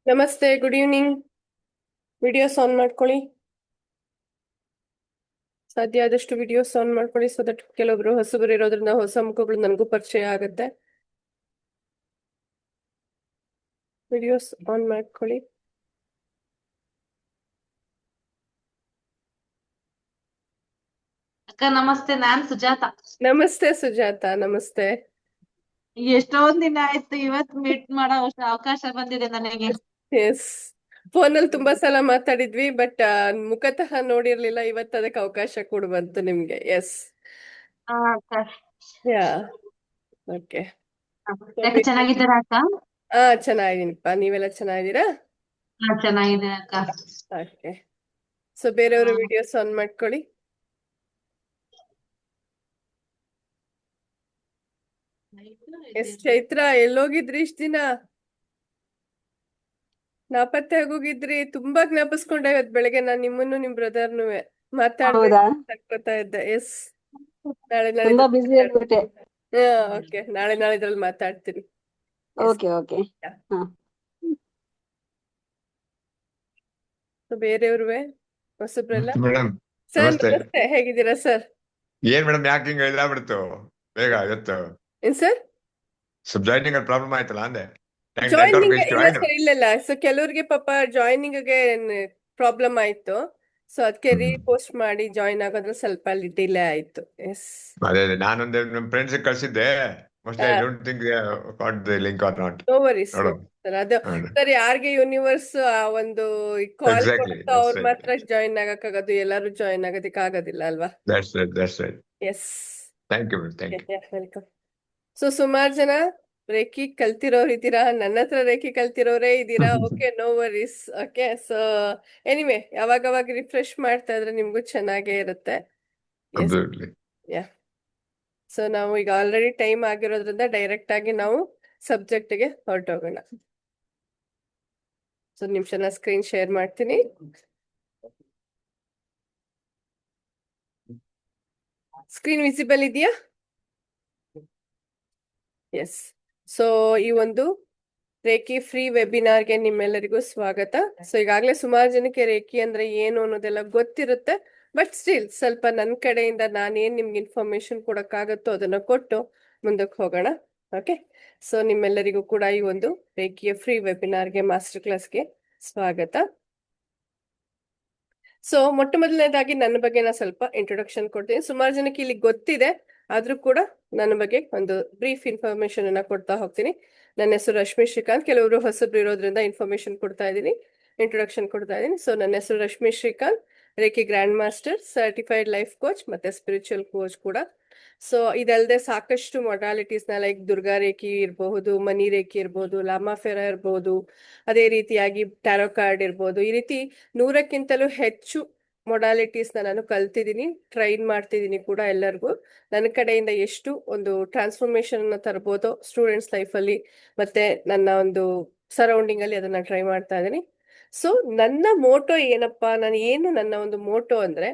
ನಮಸ್ತೆ, good evening. Videos on ಮಾಡ್ಕೊಳ್ಳಿ. ಸಾಧ್ಯ ಆದಷ್ಟು ವಿಡಿಯೋಸ್ ಆನ್ ಮಾಡ್ಕೊಳ್ಳಿ, ಸೊ ದಟ್ ಕೆಲವೊಬ್ರು ಹೊಸಬರು ಇರೋದ್ರಿಂದ ಹೊಸ ಮುಖಗಳು ನನಗೂ ಪರಿಚಯ ಆಗುತ್ತೆ. ವಿಡಿಯೋಸ್ ಆನ್ ಮಾಡ್ಕೊಳ್ಳಿ. ಅಕ್ಕ ನಮಸ್ತೆ, ನಾನ್ ಸುಜಾತ. ನಮಸ್ತೆ ಸುಜಾತ, ನಮಸ್ತೆ. ಎಷ್ಟೊಂದ್ ದಿನ ಆಯ್ತು, ಇವತ್ ಮೀಟ್ ಮಾಡೋ ಅವಕಾಶ ಬಂದಿದೆ ನನಗೆ. ಎಸ್, ಫೋನಲ್ಲಿ ತುಂಬಾ ಸಲ ಮಾತಾಡಿದ್ವಿ, ಬಟ್ ಮುಖತಃ ನೋಡಿರ್ಲಿಲ್ಲ. ಇವತ್ತು ಅದಕ್ಕೆ ಅವಕಾಶ ಕೂಡ ಬಂತು ನಿಮ್ಗೆ. ಎಸ್, ಆ, ಅಕ್ಕ. ಯಾ, ಓಕೆ. ಯಾಕೆ ಚೆನ್ನಾಗಿದ್ದೀರಾ ಅಕ್ಕ? ಹಾ, ಚೆನ್ನಾಗಿದ್ದೀನಿಪ್ಪ. ನೀವೆಲ್ಲ ಚೆನ್ನಾಗಿದ್ದೀರಾ? ಹಾ, ಚೆನ್ನಾಗಿದೆ ಅಕ್ಕ. ಓಕೆ, ಸೊ ಬೇರೆಯವರು ವಿಡಿಯೋಸ್ ಆನ್ ಮಾಡ್ಕೊಳ್ಳಿ. ಎಸ್ ಚೈತ್ರ, ಎಲ್ಲೋಗಿದ್ರಿ ಇಷ್ಟ ದಿನ? ನಾಪತ್ತೆ ಆಗೋಗಿದ್ರಿ. ತುಂಬಾ ಜ್ಞಾಪಿಸ್ಕೊಂಡೆ ಇವತ್ ಬೆಳಗ್ಗೆ ನಾನು ನಿಮ್ಮನ್ನು ನಿಮ್ ಬ್ರದರ್ನು ಮಾತಾಡ್ಬೇಕು ಹೌದಾ? ಅನ್ಕೋತಾ ಇದ್ದೆ. ಎಸ್, ನಾಳೆ ತುಂಬಾ ನಾಳಿದ್ರಲ್ಲಿ ಬಿಸಿ ಆಗ್ಬಿಟ್ಟೆ. ಹಾ, ಓಕೆ, ನಾಳೆ ನಾಳಿದ್ರಲ್ಲಿ ಮಾತಾಡ್ತೀನಿ. Yes, okay okay. ಹಾ, ಬೇರೆಯವ್ರುವೆ ಹೊಸಬ್ರೆಲ್ಲ. ಮೇಡಮ್ ಸರ್ ನಮಸ್ತೆ. ನಮಸ್ತೆ, ಹೇಗಿದ್ದೀರಾ ಸರ್? ಏನ್ ಮೇಡಮ್ ಯಾಕೆ ಹಿಂಗ ಇದಾಗ್ಬಿಡ್ತು ಬೇಗ ಇವತ್ತು? ಏನ್ ಸರ್? ಸ್ವಲ್ಪ ಜಾಯ್ನಿಂಗ್ ಅಲ್ಲಿ ಪ್ರಾಬ್ಲಮ್ ಆಯ್ತಲ್ಲ ಅಂದೆ. ನೆಟ್ವರ್ಕ್ ಜಾಯ್ನಿಂಗ್ ಇಷ್ಟು ಇಲ್ಲ ಆಯ್ತು. ಸರ್, ಇಲ್ಲ. ಸೊ ಕೆಲವ್ರಿಗೆ ಪಾಪ ಜಾಯ್ನಿಂಗ್ ಗೆ ಪ್ರಾಬ್ಲಮ್ ಆಯ್ತು. ಸೊ ಅದಕ್ಕೆ ರೀಪೋಸ್ಟ್ ಮಾಡಿ ಜಾಯಿನ್ ಆಗೋದ್ರ ಸ್ವಲ್ಪ ಅಲ್ಲಿ ಡಿಲೇ ಆಯ್ತು. ಎಸ್, ಅದೇ ನಾನೊಂದು ನಮ್ ಫ್ರೆಂಡ್ಸ್ ಕಳ್ಸಿದ್ದೆ. Mostly I don't think got the link or not. No worries ನೋಡು. ಸರ್. ಅದು ಸರ್, ಯಾರಿಗೆ ಯೂನಿವರ್ಸ್ ಒಂದು ಕಾಲ್ ಎಕ್ಸಾಕ್ಟ್ಲಿ, ಕೊಡುತ್ತೋ ಅವ್ರ ಮಾತ್ರ ಜಾಯಿನ್ ಆಗಕ್ಕಾಗೋದು. ಎಲ್ಲರೂ ಜಾಯಿನ್ ಆಗೋದಕ್ಕೆ ಆಗೋದಿಲ್ಲ ಅಲ್ವಾ? That's right. Yes, thank you thank you. Welcome. So ಸುಮಾರು ಜನ ರೇಖಿ ಕಲ್ತಿರೋರು ಇದ್ದೀರಾ, ನನ್ನ ಹತ್ರ ರೇಖಿ ಕಲ್ತಿರೋರೇ ಇದ್ದೀರಾ. Okay, no worries. Okay, so anyway, ಯಾವಾಗ ರಿಫ್ರೆಶ್ ಮಾಡ್ತಾ ಇದ್ರೆ ನಿಮ್ಗೂ ಚೆನ್ನಾಗೇ ಇರುತ್ತೆ. S, absolutely. ಯಾ. ಸೊ ನಾವು ಈಗ ಆಲ್ರೆಡಿ ಟೈಮ್ ಆಗಿರೋದ್ರಿಂದ ಡೈರೆಕ್ಟ್ ಆಗಿ ನಾವು ಸಬ್ಜೆಕ್ಟ್ ಗೆ ಹೊರಟೋಗೋಣ. ಸೊ ನಿಮಿಷ ಸ್ಕ್ರೀನ್ ಶೇರ್ ಮಾಡ್ತೀನಿ. ಸ್ಕ್ರೀನ್ ವಿಸಿಬಲ್ ಇದೆಯಾ? ಎಸ್. ಸೊ ಈ ಒಂದು ರೇಖಿ ಫ್ರೀ ವೆಬಿನಾರ್ಗೆ ನಿಮ್ಮೆಲ್ಲರಿಗೂ ಸ್ವಾಗತ. ಸೊ ಈಗಾಗಲೇ ಸುಮಾರು ಜನಕ್ಕೆ ರೇಖಿ ಅಂದ್ರೆ ಏನು ಅನ್ನೋದೆಲ್ಲ ಗೊತ್ತಿರುತ್ತೆ. ಬಟ್ ಸ್ಟಿಲ್ ಸ್ವಲ್ಪ ನನ್ನ ಕಡೆಯಿಂದ ನಾನೇನ್ ನಿಮ್ಗೆ ಇನ್ಫಾರ್ಮೇಶನ್ ಕೊಡಕ್ಕಾಗತ್ತೋ ಅದನ್ನ ಕೊಟ್ಟು ಮುಂದಕ್ಕೆ ಹೋಗೋಣ. ಓಕೆ, ಸೊ ನಿಮ್ಮೆಲ್ಲರಿಗೂ ಕೂಡ ಈ ಒಂದು ರೇಖಿಯ ಫ್ರೀ ವೆಬಿನಾರ್ಗೆ ಮಾಸ್ಟರ್ ಕ್ಲಾಸ್ಗೆ ಸ್ವಾಗತ. ಸೊ ಮೊಟ್ಟ ಮೊದಲನೇದಾಗಿ ನನ್ನ ಬಗ್ಗೆ ನಾನು ಸ್ವಲ್ಪ ಇಂಟ್ರೊಡಕ್ಷನ್ ಕೊಡ್ತೀನಿ. ಸುಮಾರು ಜನಕ್ಕೆ ಇಲ್ಲಿ ಗೊತ್ತಿದೆ, ಆದ್ರೂ ಕೂಡ ನನ್ನ ಬಗ್ಗೆ ಒಂದು ಬ್ರೀಫ್ ಇನ್ಫಾರ್ಮೇಶನ್ ಅನ್ನ ಕೊಡ್ತಾ ಹೋಗ್ತೀನಿ. ನನ್ನ ಹೆಸರು ರಶ್ಮಿ ಶ್ರೀಕಾಂತ್. ಕೆಲವರು ಹೊಸಬ್ರು ಇರೋದ್ರಿಂದ ಇನ್ಫಾರ್ಮೇಶನ್ ಕೊಡ್ತಾ ಇದ್ದೀನಿ, ಇಂಟ್ರೊಡಕ್ಷನ್ ಕೊಡ್ತಾ ಇದ್ದೀನಿ. ಸೊ ನನ್ನ ಹೆಸರು Rashmi Srikanth, reiki grand master, certified life coach ಮತ್ತೆ ಸ್ಪಿರಿಚುವಲ್ ಕೋಚ್ ಕೂಡ. ಸೊ ಇದಲ್ಲದೆ ಸಾಕಷ್ಟು ಮೊಡಾಲಿಟೀಸ್ ನ ಲೈಕ್ ದುರ್ಗಾ ರೇಖಿ ಇರಬಹುದು, ಮನಿ ರೇಖಿ ಇರಬಹುದು, ಲಾಮಾಫೆರಾ ಇರಬಹುದು, ಅದೇ ರೀತಿಯಾಗಿ ಟ್ಯಾರೋ ಕಾರ್ಡ್ ಇರಬಹುದು. ಈ ರೀತಿ 100ಕ್ಕಿಂತಲೂ ಹೆಚ್ಚು ಮೊಡಾಲಿಟೀಸ್ ನಾನು ಕಲ್ತಿದ್ದೀನಿ, ಟ್ರೈನ್ ಮಾಡ್ತಿದ್ದೀನಿ ಕೂಡ ಎಲ್ಲರಿಗೂ. ನನ್ನ ಕಡೆಯಿಂದ ಎಷ್ಟು ಒಂದು ಟ್ರಾನ್ಸ್ಫಾರ್ಮೇಶನ್ ಅನ್ನ ತರಬಹುದು ಸ್ಟೂಡೆಂಟ್ಸ್ ಲೈಫ್ ಅಲ್ಲಿ ಮತ್ತೆ ನನ್ನ ಒಂದು ಸರೌಂಡಿಂಗ್ ಅಲ್ಲಿ, ಅದನ್ನ ಟ್ರೈ ಮಾಡ್ತಾ ಇದ್ದೀನಿ. ಸೊ ನನ್ನ ಮೋಟೋ ಏನಪ್ಪಾ, ನನ್ನ ಒಂದು ಮೋಟೋ ಅಂದ್ರೆ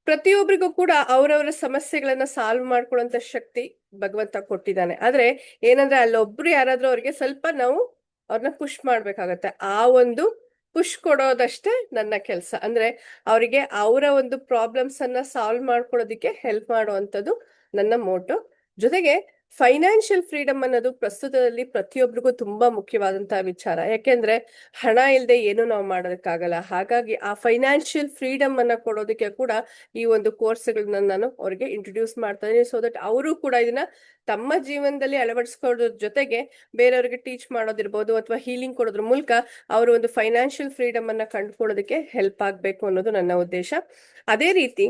ಪ್ರತಿಯೊಬ್ಬರಿಗೂ ಕೂಡ ಅವರವರ ಸಮಸ್ಯೆಗಳನ್ನ ಸಾಲ್ವ್ ಮಾಡ್ಕೊಳ್ಳುವಂತ ಶಕ್ತಿ ಭಗವಂತ ಕೊಟ್ಟಿದ್ದಾನೆ. ಆದ್ರೆ ಏನಂದ್ರೆ ಅಲ್ಲೊಬ್ರು ಯಾರಾದ್ರೂ ಅವ್ರಿಗೆ ಸ್ವಲ್ಪ ನಾವು ಅವ್ರನ್ನ ಪುಷ್ ಮಾಡ್ಬೇಕಾಗತ್ತೆ. ಆ ಒಂದು ಪುಷ್ ಕೊಡೋದಷ್ಟೇ ನನ್ನ ಕೆಲಸ. ಅಂದ್ರೆ ಅವರಿಗೆ ಅವರ ಒಂದು ಪ್ರಾಬ್ಲಮ್ಸ್ ಅನ್ನ ಸಾಲ್ವ್ ಮಾಡ್ಕೊಳ್ಳೋದಿಕ್ಕೆ ಹೆಲ್ಪ್ ಮಾಡುವಂಥದ್ದು ನನ್ನ ಮೋಟೋ. ಜೊತೆಗೆ ಫೈನಾನ್ಷಿಯಲ್ ಫ್ರೀಡಮ್ ಅನ್ನೋದು ಪ್ರಸ್ತುತದಲ್ಲಿ ಪ್ರತಿಯೊಬ್ಬರಿಗೂ ತುಂಬಾ ಮುಖ್ಯವಾದಂತಹ ವಿಚಾರ. ಯಾಕೆಂದ್ರೆ ಹಣ ಇಲ್ಲದೆ ಏನು ನಾವು ಮಾಡೋದಕ್ಕಾಗಲ್ಲ. ಹಾಗಾಗಿ ಆ ಫೈನಾನ್ಷಿಯಲ್ ಫ್ರೀಡಮ್ ಅನ್ನ ಕೊಡೋದಕ್ಕೆ ಕೂಡ ಈ ಒಂದು ಕೋರ್ಸ್ಗಳನ್ನ ನಾನು ಅವ್ರಿಗೆ ಇಂಟ್ರೊಡ್ಯೂಸ್ ಮಾಡ್ತಾ ಇದೀನಿ. ಸೊ ದಟ್ ಅವರು ಕೂಡ ಇದನ್ನ ತಮ್ಮ ಜೀವನದಲ್ಲಿ ಅಳವಡಿಸ್ಕೊಳ್ಳೋದ್ರ ಜೊತೆಗೆ ಬೇರೆಯವ್ರಿಗೆ ಟೀಚ್ ಮಾಡೋದಿರ್ಬೋದು ಅಥವಾ ಹೀಲಿಂಗ್ ಕೊಡೋದ್ರ ಮೂಲಕ ಅವರು ಒಂದು ಫೈನಾನ್ಷಿಯಲ್ ಫ್ರೀಡಮ್ ಅನ್ನ ಕಂಡುಕೊಳ್ಳೋದಕ್ಕೆ ಹೆಲ್ಪ್ ಆಗ್ಬೇಕು ಅನ್ನೋದು ನನ್ನ ಉದ್ದೇಶ. ಅದೇ ರೀತಿ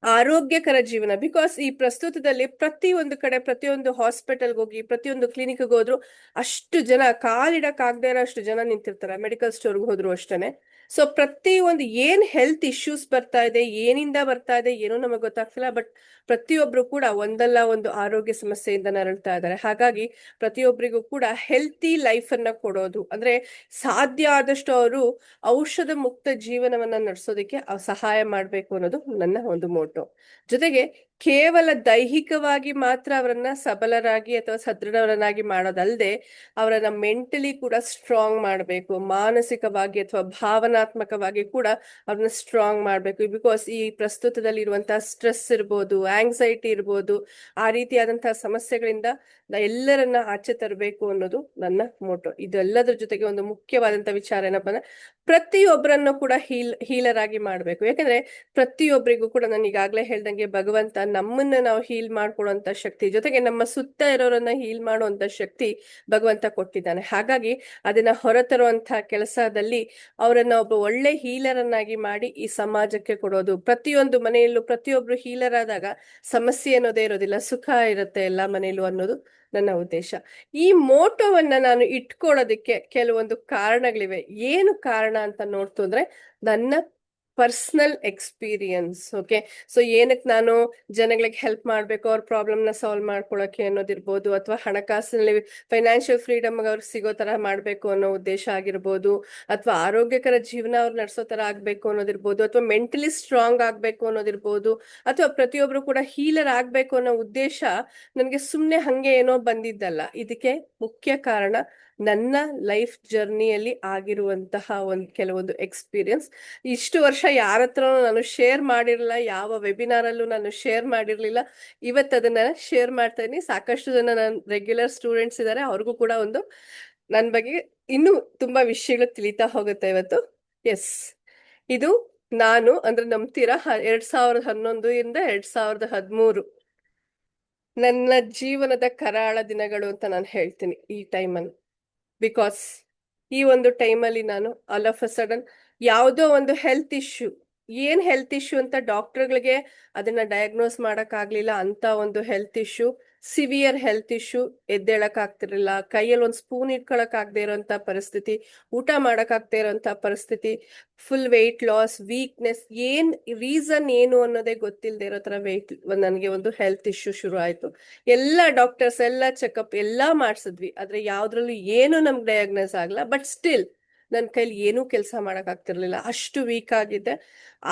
ಆರೋಗ್ಯಕರ ಜೀವನ, ಬಿಕಾಸ್ ಈ ಪ್ರಸ್ತುತದಲ್ಲಿ ಪ್ರತಿಯೊಂದು ಕಡೆ, ಪ್ರತಿಯೊಂದು ಹಾಸ್ಪಿಟಲ್ಗೆ ಹೋಗಿ, ಪ್ರತಿಯೊಂದು ಕ್ಲಿನಿಕ್ಗೆ ಹೋದ್ರು ಅಷ್ಟು ಜನ, ಕಾಲಿಡಕ್ ಆಗದೆ ಇರೋ ಅಷ್ಟು ಜನ ನಿಂತಿರ್ತಾರೆ. ಮೆಡಿಕಲ್ ಸ್ಟೋರ್ಗೆ ಹೋದ್ರು ಅಷ್ಟೇನೆ. ಸೊ ಪ್ರತಿಯೊಂದು ಏನ್ ಹೆಲ್ತ್ ಇಶ್ಯೂಸ್ ಬರ್ತಾ ಇದೆ, ಏನಿಂದ ಬರ್ತಾ ಇದೆ ಏನೋ ನಮಗೆ ಗೊತ್ತಾಗ್ತಿಲ್ಲ. ಬಟ್ ಪ್ರತಿಯೊಬ್ರು ಕೂಡ ಒಂದಲ್ಲ ಒಂದು ಆರೋಗ್ಯ ಸಮಸ್ಯೆಯಿಂದ ನರಳ್ತಾ ಇದ್ದಾರೆ. ಹಾಗಾಗಿ ಪ್ರತಿಯೊಬ್ಬರಿಗೂ ಕೂಡ ಹೆಲ್ತಿ ಲೈಫ್ ಅನ್ನ ಕೊಡೋದು, ಅಂದ್ರೆ ಸಾಧ್ಯ ಆದಷ್ಟು ಅವರು ಔಷಧ ಮುಕ್ತ ಜೀವನವನ್ನ ನಡೆಸೋದಕ್ಕೆ ಸಹಾಯ ಮಾಡ್ಬೇಕು ಅನ್ನೋದು ನನ್ನ ಒಂದು ಮೋಟೋ. ಜೊತೆಗೆ ಕೇವಲ ದೈಹಿಕವಾಗಿ ಮಾತ್ರ ಅವರನ್ನ ಸಬಲರಾಗಿ ಅಥವಾ ಸದೃಢವರನ್ನಾಗಿ ಮಾಡೋದಲ್ಲದೆ ಅವರನ್ನ ಮೆಂಟಲಿ ಕೂಡ ಸ್ಟ್ರಾಂಗ್ ಮಾಡಬೇಕು, ಮಾನಸಿಕವಾಗಿ ಅಥವಾ ಭಾವನಾತ್ಮಕವಾಗಿ ಕೂಡ ಅವ್ರನ್ನ ಸ್ಟ್ರಾಂಗ್ ಮಾಡಬೇಕು. ಬಿಕಾಸ್ ಈ ಪ್ರಸ್ತುತದಲ್ಲಿ ಇರುವಂತಹ ಸ್ಟ್ರೆಸ್ ಇರ್ಬೋದು, ಆಂಗ್ಸೈಟಿ ಇರ್ಬೋದು, ಆ ರೀತಿಯಾದಂತಹ ಸಮಸ್ಯೆಗಳಿಂದ ಎಲ್ಲರನ್ನ ಆಚೆ ತರಬೇಕು ಅನ್ನೋದು ನನ್ನ ಮೋಟೋ. ಇದೆಲ್ಲದ್ರ ಜೊತೆಗೆ ಒಂದು ಮುಖ್ಯವಾದಂತ ವಿಚಾರ ಏನಪ್ಪಾ ಅಂದ್ರೆ ಪ್ರತಿಯೊಬ್ಬರನ್ನು ಕೂಡ ಹೀಲರ್ ಆಗಿ ಮಾಡ್ಬೇಕು. ಯಾಕಂದ್ರೆ ಪ್ರತಿಯೊಬ್ಬರಿಗೂ ಕೂಡ ನಾನು ಈಗಾಗ್ಲೇ ಹೇಳ್ದಂಗೆ ಭಗವಂತ ನಮ್ಮನ್ನ ನಾವು ಹೀಲ್ ಮಾಡ್ಕೊಡುವಂತ ಶಕ್ತಿ ಜೊತೆಗೆ ನಮ್ಮ ಸುತ್ತ ಇರೋರನ್ನ ಹೀಲ್ ಮಾಡುವಂತ ಶಕ್ತಿ ಭಗವಂತ ಕೊಟ್ಟಿದ್ದಾನೆ. ಹಾಗಾಗಿ ಅದನ್ನ ಹೊರತರುವಂತಹ ಕೆಲಸದಲ್ಲಿ ಅವರನ್ನ ಒಬ್ಬ ಒಳ್ಳೆ ಹೀಲರ್ ಅನ್ನಾಗಿ ಮಾಡಿ ಈ ಸಮಾಜಕ್ಕೆ ಕೊಡೋದು. ಪ್ರತಿಯೊಂದು ಮನೆಯಲ್ಲೂ ಪ್ರತಿಯೊಬ್ರು ಹೀಲರ್ ಆದಾಗ ಸಮಸ್ಯೆ ಅನ್ನೋದೇ ಇರೋದಿಲ್ಲ, ಸುಖ ಇರುತ್ತೆ ಎಲ್ಲಾ ಮನೆಯಲ್ಲೂ ಅನ್ನೋದು ನನ್ನ ಉದ್ದೇಶ. ಈ ಮೋಟೋವನ್ನ ನಾನು ಇಟ್ಕೊಳ್ಳೋದಕ್ಕೆ ಕೆಲವೊಂದು ಕಾರಣಗಳಿವೆ. ಏನು ಕಾರಣ ಅಂತ ನೋಡ್ತು ಅಂದ್ರೆ ನನ್ನ ಪರ್ಸನಲ್ ಎಕ್ಸ್ಪೀರಿಯನ್ಸ್. ಓಕೆ, ಸೊ ಏನಕ್ಕೆ ನಾನು ಜನಗಳಿಗೆ ಹೆಲ್ಪ್ ಮಾಡ್ಬೇಕು, ಅವ್ರ ಪ್ರಾಬ್ಲಮ್ ನ ಸಾಲ್ವ್ ಮಾಡ್ಕೊಳಕ್ಕೆ ಅನ್ನೋದಿರ್ಬೋದು, ಅಥವಾ ಹಣಕಾಸಿನಲ್ಲಿ ಫೈನಾನ್ಷಿಯಲ್ ಫ್ರೀಡಮ್ ಅವ್ರಿಗೆ ಸಿಗೋ ತರ ಮಾಡ್ಬೇಕು ಅನ್ನೋ ಉದ್ದೇಶ ಆಗಿರ್ಬೋದು, ಅಥವಾ ಆರೋಗ್ಯಕರ ಜೀವನ ಅವ್ರು ನಡೆಸೋ ತರ ಆಗ್ಬೇಕು ಅನ್ನೋದಿರ್ಬೋದು, ಅಥವಾ ಮೆಂಟಲಿ ಸ್ಟ್ರಾಂಗ್ ಆಗ್ಬೇಕು ಅನ್ನೋದಿರ್ಬೋದು, ಅಥವಾ ಪ್ರತಿಯೊಬ್ರು ಕೂಡ ಹೀಲರ್ ಆಗ್ಬೇಕು ಅನ್ನೋ ಉದ್ದೇಶ ನನಗೆ ಸುಮ್ನೆ ಹಂಗೆ ಏನೋ ಬಂದಿದ್ದಲ್ಲ. ಇದಕ್ಕೆ ಮುಖ್ಯ ಕಾರಣ ನನ್ನ ಲೈಫ್ ಜರ್ನಿಯಲ್ಲಿ ಆಗಿರುವಂತಹ ಕೆಲವೊಂದು ಎಕ್ಸ್ಪೀರಿಯನ್ಸ್. ಇಷ್ಟು ವರ್ಷ ಯಾರ ಹತ್ರನೂ ನಾನು ಶೇರ್ ಮಾಡಿರಲಿಲ್ಲ, ಯಾವ ವೆಬಿನಾರ್ ಅಲ್ಲೂ ನಾನು ಶೇರ್ ಮಾಡಿರ್ಲಿಲ್ಲ. ಇವತ್ತು ಅದನ್ನ ಶೇರ್ ಮಾಡ್ತಾ ಇದೀನಿ. ಸಾಕಷ್ಟು ಜನ ನನ್ನ ರೆಗ್ಯುಲರ್ ಸ್ಟೂಡೆಂಟ್ಸ್ ಇದ್ದಾರೆ, ಅವ್ರಿಗೂ ಕೂಡ ಒಂದು ನನ್ನ ಬಗ್ಗೆ ಇನ್ನೂ ತುಂಬಾ ವಿಷಯಗಳು ತಿಳಿತಾ ಹೋಗುತ್ತೆ ಇವತ್ತು. ಎಸ್, ಇದು ನಾನು ಅಂದ್ರೆ ನಂಬ್ತೀರಾ 2011 ಇಂದ 2013 ನನ್ನ ಜೀವನದ ಕರಾಳ ದಿನಗಳು ಅಂತ ನಾನು ಹೇಳ್ತೀನಿ ಈ ಟೈಮಲ್ಲಿ. ಬಿಕಾಸ್ ಈ ಒಂದು ಟೈಮಲ್ಲಿ ನಾನು ಆಲ್ ಆಫ್ ಅ ಸಡನ್ ಯಾವುದೋ ಒಂದು ಹೆಲ್ತ್ ಇಶ್ಯೂ, ಏನ್ ಹೆಲ್ತ್ ಇಶ್ಯೂ ಅಂತ ಡಾಕ್ಟರ್ಗಳಿಗೆ ಅದನ್ನ ಡಯಾಗ್ನೋಸ್ ಮಾಡಕ್ ಆಗ್ಲಿಲ್ಲ. ಅಂತ ಒಂದು health issue, severe health issue, ಎದ್ದೇಳಕ್ ಆಗ್ತಿರ್ಲಿಲ್ಲ, ಕೈಯಲ್ಲಿ ಒಂದು ಸ್ಪೂನ್ ಇಟ್ಕೊಳಕ್ ಆಗದೆ ಇರೋಂತ ಪರಿಸ್ಥಿತಿ, ಊಟ ಮಾಡಕ್ ಆಗದೆ ಇರೋಂತ ಪರಿಸ್ಥಿತಿ, ಫುಲ್ ವೆಯ್ಟ್ ಲಾಸ್, ವೀಕ್ನೆಸ್, ಏನ್ ರೀಸನ್ ಏನು ಅನ್ನೋದೇ ಗೊತ್ತಿಲ್ಲದೆ ಇರೋ ತರ ನನಗೆ ಒಂದು ಹೆಲ್ತ್ ಇಶ್ಯೂ ಶುರು ಆಯ್ತು. ಎಲ್ಲಾ ಡಾಕ್ಟರ್ಸ್ ಎಲ್ಲ ಚೆಕಪ್ ಎಲ್ಲಾ ಮಾಡ್ಸಿದ್ವಿ, ಆದ್ರೆ ಯಾವ್ದ್ರಲ್ಲೂ ಏನು ನಮ್ಗೆ ಡಯಾಗ್ನೋಸ್ ಆಗಲ್ಲ. ಬಟ್ ಸ್ಟಿಲ್ ನನ್ನ ಕೈಲಿ ಏನೂ ಕೆಲಸ ಮಾಡಕ್ ಆಗ್ತಿರ್ಲಿಲ್ಲ, ಅಷ್ಟು ವೀಕ್ ಆಗಿದ್ದೆ.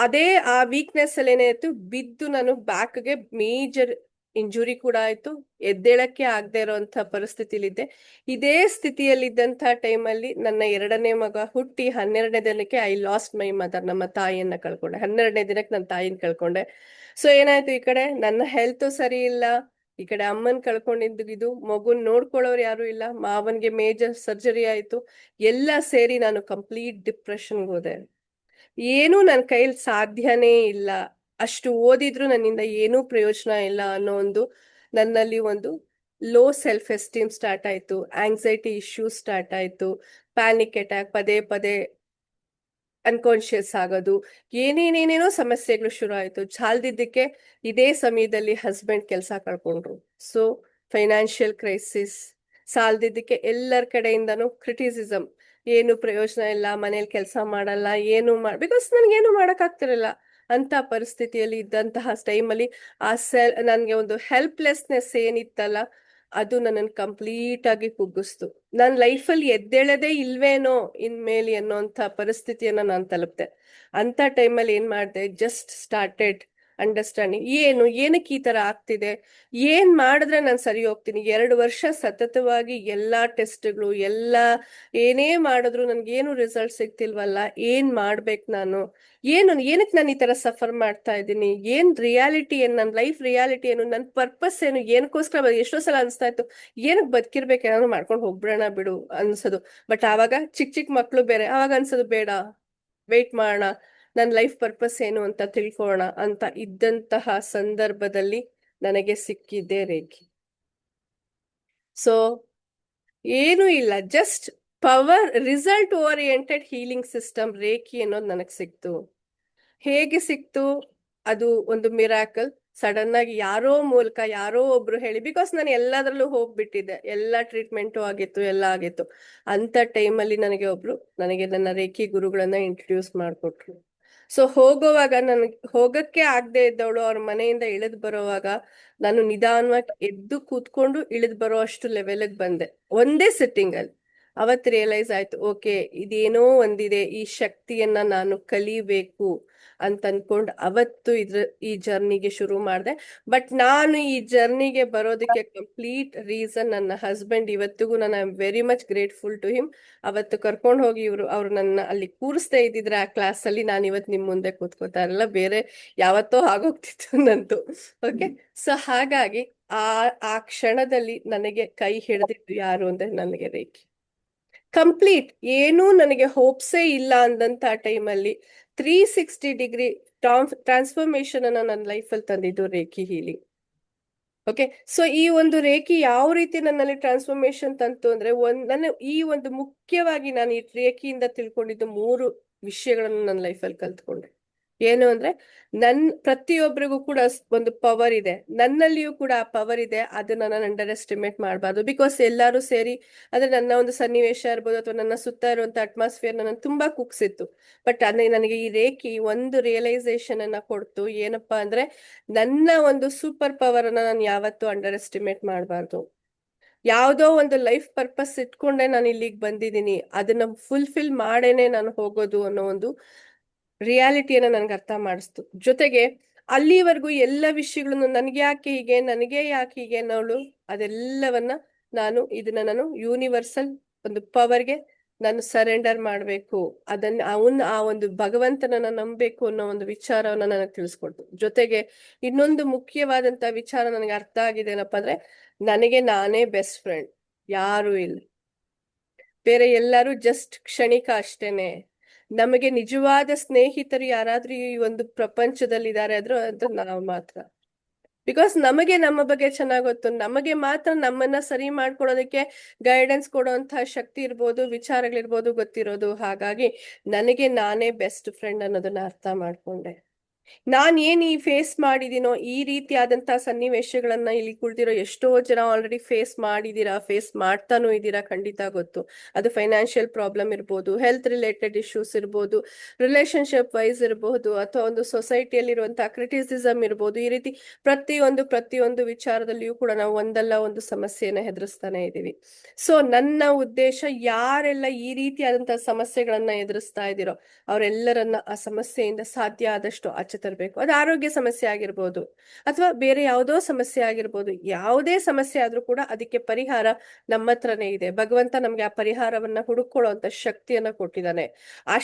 ಅದೇ ಆ ವೀಕ್ನೆಸ್ ಅಲ್ಲಿ ಏನಾಯ್ತು, ಬಿದ್ದು ನಾನು ಬ್ಯಾಕ್ಗೆ ಮೇಜರ್ ಇಂಜುರಿ ಕೂಡ ಆಯ್ತು, ಎದ್ದೇಳಕ್ಕೆ ಆಗದೆ ಇರೋಂಥ ಪರಿಸ್ಥಿತಿಲಿದ್ದೆ. ಇದೇ ಸ್ಥಿತಿಯಲ್ಲಿದ್ದಂಥ ಟೈಮಲ್ಲಿ ನನ್ನ 2ನೇ ಮಗ ಹುಟ್ಟಿ 12ನೇ ದಿನಕ್ಕೆ ಐ ಲಾಸ್ಟ್ ಮೈ ಮದರ್, ನಮ್ಮ ತಾಯಿಯನ್ನ ಕಳ್ಕೊಂಡೆ. 12ನೇ ದಿನಕ್ಕೆ ನನ್ನ ತಾಯಿನ ಕಳ್ಕೊಂಡೆ. ಸೊ ಏನಾಯ್ತು, ಈ ಕಡೆ ನನ್ನ ಹೆಲ್ತ್ ಸರಿ ಇಲ್ಲ, ಈ ಕಡೆ ಅಮ್ಮನ್ ಕಳ್ಕೊಂಡಿದ್ದು, ಮಗುನ್ ನೋಡ್ಕೊಳ್ಳೋರು ಯಾರು ಇಲ್ಲ, ಮಾವನ್ಗೆ ಮೇಜರ್ ಸರ್ಜರಿ ಆಯ್ತು. ಎಲ್ಲ ಸೇರಿ ನಾನು ಕಂಪ್ಲೀಟ್ ಡಿಪ್ರೆಷನ್ಗೆ ಹೋದೆ. ಏನೂ ನನ್ನ ಕೈಲಿ ಸಾಧ್ಯನೇ ಇಲ್ಲ, ಅಷ್ಟು ಓದಿದ್ರು ನನ್ನಿಂದ ಏನೂ ಪ್ರಯೋಜನ ಇಲ್ಲ ಅನ್ನೋ ಒಂದು ನನ್ನಲ್ಲಿ ಒಂದು ಲೋ ಸೆಲ್ಫ್ ಎಸ್ಟೀಮ್ ಸ್ಟಾರ್ಟ್ ಆಯ್ತು. ಆಂಗ್ಸೈಟಿ ಇಶ್ಯೂಸ್ ಸ್ಟಾರ್ಟ್ ಆಯ್ತು, ಪ್ಯಾನಿಕ್ ಅಟ್ಯಾಕ್, ಪದೇ ಪದೇ ಅನ್ಕಾನ್ಶಿಯಸ್ ಆಗೋದು, ಏನೇನೇನೇನೋ ಸಮಸ್ಯೆಗಳು ಶುರು ಆಯ್ತು. ಚಾಲ್ದಿದ್ದಕ್ಕೆ ಇದೇ ಸಮಯದಲ್ಲಿ ಹಸ್ಬೆಂಡ್ ಕೆಲಸ ಕಳ್ಕೊಂಡ್ರು. ಸೊ ಫೈನಾನ್ಷಿಯಲ್ ಕ್ರೈಸಿಸ್, ಸಾಲ್ದಿದ್ದಕ್ಕೆ ಎಲ್ಲರ ಕಡೆಯಿಂದನೂ ಕ್ರಿಟಿಸಿಸಮ್, ಏನು ಪ್ರಯೋಜನ ಇಲ್ಲ, ಮನೇಲಿ ಕೆಲಸ ಮಾಡಲ್ಲ, ಏನು ಬಿಕಾಸ್ ನನ್ಗೇನು ಮಾಡಕ್ ಆಗ್ತಿರಲಿಲ್ಲ. ಅಂತ ಪರಿಸ್ಥಿತಿಯಲ್ಲಿ ಇದ್ದಂತಹ ಟೈಮಲ್ಲಿ ನನ್ಗೆ ಒಂದು ಹೆಲ್ಪ್ಲೆಸ್ನೆಸ್ ಏನಿತ್ತಲ್ಲ, ಅದು ನನ್ನನ್ನು ಕಂಪ್ಲೀಟ್ ಆಗಿ ಕುಗ್ಗಿಸ್ತು. ನನ್ನ ಲೈಫಲ್ಲಿ ಎದ್ದೇಳದೇ ಇಲ್ವೇನೋ ಇನ್ಮೇಲೆ ಅನ್ನೋಂಥ ಪರಿಸ್ಥಿತಿಯನ್ನ ನಾನು ತಲುಪ್ತೆ. ಅಂತ ಟೈಮಲ್ಲಿ ಏನ್ ಮಾಡಿದೆ, ಜಸ್ಟ್ ಸ್ಟಾರ್ಟೆಡ್ ಅಂಡರ್ಸ್ಟ್ಯಾಂಡಿಂಗ್ ಏನಕ್ಕೆ ಈ ತರ ಆಗ್ತಿದೆ, ಏನ್ ಮಾಡಿದ್ರೆ ನಾನು ಸರಿ ಹೋಗ್ತೀನಿ. 2 ವರ್ಷ ಸತತವಾಗಿ ಎಲ್ಲಾ ಟೆಸ್ಟ್ಗಳು ಏನೇ ಮಾಡಿದ್ರು ನನ್ಗೇನು ರಿಸಲ್ಟ್ ಸಿಗ್ತಿಲ್ವಲ್ಲ, ಏನ್ ಮಾಡ್ಬೇಕು ನಾನು, ಏನಕ್ಕೆ ನಾನು ಈ ತರ ಸಫರ್ ಮಾಡ್ತಾ ಇದ್ದೀನಿ, ಏನ್ ರಿಯಾಲಿಟಿ ಏನು, ನನ್ನ ಲೈಫ್ ರಿಯಾಲಿಟಿ ಏನು, ನನ್ನ ಪರ್ಪಸ್ ಏನು, ಏನಕ್ಕೋಸ್ಕರ. ಎಷ್ಟೋ ಸಲ ಅನ್ಸ್ತಾ ಇತ್ತು ಏನಕ್ಕೆ ಬದುಕಿರ್ಬೇಕು, ಏನಾದ್ರು ಮಾಡ್ಕೊಂಡು ಹೋಗ್ಬಿಡೋಣ ಬಿಡು ಅನ್ಸೋದು. ಬಟ್ ಆವಾಗ ಚಿಕ್ಕ ಮಕ್ಳು ಬೇರೆ, ಆವಾಗ ಅನ್ಸೋದು ಬೇಡ, ವೇಟ್ ಮಾಡೋಣ, ನನ್ನ ಲೈಫ್ ಪರ್ಪಸ್ ಏನು ಅಂತ ತಿಳ್ಕೊಳ್ಳೋಣ ಅಂತ ಇದ್ದಂತಹ ಸಂದರ್ಭದಲ್ಲಿ ನನಗೆ ಸಿಕ್ಕಿದ್ದೆ ರೇಖಿ. ಸೊ ಏನೂ ಇಲ್ಲ, just power result oriented healing system reiki ಅನ್ನೋದು ನನಗೆ ಸಿಕ್ತು. ಹೇಗೆ ಸಿಕ್ತು, ಅದು ಒಂದು ಮಿರಾಕಲ್. ಸಡನ್ ಆಗಿ ಯಾರೋ ಮೂಲಕ ಯಾರೋ ಒಬ್ರು ಹೇಳಿ, ಬಿಕಾಸ್ ನಾನು ಎಲ್ಲದರಲ್ಲೂ ಹೋಗ್ಬಿಟ್ಟಿದ್ದೆ, ಎಲ್ಲ ಟ್ರೀಟ್ಮೆಂಟು ಆಗಿತ್ತು, ಎಲ್ಲ ಆಗಿತ್ತು. ಅಂತ ಟೈಮಲ್ಲಿ ನನಗೆ ನನ್ನ ರೇಖಿ ಗುರುಗಳನ್ನ ಇಂಟ್ರೊಡ್ಯೂಸ್ ಮಾಡಿಕೊಟ್ರು. ಸೊ ಹೋಗುವಾಗ ನನಗೆ ಹೋಗಕ್ಕೆ ಆಗದೆ ಇದ್ದವಳು ಅವ್ರ ಮನೆಯಿಂದ ಇಳಿದು ಬರೋವಾಗ ನಾನು ನಿಧಾನವಾಗಿ ಎದ್ದು ಕೂತ್ಕೊಂಡು ಇಳಿದು ಬರೋ ಅಷ್ಟು ಲೆವೆಲ್ಗೆ ಬಂದೆ, ಒಂದೇ ಸಿಟ್ಟಿಂಗ್ ಅಲ್ಲಿ. ಅವತ್ತು ರಿಯಲೈಸ್ ಆಯ್ತು, ಓಕೆ ಇದೇನೋ ಒಂದಿದೆ, ಈ ಶಕ್ತಿಯನ್ನ ನಾನು ಕಲಿಬೇಕು ಅಂತ ಅನ್ಕೊಂಡು ಅವತ್ತು ಈ ಜರ್ನಿಗೆ ಶುರು ಮಾಡಿದೆ. ಬಟ್ ನಾನು ಈ ಜರ್ನಿಗೆ ಬರೋದಕ್ಕೆ ಕಂಪ್ಲೀಟ್ ರೀಸನ್ ನನ್ನ ಹಸ್ಬೆಂಡ್. ಇವತ್ತಿಗೂ ನಾನು I am very much grateful to him. ಅವತ್ತು ಕರ್ಕೊಂಡು ಹೋಗಿ ಅವ್ರು ನನ್ನ ಅಲ್ಲಿ ಕೂರಿಸ್ದೇ ಇದ್ದಿದ್ರೆ ಆ ಕ್ಲಾಸ್ ಅಲ್ಲಿ ನಾನು ಇವತ್ತು ನಿಮ್ ಮುಂದೆ ಕೂತ್ಕೋತಾ ಇರಲ್ಲ, ಬೇರೆ ಯಾವತ್ತೋ ಆಗೋಗ್ತಿತ್ತು ನಂದು. ಓಕೆ, ಸೊ ಹಾಗಾಗಿ ಆ ಕ್ಷಣದಲ್ಲಿ ನನಗೆ ಕೈ ಹಿಡಿದಿದ್ದು ಯಾರು ಅಂದ್ರೆ ನನಗೆ ರೇಖಿ. ಕಂಪ್ಲೀಟ್ ಏನೂ ನನಗೆ ಹೋಪ್ಸೇ ಇಲ್ಲ ಅಂದಂತ ಟೈಮಲ್ಲಿ 360 ಡಿಗ್ರಿ ಟ್ರಾನ್ಸ್ಫಾರ್ಮೇಶನ್ ಅನ್ನ ನನ್ನ ಲೈಫಲ್ಲಿ ತಂದಿದ್ದು ರೇಖಿ ಹೀಲಿಂಗ್. ಓಕೆ, ಸೊ ಈ ಒಂದು ರೇಖಿ ಯಾವ ರೀತಿ ನನ್ನಲ್ಲಿ ಟ್ರಾನ್ಸ್ಫಾರ್ಮೇಶನ್ ತಂತು ಅಂದ್ರೆ, ಈ ಒಂದು ಮುಖ್ಯವಾಗಿ ನಾನು ಈ ರೇಖಿಯಿಂದ ತಿಳ್ಕೊಂಡಿದ್ದು 3 ವಿಷಯಗಳನ್ನು ನನ್ನ ಲೈಫಲ್ಲಿ ಕಲ್ತ್ಕೊಂಡೆ. ಏನು ಅಂದ್ರೆ, ಪ್ರತಿಯೊಬ್ಬರಿಗೂ ಕೂಡ ಒಂದು ಪವರ್ ಇದೆ, ನನ್ನಲ್ಲಿಯೂ ಕೂಡ ಆ ಪವರ್ ಇದೆ. ಅದನ್ನ ನಾನು ಅಂಡರ್ ಎಸ್ಟಿಮೇಟ್ ಮಾಡಬಾರ್ದು. ಬಿಕಾಸ್ ಎಲ್ಲರೂ ಸೇರಿ ಅಂದ್ರೆ ನನ್ನ ಒಂದು ಸನ್ನಿವೇಶ ಇರ್ಬೋದು ಅಥವಾ ನನ್ನ ಸುತ್ತ ಇರುವಂತ ಅಟ್ಮಾಸ್ಫಿಯರ್ ನನ್ನ ತುಂಬಾ ಕುಗ್ಸಿತ್ತು. ಬಟ್ ನನಗೆ ಈ ರೇಖಿ ಒಂದು ರಿಯಲೈಸೇಷನ್ ಅನ್ನ ಕೊಡ್ತು. ಏನಪ್ಪಾ ಅಂದ್ರೆ, ನನ್ನ ಒಂದು ಸೂಪರ್ ಪವರ್ ಅನ್ನ ನಾನು ಯಾವತ್ತೂ ಅಂಡರ್ ಎಸ್ಟಿಮೇಟ್ ಮಾಡಬಾರ್ದು. ಯಾವ್ದೋ ಒಂದು ಲೈಫ್ ಪರ್ಪಸ್ ಇಟ್ಕೊಂಡೆ ನಾನು ಇಲ್ಲಿಗೆ ಬಂದಿದ್ದೀನಿ, ಅದನ್ನ ಫುಲ್ಫಿಲ್ ಮಾಡೇನೆ ನಾನು ಹೋಗೋದು ಅನ್ನೋ ಒಂದು ರಿಯಾಲಿಟಿಯನ್ನ ನನ್ಗೆ ಅರ್ಥ ಮಾಡಿಸ್ತು. ಜೊತೆಗೆ ಅಲ್ಲಿವರೆಗೂ ಎಲ್ಲ ವಿಷಯಗಳನ್ನು ನನಗೆ ಯಾಕೆ ಹೀಗೆ ಅನ್ನೋಳು ಅದೆಲ್ಲವನ್ನ ನಾನು ಯೂನಿವರ್ಸಲ್ ಒಂದು ಪವರ್ಗೆ ನಾನು ಸರೆಂಡರ್ ಮಾಡ್ಬೇಕು, ಆ ಒಂದು ಭಗವಂತನನ್ನ ನಂಬಬೇಕು ಅನ್ನೋ ಒಂದು ವಿಚಾರವನ್ನ ನನಗೆ ತಿಳಿಸ್ಕೊಡ್ತು. ಜೊತೆಗೆ ಇನ್ನೊಂದು ಮುಖ್ಯವಾದಂತ ವಿಚಾರ ನನಗೆ ಅರ್ಥ ಆಗಿದೆ ಏನಪ್ಪಾ ಅಂದ್ರೆ, ನನಗೆ ನಾನೇ ಬೆಸ್ಟ್ ಫ್ರೆಂಡ್, ಯಾರು ಇಲ್ಲ. ಬೇರೆ ಎಲ್ಲರೂ ಜಸ್ಟ್ ಕ್ಷಣಿಕ ಅಷ್ಟೇನೆ. ನಮಗೆ ನಿಜವಾದ ಸ್ನೇಹಿತರು ಯಾರಾದ್ರೂ ಈ ಒಂದು ಪ್ರಪಂಚದಲ್ಲಿ ಇದ್ದಾರೆ ಆದ್ರೂ ಅದು ನಾವು ಮಾತ್ರ. ಬಿಕಾಸ್ ನಮಗೆ ನಮ್ಮ ಬಗ್ಗೆ ಚೆನ್ನಾಗ್ ಗೊತ್ತು, ನಮಗೆ ಮಾತ್ರ ನಮ್ಮನ್ನ ಸರಿ ಮಾಡ್ಕೊಡೋದಕ್ಕೆ ಗೈಡೆನ್ಸ್ ಕೊಡುವಂತಹ ಶಕ್ತಿ ಇರ್ಬೋದು, ವಿಚಾರಗಳಿರ್ಬೋದು ಗೊತ್ತಿರೋದು. ಹಾಗಾಗಿ ನನಗೆ ನಾನೇ ಬೆಸ್ಟ್ ಫ್ರೆಂಡ್ ಅನ್ನೋದನ್ನ ಅರ್ಥ ಮಾಡ್ಕೊಂಡೆ. ನಾನ್ ಏನ್ ಫೇಸ್ ಮಾಡಿದೀನೋ ಈ ರೀತಿಯಾದಂತಹ ಸನ್ನಿವೇಶಗಳನ್ನ ಇಲ್ಲಿ ಕುಳ್ತಿರೋ ಎಷ್ಟೋ ಜನ ಆಲ್ರೆಡಿ ಫೇಸ್ ಮಾಡಿದೀರಾ, ಫೇಸ್ ಮಾಡ್ತಾನೂ ಇದ್ದೀರಾ, ಖಂಡಿತ ಗೊತ್ತು. ಅದು ಫೈನಾನ್ಷಿಯಲ್ ಪ್ರಾಬ್ಲಮ್ ಇರ್ಬೋದು, ಹೆಲ್ತ್ ರಿಲೇಟೆಡ್ ಇಶ್ಯೂಸ್ ಇರ್ಬೋದು, ರಿಲೇಶನ್ಶಿಪ್ ವೈಸ್ ಇರಬಹುದು, ಅಥವಾ ಒಂದು ಸೊಸೈಟಿಯಲ್ಲಿ ಇರುವಂತಹ ಕ್ರಿಟಿಸಿಸಮ್ ಇರ್ಬೋದು. ಈ ರೀತಿ ಪ್ರತಿಯೊಂದು ವಿಚಾರದಲ್ಲಿಯೂ ಕೂಡ ನಾವು ಒಂದಲ್ಲ ಒಂದು ಸಮಸ್ಯೆಯನ್ನ ಎದುರಿಸ್ತಾನೆ ಇದೀವಿ. ಸೊ ನನ್ನ ಉದ್ದೇಶ, ಯಾರೆಲ್ಲ ಈ ರೀತಿಯಾದಂತಹ ಸಮಸ್ಯೆಗಳನ್ನ ಎದುರಿಸ್ತಾ ಇದ್ದೀರೋ ಅವರೆಲ್ಲರನ್ನ ಆ ಸಮಸ್ಯೆಯಿಂದ ಸಾಧ್ಯ ಆದಷ್ಟು ಆಚೆ ತರಬೇಕು. ಅದು ಆರೋಗ್ಯ ಸಮಸ್ಯೆ ಆಗಿರ್ಬೋದು ಅಥವಾ ಬೇರೆ ಯಾವುದೋ ಸಮಸ್ಯೆ ಆಗಿರ್ಬೋದು. ಯಾವುದೇ ಸಮಸ್ಯೆ ಆದ್ರೂ ಕೂಡ ಅದಕ್ಕೆ ಪರಿಹಾರ ನಮ್ಮ ಹತ್ರನೇ ಇದೆ. ಭಗವಂತ ನಮ್ಗೆ ಆ ಪರಿಹಾರವನ್ನ ಹುಡುಕೊಳ್ಳುವಂತ ಶಕ್ತಿಯನ್ನ ಕೊಟ್ಟಿದ್ದಾನೆ.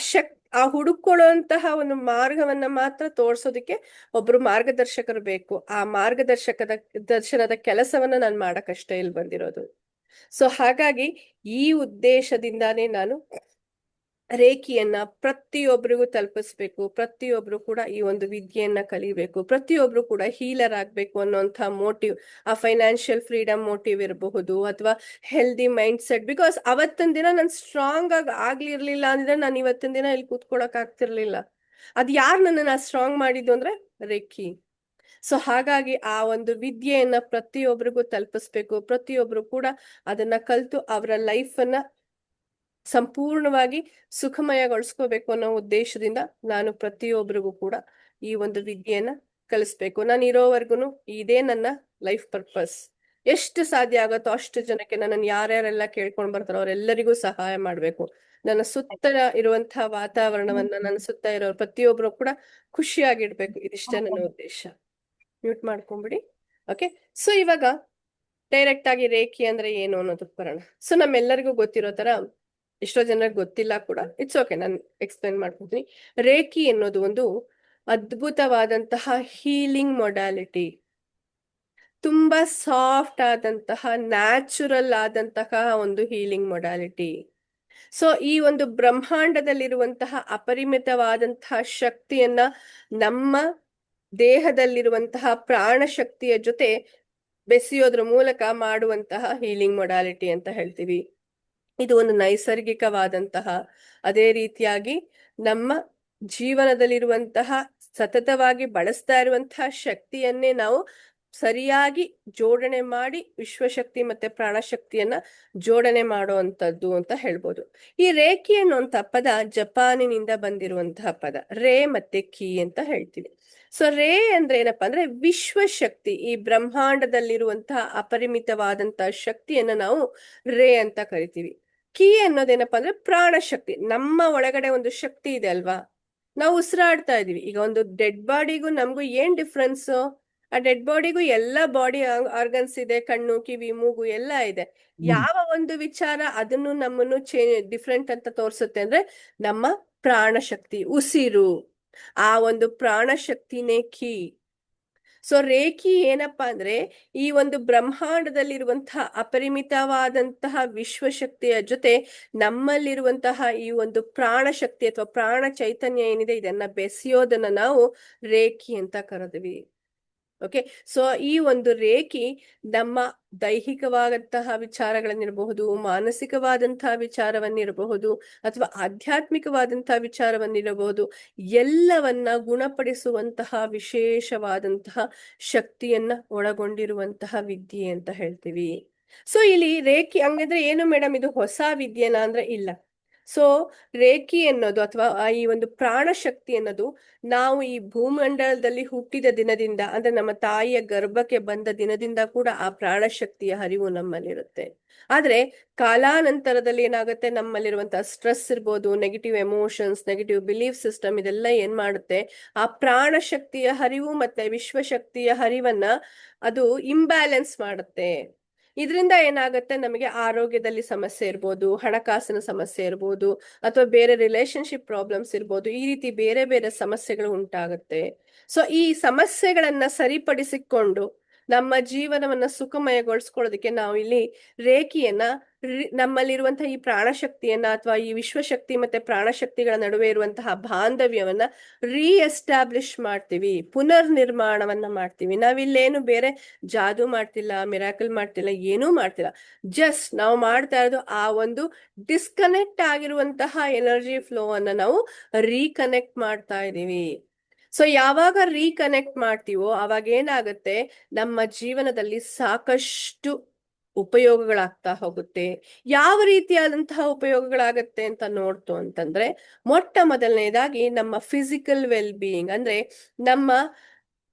ಆ ಹುಡುಕೊಳ್ಳುವಂತಹ ಒಂದು ಮಾರ್ಗವನ್ನ ಮಾತ್ರ ತೋರ್ಸೋದಕ್ಕೆ ಒಬ್ರು ಮಾರ್ಗದರ್ಶಕರು ಬೇಕು. ಆ ದರ್ಶನದ ಕೆಲಸವನ್ನ ನಾನು ಮಾಡಕ್ಕಷ್ಟೇ ಇಲ್ಲಿ ಬಂದಿರೋದು. ಸೊ ಹಾಗಾಗಿ ಈ ಉದ್ದೇಶದಿಂದಾನೇ ನಾನು ರೇಖಿಯನ್ನ ಪ್ರತಿಯೊಬ್ಬರಿಗೂ ತಲುಪಿಸ್ಬೇಕು, ಪ್ರತಿಯೊಬ್ರು ಕೂಡ ಈ ಒಂದು ವಿದ್ಯೆಯನ್ನ ಕಲಿಬೇಕು, ಪ್ರತಿಯೊಬ್ರು ಕೂಡ ಹೀಲರ್ ಆಗ್ಬೇಕು ಅನ್ನೋಂಥ ಮೋಟಿವ್. ಆ ಫೈನಾನ್ಷಿಯಲ್ ಫ್ರೀಡಮ್ ಮೋಟಿವ್ ಇರಬಹುದು ಅಥವಾ ಹೆಲ್ದಿ ಮೈಂಡ್ ಸೆಟ್. ಬಿಕಾಸ್ ಅವತ್ತಿನ ದಿನ ನಾನು ಸ್ಟ್ರಾಂಗ್ ಆಗ್ಲಿರ್ಲಿಲ್ಲ ಅಂದ್ರೆ ನಾನು ಇವತ್ತಿನ ದಿನ ಇಲ್ಲಿ ಕೂತ್ಕೊಳಕ್ ಆಗ್ತಿರ್ಲಿಲ್ಲ. ಅದ್ ಯಾರು ನನ್ನನ್ನ ಸ್ಟ್ರಾಂಗ್ ಮಾಡಿದ್ದು ಅಂದ್ರೆ ರೇಖಿ. ಸೊ ಹಾಗಾಗಿ ಆ ಒಂದು ವಿದ್ಯೆಯನ್ನ ಪ್ರತಿಯೊಬ್ಬರಿಗೂ ತಲುಪಿಸ್ಬೇಕು, ಪ್ರತಿಯೊಬ್ರು ಕೂಡ ಅದನ್ನ ಕಲ್ತು ಅವರ ಲೈಫ್ ಅನ್ನ ಸಂಪೂರ್ಣವಾಗಿ ಸುಖಮಯಗೊಳಿಸ್ಕೋಬೇಕು ಅನ್ನೋ ಉದ್ದೇಶದಿಂದ ನಾನು ಪ್ರತಿಯೊಬ್ಬರಿಗೂ ಕೂಡ ಈ ಒಂದು ವಿದ್ಯೆಯನ್ನ ಕಲಿಸ್ಬೇಕು. ನಾನು ಇರೋವರೆಗೂ ಇದೇ ನನ್ನ ಲೈಫ್ ಪರ್ಪಸ್. ಎಷ್ಟು ಸಾಧ್ಯ ಆಗತ್ತೋ ಅಷ್ಟು ಜನಕ್ಕೆ ನನ್ನನ್ನು ಯಾರ್ಯಾರೆಲ್ಲ ಕೇಳ್ಕೊಂಡ್ ಬರ್ತಾರೋ ಅವರೆಲ್ಲರಿಗೂ ಸಹಾಯ ಮಾಡ್ಬೇಕು. ನನ್ನ ಸುತ್ತ ಇರುವಂತಹ ವಾತಾವರಣವನ್ನ, ನನ್ನ ಸುತ್ತ ಇರೋ ಪ್ರತಿಯೊಬ್ರು ಕೂಡ ಖುಷಿಯಾಗಿಡ್ಬೇಕು. ಇದಿಷ್ಟೇ ನನ್ನ ಉದ್ದೇಶ. ಮ್ಯೂಟ್ ಮಾಡ್ಕೊಂಡ್ಬಿಡಿ. ಓಕೆ, ಸೊ ಇವಾಗ ಡೈರೆಕ್ಟ್ ಆಗಿ ರೇಖಿ ಅಂದ್ರೆ ಏನು ಅನ್ನೋದಕ್ಕೆ ಬರೋಣ. ಸೊ ನಮ್ಮೆಲ್ಲರಿಗೂ ಗೊತ್ತಿರೋ ತರ, ಎಷ್ಟೋ ಜನರಿಗೆ ಗೊತ್ತಿಲ್ಲ ಕೂಡ, ಇಟ್ಸ್ ಓಕೆ, ನಾನು ಎಕ್ಸ್ಪ್ಲೈನ್ ಮಾಡ್ಕೊತೀನಿ. ರೇಖಿ ಅನ್ನೋದು ಒಂದು ಅದ್ಭುತವಾದಂತಹ ಹೀಲಿಂಗ್ ಮೊಡಾಲಿಟಿ. ತುಂಬಾ ಸಾಫ್ಟ್ ಆದಂತಹ, ನ್ಯಾಚುರಲ್ ಆದಂತಹ ಒಂದು ಹೀಲಿಂಗ್ ಮೊಡಾಲಿಟಿ. ಸೊ ಈ ಒಂದು ಬ್ರಹ್ಮಾಂಡದಲ್ಲಿರುವಂತಹ ಅಪರಿಮಿತವಾದಂತಹ ಶಕ್ತಿಯನ್ನ ನಮ್ಮ ದೇಹದಲ್ಲಿರುವಂತಹ ಪ್ರಾಣ ಶಕ್ತಿಯ ಜೊತೆ ಬೆಸೆಯೋದ್ರ ಮೂಲಕ ಮಾಡುವಂತಹ ಹೀಲಿಂಗ್ ಮೊಡಾಲಿಟಿ ಅಂತ ಹೇಳ್ತೀವಿ. ಇದು ಒಂದು ನೈಸರ್ಗಿಕವಾದಂತಹ, ಅದೇ ರೀತಿಯಾಗಿ ನಮ್ಮ ಜೀವನದಲ್ಲಿರುವಂತಹ ಸತತವಾಗಿ ಬಳಸ್ತಾ ಇರುವಂತಹ ಶಕ್ತಿಯನ್ನೇ ನಾವು ಸರಿಯಾಗಿ ಜೋಡಣೆ ಮಾಡಿ ವಿಶ್ವಶಕ್ತಿ ಮತ್ತೆ ಪ್ರಾಣಶಕ್ತಿಯನ್ನ ಜೋಡಣೆ ಮಾಡುವಂತದ್ದು ಅಂತ ಹೇಳ್ಬೋದು. ಈ ರೇಖಿ ಅನ್ನುವಂತ ಪದ ಜಪಾನಿನಿಂದ ಬಂದಿರುವಂತಹ ಪದ. ರೇ ಮತ್ತೆ ಕಿ ಅಂತ ಹೇಳ್ತೀವಿ. ಸೊ ರೇ ಅಂದ್ರೆ ಏನಪ್ಪಾ ಅಂದ್ರೆ ವಿಶ್ವಶಕ್ತಿ. ಈ ಬ್ರಹ್ಮಾಂಡದಲ್ಲಿರುವಂತಹ ಅಪರಿಮಿತವಾದಂತಹ ಶಕ್ತಿಯನ್ನ ನಾವು ರೇ ಅಂತ ಕರಿತೀವಿ. ಕೀ ಅನ್ನೋದೇನಪ್ಪಾ ಅಂದ್ರೆ ಪ್ರಾಣಶಕ್ತಿ. ನಮ್ಮ ಒಳಗಡೆ ಒಂದು ಶಕ್ತಿ ಇದೆ ಅಲ್ವಾ, ನಾವು ಉಸಿರಾಡ್ತಾ ಇದೀವಿ. ಈಗ ಒಂದು ಡೆಡ್ ಬಾಡಿಗೂ ನಮಗೂ ಏನ್ ಡಿಫ್ರೆನ್ಸ್? ಆ ಡೆಡ್ ಬಾಡಿಗೂ ಎಲ್ಲ ಬಾಡಿ ಆರ್ಗನ್ಸ್ ಇದೆ, ಕಣ್ಣು, ಕಿವಿ, ಮೂಗು ಎಲ್ಲ ಇದೆ. ಯಾವ ಒಂದು ವಿಚಾರ ಅದನ್ನು ನಮ್ಮನ್ನು ಡಿಫ್ರೆಂಟ್ ಅಂತ ತೋರಿಸುತ್ತೆ ಅಂದ್ರೆ ನಮ್ಮ ಪ್ರಾಣಶಕ್ತಿ, ಉಸಿರು. ಆ ಒಂದು ಪ್ರಾಣಶಕ್ತಿನೇ ಕೀ. ಸೊ ರೇಖಿ ಏನಪ್ಪಾ ಅಂದ್ರೆ ಈ ಒಂದು ಬ್ರಹ್ಮಾಂಡದಲ್ಲಿರುವಂತಹ ಅಪರಿಮಿತವಾದಂತಹ ವಿಶ್ವಶಕ್ತಿಯ ಜೊತೆ ನಮ್ಮಲ್ಲಿರುವಂತಹ ಈ ಒಂದು ಪ್ರಾಣಶಕ್ತಿ ಅಥವಾ ಪ್ರಾಣ ಚೈತನ್ಯ ಏನಿದೆ, ಇದನ್ನ ಬೆಸೆಯೋದನ್ನ ನಾವು ರೇಖಿ ಅಂತ ಕರೆದ್ವಿ. ಓಕೆ, ಸೊ ಈ ಒಂದು ರೇಖಿ ನಮ್ಮ ದೈಹಿಕವಾದಂತಹ ವಿಚಾರಗಳನ್ನಿರಬಹುದು, ಮಾನಸಿಕವಾದಂತಹ ವಿಚಾರವನ್ನಿರಬಹುದು, ಅಥವಾ ಆಧ್ಯಾತ್ಮಿಕವಾದಂತಹ ವಿಚಾರವನ್ನಿರಬಹುದು, ಎಲ್ಲವನ್ನ ಗುಣಪಡಿಸುವಂತಹ ವಿಶೇಷವಾದಂತಹ ಶಕ್ತಿಯನ್ನ ಒಳಗೊಂಡಿರುವಂತಹ ವಿದ್ಯೆ ಅಂತ ಹೇಳ್ತೀವಿ. ಸೊ ಇಲ್ಲಿ ರೇಖಿ ಹಂಗಂದ್ರೆ ಏನು ಮೇಡಮ್, ಇದು ಹೊಸ ವಿದ್ಯೆನಾ ಅಂದ್ರೆ ಇಲ್ಲ. ಸೊ ರೇಖಿ ಅನ್ನೋದು ಅಥವಾ ಈ ಒಂದು ಪ್ರಾಣಶಕ್ತಿ ಅನ್ನೋದು ನಾವು ಈ ಭೂಮಂಡಲದಲ್ಲಿ ಹುಟ್ಟಿದ ದಿನದಿಂದ, ಅಂದ್ರೆ ನಮ್ಮ ತಾಯಿಯ ಗರ್ಭಕ್ಕೆ ಬಂದ ದಿನದಿಂದ ಕೂಡ ಆ ಪ್ರಾಣಶಕ್ತಿಯ ಹರಿವು ನಮ್ಮಲ್ಲಿರುತ್ತೆ. ಆದ್ರೆ ಕಾಲಾನಂತರದಲ್ಲಿ ಏನಾಗುತ್ತೆ, ನಮ್ಮಲ್ಲಿರುವಂತಹ ಸ್ಟ್ರೆಸ್ ಇರ್ಬೋದು, negative emotions, negative belief system, ಇದೆಲ್ಲ ಏನ್ ಮಾಡುತ್ತೆ, ಆ ಪ್ರಾಣಶಕ್ತಿಯ ಹರಿವು ಮತ್ತೆ ವಿಶ್ವಶಕ್ತಿಯ ಹರಿವನ್ನ ಅದು ಇಂಬ್ಯಾಲೆನ್ಸ್ ಮಾಡುತ್ತೆ. ಇದರಿಂದ ಏನಾಗುತ್ತೆ, ನಮಗೆ ಆರೋಗ್ಯದಲ್ಲಿ ಸಮಸ್ಯೆ ಇರ್ಬೋದು, ಹಣಕಾಸಿನ ಸಮಸ್ಯೆ ಇರ್ಬೋದು, ಅಥವಾ ಬೇರೆ ರಿಲೇಶನ್ಶಿಪ್ ಪ್ರಾಬ್ಲಮ್ಸ್ ಇರ್ಬೋದು, ಈ ರೀತಿ ಬೇರೆ ಬೇರೆ ಸಮಸ್ಯೆಗಳು ಉಂಟಾಗುತ್ತೆ. ಸೊ ಈ ಸಮಸ್ಯೆಗಳನ್ನ ಸರಿಪಡಿಸಿಕೊಂಡು ನಮ್ಮ ಜೀವನವನ್ನ ಸುಖಮಯಗೊಳಿಸ್ಕೊಳ್ಳೋದಕ್ಕೆ ನಾವು ಇಲ್ಲಿ ರೇಖಿಯನ್ನ ನಮ್ಮಲ್ಲಿರುವಂತಹ ಈ ಪ್ರಾಣಶಕ್ತಿಯನ್ನ ಅಥವಾ ಈ ವಿಶ್ವಶಕ್ತಿ ಮತ್ತೆ ಪ್ರಾಣಶಕ್ತಿಗಳ ನಡುವೆ ಇರುವಂತಹ ಬಾಂಧವ್ಯವನ್ನ ರೀಎಸ್ಟಾಬ್ಲಿಷ್ ಮಾಡ್ತೀವಿ, ಪುನರ್ ನಿರ್ಮಾಣವನ್ನ ಮಾಡ್ತೀವಿ. ನಾವಿಲ್ಲೇನು ಬೇರೆ ಜಾದೂ ಮಾಡ್ತಿಲ್ಲ, ಮಿರಾಕಲ್ ಮಾಡ್ತಿಲ್ಲ, ಏನೂ ಮಾಡ್ತಿಲ್ಲ. ಜಸ್ಟ್ ನಾವು ಮಾಡ್ತಾ ಇರೋದು ಆ ಒಂದು ಡಿಸ್ಕನೆಕ್ಟ್ ಆಗಿರುವಂತಹ ಎನರ್ಜಿ ಫ್ಲೋ ಅನ್ನ ನಾವು ರೀಕನೆಕ್ಟ್ ಮಾಡ್ತಾ ಇದೀವಿ. ಸೊ ಯಾವಾಗ ರೀಕನೆಕ್ಟ್ ಮಾಡ್ತೀವೋ ಅವಾಗ ಏನಾಗುತ್ತೆ, ನಮ್ಮ ಜೀವನದಲ್ಲಿ ಸಾಕಷ್ಟು ಉಪಯೋಗಗಳಾಗ್ತಾ ಹೋಗುತ್ತೆ. ಯಾವ ರೀತಿಯಾದಂತಹ ಉಪಯೋಗಗಳಾಗತ್ತೆ ಅಂತ ನೋಡ್ತು ಅಂತಂದ್ರೆ, ಮೊಟ್ಟ ಮೊದಲನೇದಾಗಿ ನಮ್ಮ ಫಿಸಿಕಲ್ ವೆಲ್ ಬೀಯಿಂಗ್, ಅಂದ್ರೆ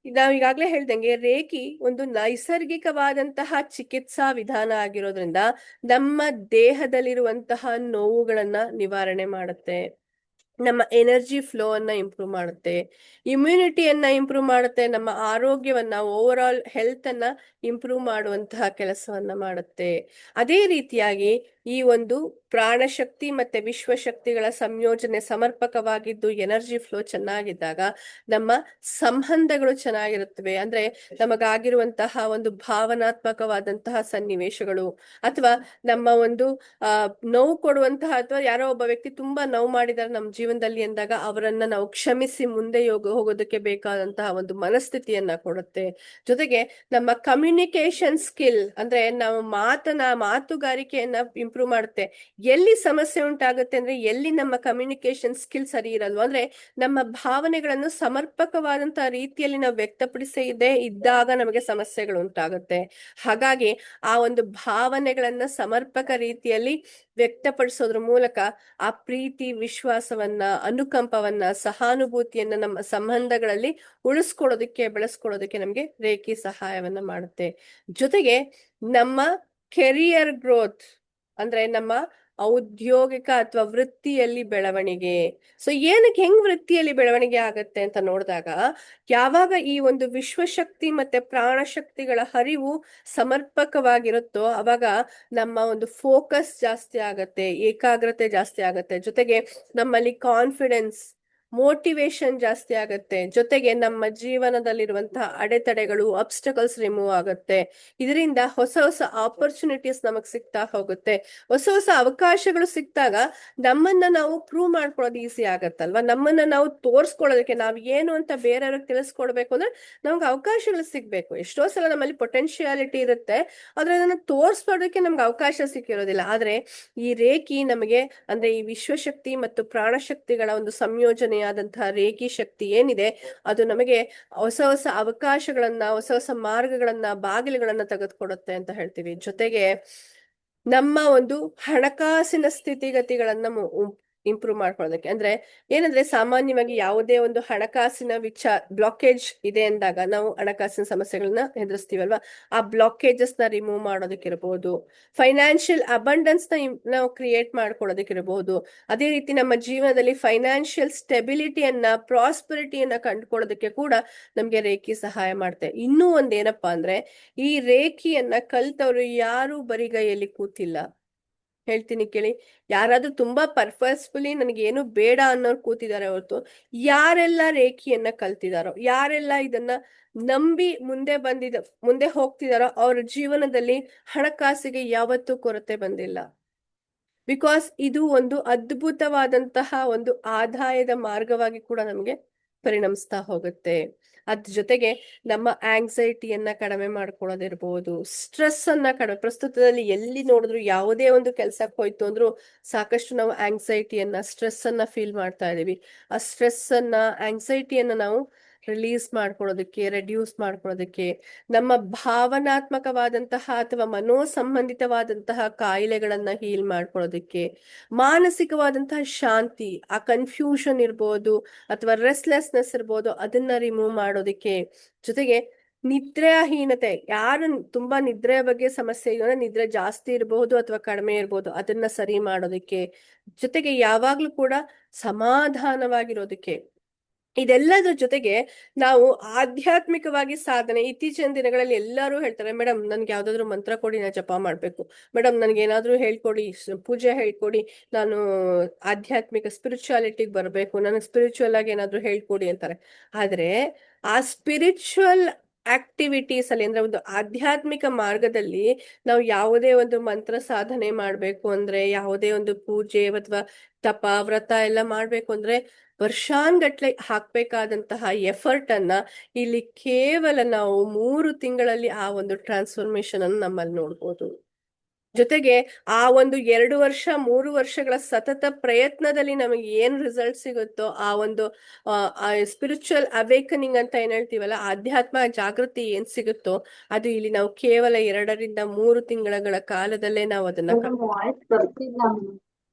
ನಾವೀಗಾಗ್ಲೇ ಹೇಳ್ದಂಗೆ ರೇಖಿ ಒಂದು ನೈಸರ್ಗಿಕವಾದಂತಹ ಚಿಕಿತ್ಸಾ ವಿಧಾನ ಆಗಿರೋದ್ರಿಂದ ನಮ್ಮ ದೇಹದಲ್ಲಿರುವಂತಹ ನೋವುಗಳನ್ನ ನಿವಾರಣೆ ಮಾಡುತ್ತೆ, ನಮ್ಮ ಎನರ್ಜಿ ಫ್ಲೋ ಅನ್ನ ಇಂಪ್ರೂವ್ ಮಾಡುತ್ತೆ, ಇಮ್ಯುನಿಟಿಯನ್ನ ಇಂಪ್ರೂವ್ ಮಾಡುತ್ತೆ, ನಮ್ಮ ಆರೋಗ್ಯವನ್ನ, ಓವರ್ ಆಲ್ ಹೆಲ್ತ್ ಅನ್ನ ಇಂಪ್ರೂವ್ ಮಾಡುವಂತಹ ಕೆಲಸವನ್ನ ಮಾಡುತ್ತೆ. ಅದೇ ರೀತಿಯಾಗಿ ಈ ಒಂದು ಪ್ರಾಣಶಕ್ತಿ ಮತ್ತೆ ವಿಶ್ವಶಕ್ತಿಗಳ ಸಂಯೋಜನೆ ಸಮರ್ಪಕವಾಗಿದ್ದು ಎನರ್ಜಿ ಫ್ಲೋ ಚೆನ್ನಾಗಿದ್ದಾಗ ನಮ್ಮ ಸಂಬಂಧಗಳು ಚೆನ್ನಾಗಿರುತ್ತವೆ. ಅಂದ್ರೆ ನಮಗಾಗಿರುವಂತಹ ಒಂದು ಭಾವನಾತ್ಮಕವಾದಂತಹ ಸನ್ನಿವೇಶಗಳು, ಅಥವಾ ನಮ್ಮ ಒಂದು ನೋವು ಕೊಡುವಂತಹ, ಅಥವಾ ಯಾರೋ ಒಬ್ಬ ವ್ಯಕ್ತಿ ತುಂಬಾ ನೋವು ಮಾಡಿದಾರೆ ನಮ್ಮ ಜೀವನದಲ್ಲಿ ಅಂದಾಗ ಅವರನ್ನ ನಾವು ಕ್ಷಮಿಸಿ ಮುಂದೆ ಹೋಗೋದಕ್ಕೆ ಬೇಕಾದಂತಹ ಒಂದು ಮನಸ್ಥಿತಿಯನ್ನ ಕೊಡುತ್ತೆ. ಜೊತೆಗೆ ನಮ್ಮ ಕಮ್ಯುನಿಕೇಶನ್ ಸ್ಕಿಲ್, ಅಂದ್ರೆ ನಾವು ಮಾತುಗಾರಿಕೆಯನ್ನ ಇಂಪ್ರೂವ್ ಮಾಡುತ್ತೆ. ಎಲ್ಲಿ ಸಮಸ್ಯೆ ಉಂಟಾಗುತ್ತೆ ಅಂದ್ರೆ ಎಲ್ಲಿ ನಮ್ಮ ಕಮ್ಯುನಿಕೇಶನ್ ಸ್ಕಿಲ್ ಸರಿ ಇರಲ್ವೋ, ಅಂದ್ರೆ ನಮ್ಮ ಭಾವನೆಗಳನ್ನು ಸಮರ್ಪಕವಾದಂತಹ ರೀತಿಯಲ್ಲಿ ನಾವು ಇದ್ದಾಗ ನಮಗೆ ಸಮಸ್ಯೆಗಳು ಉಂಟಾಗುತ್ತೆ. ಹಾಗಾಗಿ ಆ ಒಂದು ಭಾವನೆಗಳನ್ನ ಸಮರ್ಪಕ ರೀತಿಯಲ್ಲಿ ವ್ಯಕ್ತಪಡಿಸೋದ್ರ ಮೂಲಕ ಆ ಪ್ರೀತಿ, ವಿಶ್ವಾಸವನ್ನ, ಅನುಕಂಪವನ್ನ, ಸಹಾನುಭೂತಿಯನ್ನ ನಮ್ಮ ಸಂಬಂಧಗಳಲ್ಲಿ ಬೆಳೆಸ್ಕೊಳ್ಳೋದಕ್ಕೆ ನಮ್ಗೆ ರೇಖಿ ಸಹಾಯವನ್ನ ಮಾಡುತ್ತೆ. ಜೊತೆಗೆ ನಮ್ಮ ಕೆರಿಯರ್ ಗ್ರೋತ್, ಅಂದ್ರೆ ನಮ್ಮ ಔದ್ಯೋಗಿಕ ಅಥವಾ ವೃತ್ತಿಯಲ್ಲಿ ಬೆಳವಣಿಗೆ. ಸೊ ಹೆಂಗ್ ವೃತ್ತಿಯಲ್ಲಿ ಬೆಳವಣಿಗೆ ಆಗತ್ತೆ ಅಂತ ನೋಡಿದಾಗ, ಯಾವಾಗ ಈ ಒಂದು ವಿಶ್ವಶಕ್ತಿ ಮತ್ತೆ ಪ್ರಾಣಶಕ್ತಿಗಳ ಹರಿವು ಸಮರ್ಪಕವಾಗಿರುತ್ತೋ ಅವಾಗ ನಮ್ಮ ಒಂದು ಫೋಕಸ್ ಜಾಸ್ತಿ ಆಗತ್ತೆ, ಏಕಾಗ್ರತೆ ಜಾಸ್ತಿ ಆಗತ್ತೆ, ಜೊತೆಗೆ ನಮ್ಮಲ್ಲಿ ಕಾನ್ಫಿಡೆನ್ಸ್, ಮೋಟಿವೇಶನ್ ಜಾಸ್ತಿ ಆಗತ್ತೆ, ಜೊತೆಗೆ ನಮ್ಮ ಜೀವನದಲ್ಲಿರುವಂತಹ ಅಡೆತಡೆಗಳು, ಅಬ್ಸ್ಟಕಲ್ಸ್ ರಿಮೂವ್ ಆಗುತ್ತೆ. ಇದರಿಂದ ಹೊಸ ಹೊಸ ಆಪರ್ಚುನಿಟೀಸ್ ನಮಗ್ ಸಿಗ್ತಾ ಹೋಗುತ್ತೆ. ಹೊಸ ಅವಕಾಶಗಳು ಸಿಕ್ತಾಗ ನಮ್ಮನ್ನ ನಾವು ಪ್ರೂವ್ ಮಾಡ್ಕೊಳ್ಳೋದು ಈಸಿ ಆಗತ್ತಲ್ವಾ, ನಮ್ಮನ್ನ ನಾವು ತೋರ್ಸ್ಕೊಳ್ಳೋದಕ್ಕೆ, ನಾವ್ ಏನು ಅಂತ ಬೇರೆಯವ್ರಿಗೆ ತಿಳಿಸ್ಕೊಡ್ಬೇಕು ಅಂದ್ರೆ ನಮ್ಗೆ ಅವಕಾಶಗಳು ಸಿಗ್ಬೇಕು. ಎಷ್ಟೋ ಸಲ ನಮ್ಮಲ್ಲಿ ಪೊಟೆನ್ಶಿಯಾಲಿಟಿ ಇರುತ್ತೆ, ಆದ್ರೆ ಅದನ್ನ ತೋರ್ಸ್ಕೊಳ್ಳೋದಕ್ಕೆ ನಮ್ಗೆ ಅವಕಾಶ ಸಿಕ್ಕಿರೋದಿಲ್ಲ. ಆದ್ರೆ ಈ ರೇಖಿ ನಮಗೆ, ಅಂದ್ರೆ ಈ ವಿಶ್ವಶಕ್ತಿ ಮತ್ತು ಪ್ರಾಣಶಕ್ತಿಗಳ ಒಂದು ಸಂಯೋಜನೆಯಾದಂತಹ ರೇಖಿ ಶಕ್ತಿ ಏನಿದೆ, ಅದು ನಮಗೆ ಹೊಸ ಹೊಸ ಅವಕಾಶಗಳನ್ನ, ಹೊಸ ಮಾರ್ಗಗಳನ್ನ, ಬಾಗಿಲುಗಳನ್ನ ತೆಗೆದುಕೊಡುತ್ತೆ ಅಂತ ಹೇಳ್ತೀವಿ. ಜೊತೆಗೆ ನಮ್ಮ ಒಂದು ಹಣಕಾಸಿನ ಸ್ಥಿತಿಗತಿಗಳನ್ನ ಇಂಪ್ರೂವ್ ಮಾಡ್ಕೊಳ್ಳೋದಕ್ಕೆ. ಅಂದ್ರೆ ಏನಂದ್ರೆ ಸಾಮಾನ್ಯವಾಗಿ ಯಾವುದೇ ಒಂದು ಹಣಕಾಸಿನ ಬ್ಲಾಕೇಜ್ ಇದೆ ಅಂದಾಗ ನಾವು ಹಣಕಾಸಿನ ಸಮಸ್ಯೆಗಳನ್ನ ಎದುರಿಸ್ತೀವಲ್ವಾ, ಆ ಬ್ಲಾಕೇಜಸ್ ನ ರಿಮೂವ್ ಮಾಡೋದಕ್ಕಿರಬಹುದು, ಫೈನಾನ್ಷಿಯಲ್ ಅಬಂಡೆನ್ಸ್ ನ ನಾವು ಕ್ರಿಯೇಟ್ ಮಾಡ್ಕೊಳ್ಳೋದಕ್ಕಿರಬಹುದು, ಅದೇ ರೀತಿ ನಮ್ಮ ಜೀವನದಲ್ಲಿ ಫೈನಾನ್ಷಿಯಲ್ ಸ್ಟೆಬಿಲಿಟಿಯನ್ನ ಪ್ರಾಸ್ಪರಿಟಿಯನ್ನ ಕಂಡುಕೊಳ್ಳೋದಕ್ಕೆ ಕೂಡ ನಮ್ಗೆ ರೇಖಿ ಸಹಾಯ ಮಾಡುತ್ತೆ. ಇನ್ನೂ ಒಂದೇನಪ್ಪಾ ಅಂದ್ರೆ ಈ ರೇಖಿಯನ್ನ ಕಲ್ತವ್ರು ಯಾರು ಬರಿಗೈಯಲ್ಲಿ ಕೂತಿಲ್ಲ. ಹೇಳ್ತೀನಿ ಕೇಳಿ, ಯಾರಾದ್ರೂ ತುಂಬಾ ಪರ್ಪಸ್ಫುಲಿ ನನಗೆ ಏನು ಬೇಡ ಅನ್ನೋರು ಕೂತಿದ್ದಾರೆ ಹೊರತು, ಯಾರೆಲ್ಲ ರೇಖಿಯನ್ನ ಕಲ್ತಿದಾರೋ, ಯಾರೆಲ್ಲ ಇದನ್ನ ನಂಬಿ ಮುಂದೆ ಹೋಗ್ತಿದಾರೋ ಅವ್ರ ಜೀವನದಲ್ಲಿ ಹಣಕಾಸಿಗೆ ಯಾವತ್ತೂ ಕೊರತೆ ಬಂದಿಲ್ಲ. ಬಿಕಾಸ್ ಇದು ಒಂದು ಅದ್ಭುತವಾದಂತಹ ಒಂದು ಆದಾಯದ ಮಾರ್ಗವಾಗಿ ಕೂಡ ನಮಗೆ ಪರಿಣಮಿಸ್ತಾ ಹೋಗುತ್ತೆ. ಅದ್ರ ಜೊತೆಗೆ ನಮ್ಮ ಆಂಗ್ಸೈಟಿಯನ್ನ ಕಡಿಮೆ ಮಾಡ್ಕೊಳ್ಳೋದಿರ್ಬೋದು, ಸ್ಟ್ರೆಸ್ ಅನ್ನ ಕಡಿಮೆ. ಪ್ರಸ್ತುತದಲ್ಲಿ ಎಲ್ಲಿ ನೋಡಿದ್ರು ಯಾವುದೇ ಒಂದು ಕೆಲ್ಸಕ್ಕೆ ಹೋಯ್ತು ಅಂದ್ರೂ ಸಾಕಷ್ಟು ನಾವು ಆಂಗ್ಸೈಟಿಯನ್ನ, ಸ್ಟ್ರೆಸ್ ಅನ್ನ ಫೀಲ್ ಮಾಡ್ತಾ ಇದೀವಿ. ಆ ಸ್ಟ್ರೆಸ್ ಅನ್ನ, ಆಂಗ್ಸೈಟಿಯನ್ನ ನಾವು ರಿಲೀಸ್ ಮಾಡ್ಕೊಳ್ಳೋದಕ್ಕೆ, ರೆಡ್ಯೂಸ್ ಮಾಡ್ಕೊಳ್ಳೋದಕ್ಕೆ, ನಮ್ಮ ಭಾವನಾತ್ಮಕವಾದಂತಹ ಅಥವಾ ಮನೋಸಂಬಂಧಿತವಾದಂತಹ ಕಾಯಿಲೆಗಳನ್ನ ಹೀಲ್ ಮಾಡ್ಕೊಳ್ಳೋದಕ್ಕೆ, ಮಾನಸಿಕವಾದಂತಹ ಶಾಂತಿ, ಆ ಕನ್ಫ್ಯೂಷನ್ ಇರ್ಬೋದು ಅಥವಾ ರೆಸ್ಟ್ಲೆಸ್ನೆಸ್ ಇರ್ಬೋದು, ಅದನ್ನ ರಿಮೂವ್ ಮಾಡೋದಕ್ಕೆ, ಜೊತೆಗೆ ನಿದ್ರಾಹೀನತೆ, ಯಾರು ತುಂಬಾ ನಿದ್ರೆಯ ಬಗ್ಗೆ ಸಮಸ್ಯೆ ಇದೆಯೋ, ನಿದ್ರೆ ಜಾಸ್ತಿ ಇರಬಹುದು ಅಥವಾ ಕಡಿಮೆ ಇರಬಹುದು, ಅದನ್ನ ಸರಿ ಮಾಡೋದಕ್ಕೆ, ಜೊತೆಗೆ ಯಾವಾಗ್ಲೂ ಕೂಡ ಸಮಾಧಾನವಾಗಿರೋದಕ್ಕೆ. ಇದೆಲ್ಲದ್ರ ಜೊತೆಗೆ ನಾವು ಆಧ್ಯಾತ್ಮಿಕವಾಗಿ ಸಾಧನೆ. ಇತ್ತೀಚಿನ ದಿನಗಳಲ್ಲಿ ಎಲ್ಲರೂ ಹೇಳ್ತಾರೆ, ಮೇಡಮ್ ನನ್ಗೆ ಯಾವ್ದಾದ್ರು ಮಂತ್ರ ಕೊಡಿ, ನಾ ಜಪ ಮಾಡ್ಬೇಕು, ಮೇಡಮ್ ನನ್ಗೆ ಏನಾದ್ರೂ ಹೇಳ್ಕೊಡಿ, ಪೂಜೆ ಹೇಳ್ಕೊಡಿ, ನಾನು ಆಧ್ಯಾತ್ಮಿಕ ಸ್ಪಿರಿಚುವಾಲಿಟಿಗೆ ಬರ್ಬೇಕು, ನನಗೆ ಸ್ಪಿರಿಚುವಲ್ ಆಗಿ ಏನಾದ್ರೂ ಹೇಳ್ಕೊಡಿ ಅಂತಾರೆ. ಆದ್ರೆ ಆ ಸ್ಪಿರಿಚುವಲ್ ಆಕ್ಟಿವಿಟೀಸ್ ಅಲ್ಲಿ, ಅಂದ್ರೆ ಒಂದು ಆಧ್ಯಾತ್ಮಿಕ ಮಾರ್ಗದಲ್ಲಿ ನಾವು ಯಾವುದೇ ಒಂದು ಮಂತ್ರ ಸಾಧನೆ ಮಾಡ್ಬೇಕು ಅಂದ್ರೆ, ಯಾವುದೇ ಒಂದು ಪೂಜೆ ಅಥವಾ ತಪ ವ್ರತ ಎಲ್ಲ ಮಾಡ್ಬೇಕು ಅಂದ್ರೆ ವರ್ಷಾನ್ಗಟ್ಲೆ ಹಾಕ್ಬೇಕಾದಂತಹ ಎಫರ್ಟ್ ಅನ್ನ ಇಲ್ಲಿ ಕೇವಲ ನಾವು 3 ತಿಂಗಳಲ್ಲಿ ಆ ಒಂದು ಟ್ರಾನ್ಸ್ಫಾರ್ಮೇಶನ್ ಅನ್ನು ನಮ್ಮಲ್ಲಿ ನೋಡ್ಬೋದು. ಜೊತೆಗೆ ಆ ಒಂದು 2 ವರ್ಷ 3 ವರ್ಷಗಳ ಸತತ ಪ್ರಯತ್ನದಲ್ಲಿ ನಮಗೆ ಏನ್ ರಿಸಲ್ಟ್ ಸಿಗುತ್ತೋ, ಆ ಒಂದು ಸ್ಪಿರಿಚುವಲ್ ಅವೇಕನಿಂಗ್ ಅಂತ ಏನ್ ಹೇಳ್ತೀವಲ್ಲ, ಆಧ್ಯಾತ್ಮ ಜಾಗೃತಿ ಏನ್ ಸಿಗುತ್ತೋ, ಅದು ಇಲ್ಲಿ ನಾವು ಕೇವಲ 2 ರಿಂದ 3 ತಿಂಗಳ ಕಾಲದಲ್ಲೇ ನಾವು ಅದನ್ನ ವಾಯ್ಸ್ ಬರ್ತಿಲ್ಲ.